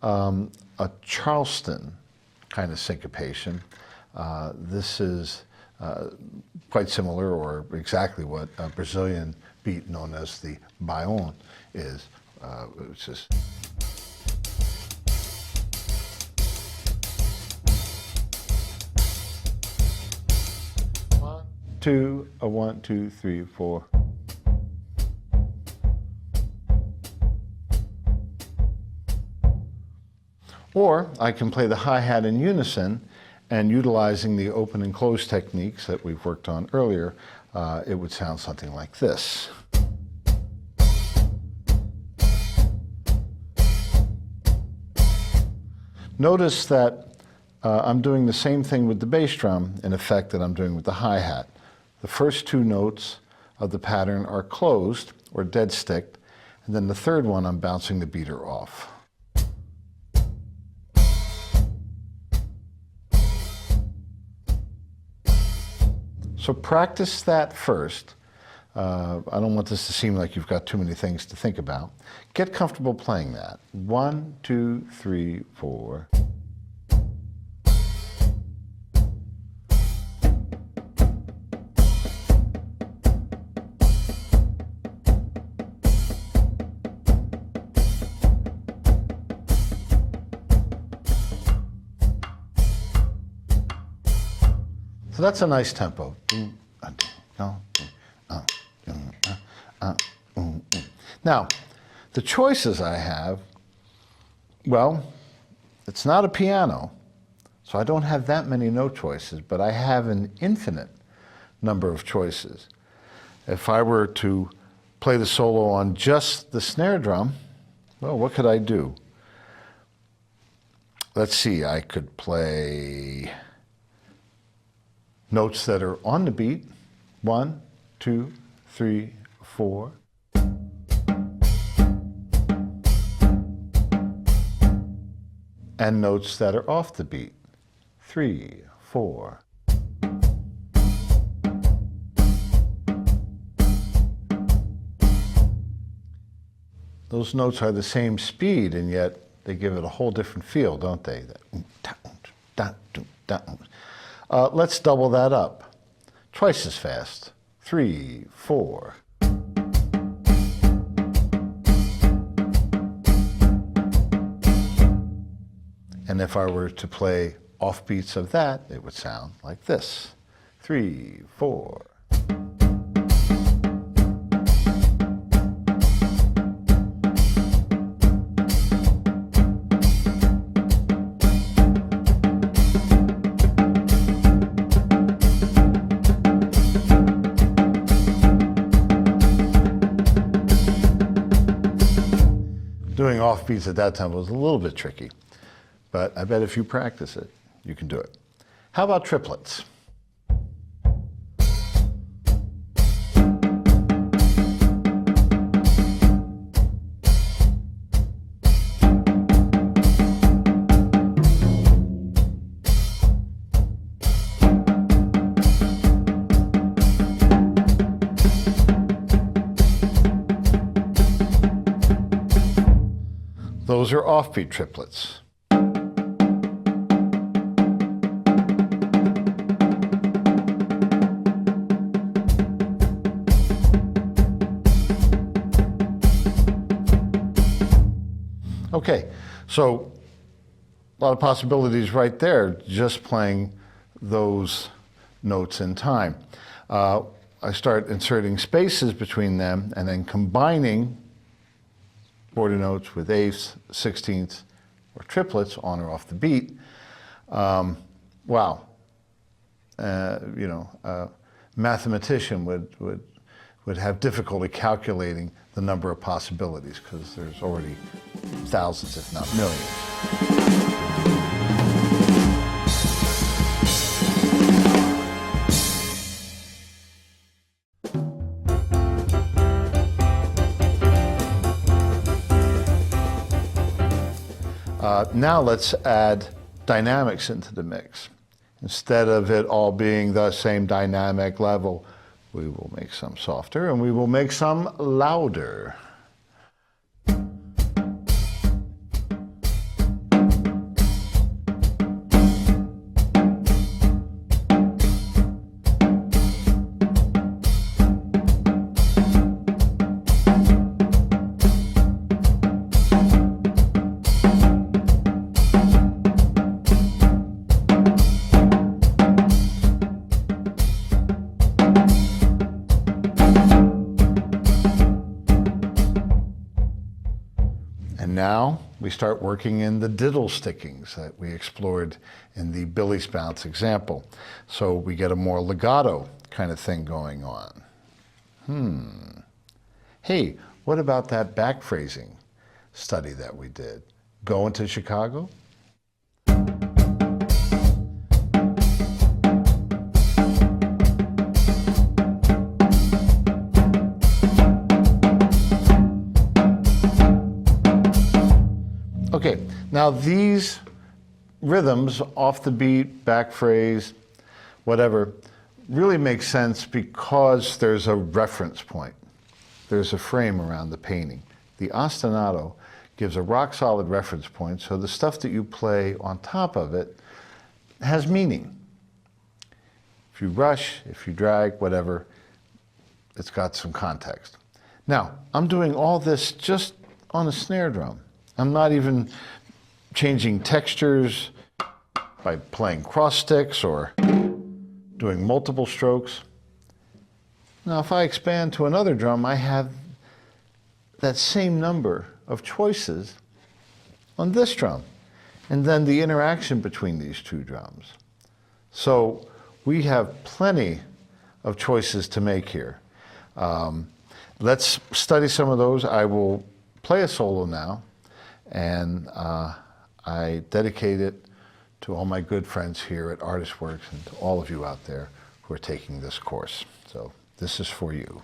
a Charleston kind of syncopation. This is quite similar, or exactly what a Brazilian beat known as the baião is, which is. A 1, 2, 3, 4. Or I can play the hi-hat in unison, and utilizing the open and close techniques that we've worked on earlier, it would sound something like this. Notice that I'm doing the same thing with the bass drum, in effect, that I'm doing with the hi-hat. The first 2 notes of the pattern are closed, or dead sticked, and then the third one I'm bouncing the beater off. So practice that first. I don't want this to seem like you've got too many things to think about. Get comfortable playing that. 1, 2, 3, 4. So that's a nice tempo. Now, the choices I have, well, it's not a piano, so I don't have that many note choices, but I have an infinite number of choices. If I were to play the solo on just the snare drum, well, what could I do? Let's see, I could play notes that are on the beat, 1, 2, 3, 4. And notes that are off the beat, 3, 4. Those notes are the same speed, and yet they give it a whole different feel, don't they? Let's double that up. Twice as fast. 3, 4. And if I were to play offbeats of that, it would sound like this. 3, 4. Doing offbeats at that time was a little bit tricky, but I bet if you practice it, you can do it. How about triplets? Those are offbeat triplets. Okay, so a lot of possibilities right there, just playing those notes in time. I start inserting spaces between them and then combining quarter notes with eighths, sixteenths, or triplets on or off the beat. Wow. A mathematician would have difficulty calculating the number of possibilities because there's already thousands, if not millions. Now let's add dynamics into the mix. Instead of it all being the same dynamic level, we will make some softer and we will make some louder. And now we start working in the diddle stickings that we explored in the Billy's Bounce example. So we get a more legato kind of thing going on. Hey, what about that back phrasing study that we did? Going to Chicago? Okay, now these rhythms, off the beat, back phrase, whatever, really make sense because there's a reference point. There's a frame around the painting. The ostinato gives a rock solid reference point, so the stuff that you play on top of it has meaning. If you rush, if you drag, whatever, it's got some context. Now, I'm doing all this just on a snare drum. I'm not even changing textures by playing cross sticks or doing multiple strokes. Now, if I expand to another drum, I have that same number of choices on this drum, and then the interaction between these two drums. So we have plenty of choices to make here. Let's study some of those. I will play a solo now. And I dedicate it to all my good friends here at Artist Works and to all of you out there who are taking this course. So this is for you.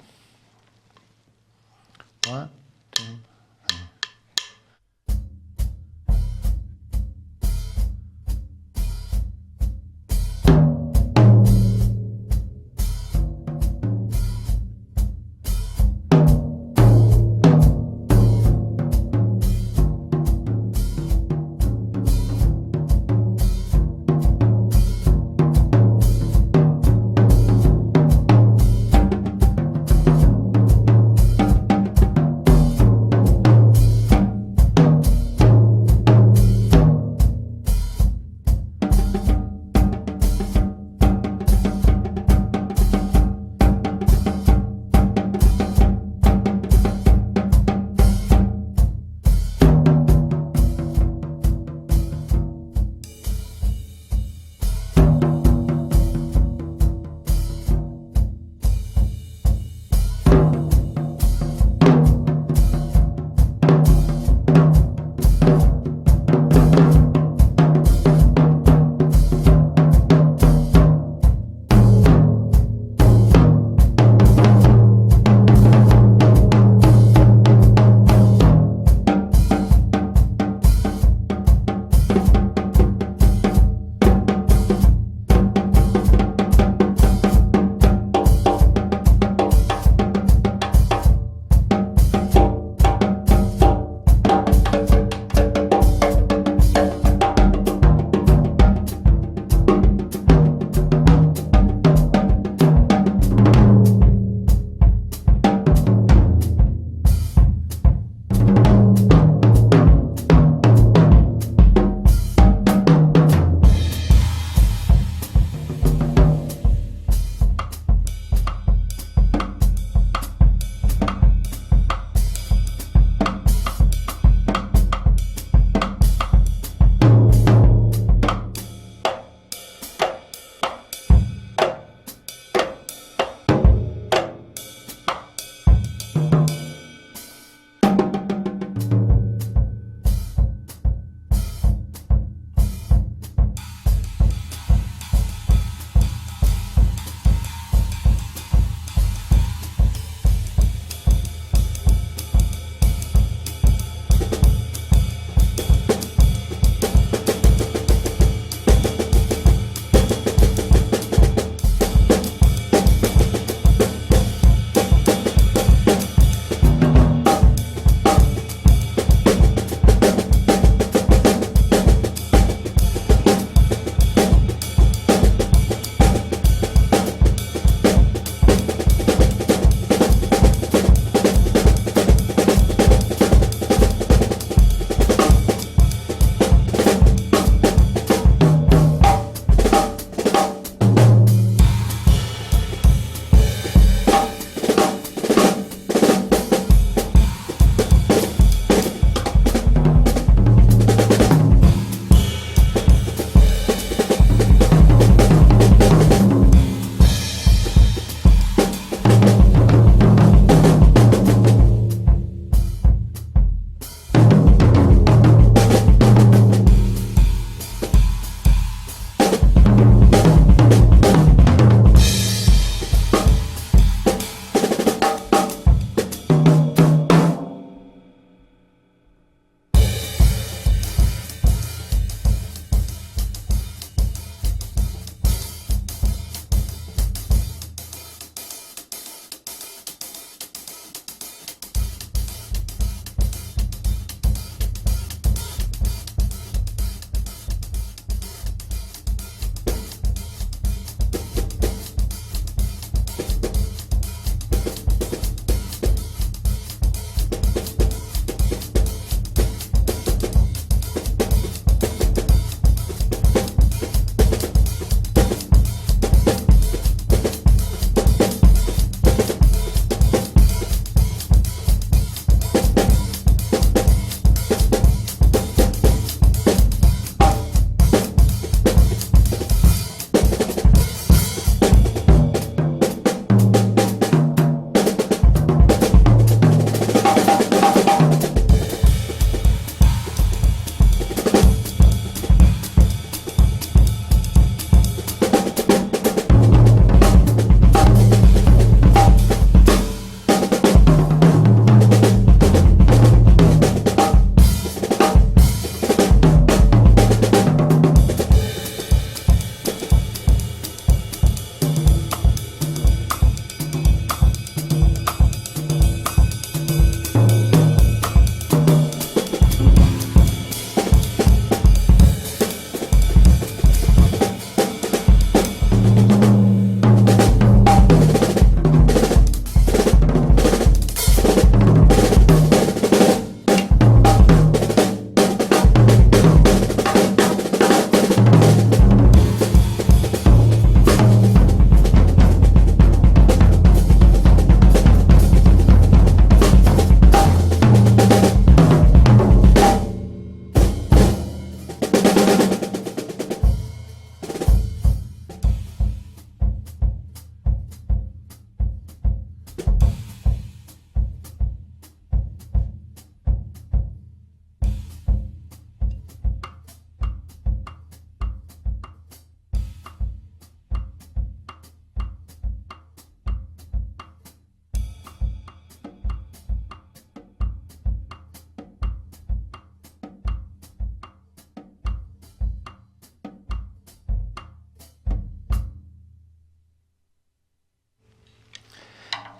1, 2, 3.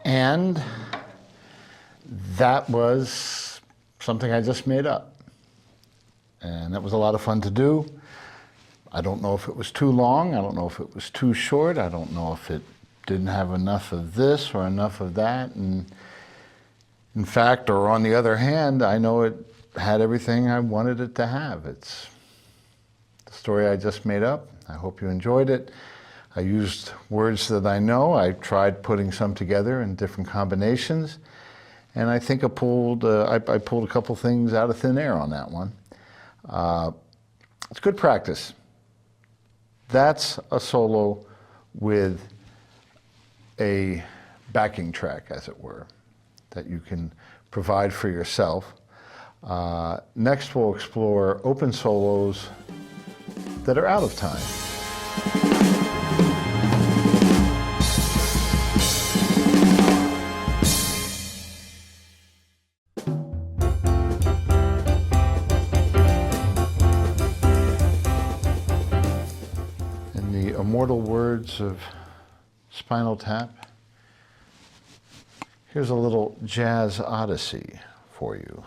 And that was something I just made up. And that was a lot of fun to do. I don't know if it was too long. I don't know if it was too short. I don't know if it didn't have enough of this or enough of that. And in fact, or on the other hand, I know it had everything I wanted it to have. It's the story I just made up. I hope you enjoyed it. I used words that I know. I tried putting some together in different combinations. And I think I pulled a couple things out of thin air on that one. It's good practice. That's a solo with a backing track, as it were, that you can provide for yourself. Next, we'll explore open solos that are out of time. In the immortal words of Spinal Tap, here's a little jazz odyssey for you.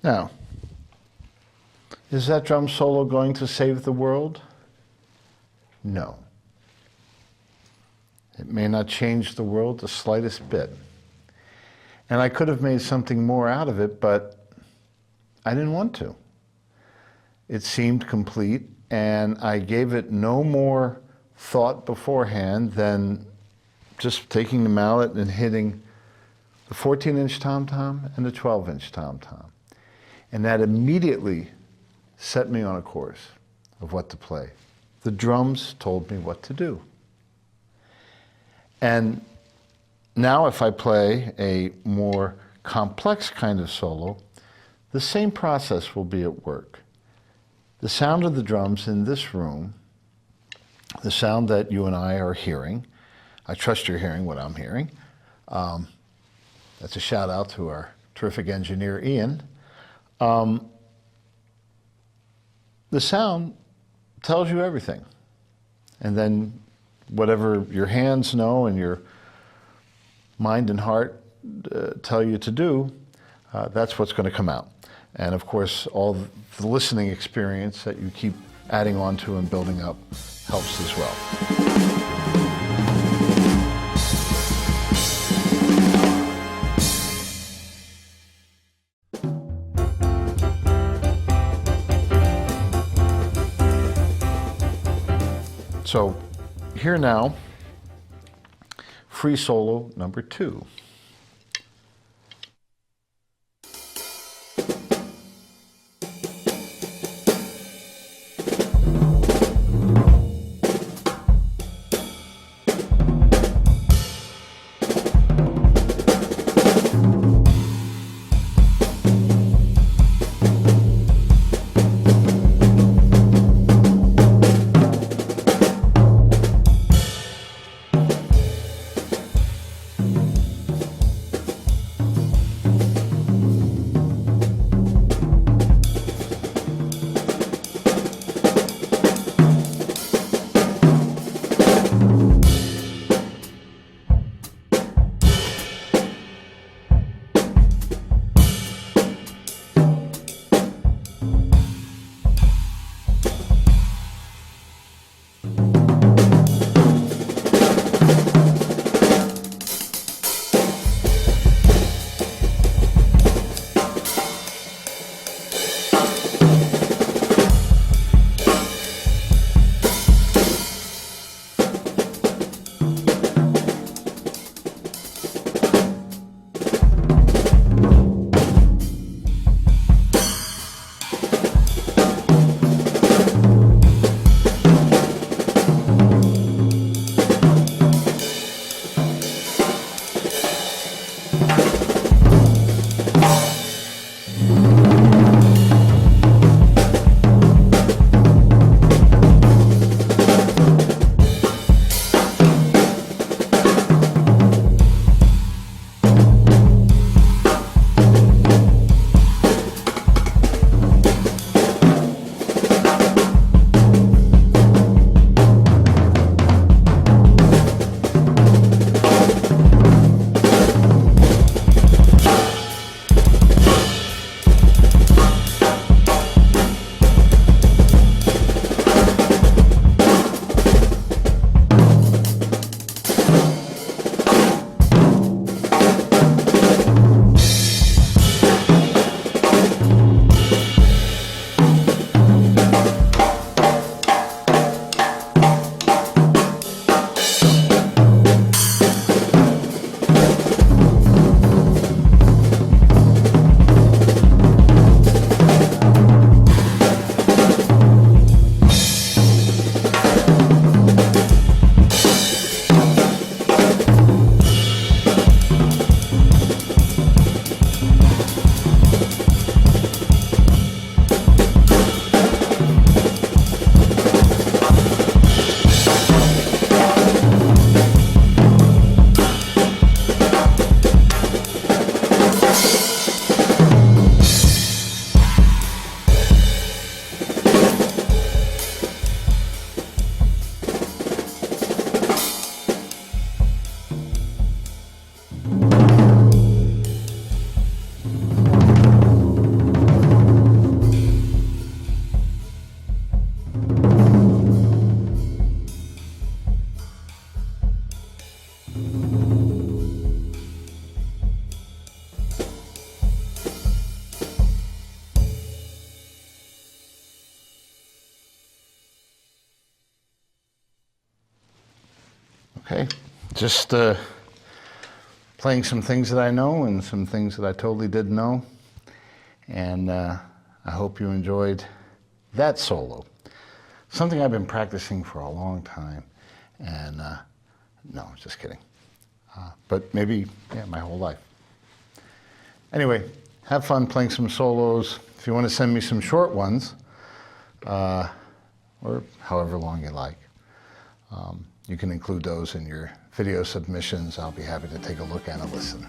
Now, is that drum solo going to save the world? No. It may not change the world the slightest bit. And I could have made something more out of it, but I didn't want to. It seemed complete, and I gave it no more thought beforehand than just taking the mallet and hitting the 14-inch tom-tom and the 12-inch tom-tom. And that immediately set me on a course of what to play. The drums told me what to do. And now if I play a more complex kind of solo, the same process will be at work. The sound of the drums in this room, the sound that you and I are hearing, I trust you're hearing what I'm hearing. That's a shout out to our terrific engineer, Ian. The sound tells you everything. And then whatever your hands know and your mind and heart tell you to do, that's what's going to come out. And of course, all the listening experience that you keep adding on to and building up helps as well. So here now, free solo number 2. Hey, just playing some things that I know and some things that I totally didn't know. And I hope you enjoyed that solo. Something I've been practicing for a long time. And no, just kidding. But maybe, yeah, my whole life. Anyway, have fun playing some solos. If you want to send me some short ones, or however long you like, you can include those in your video submissions. I'll be happy to take a look and a listen.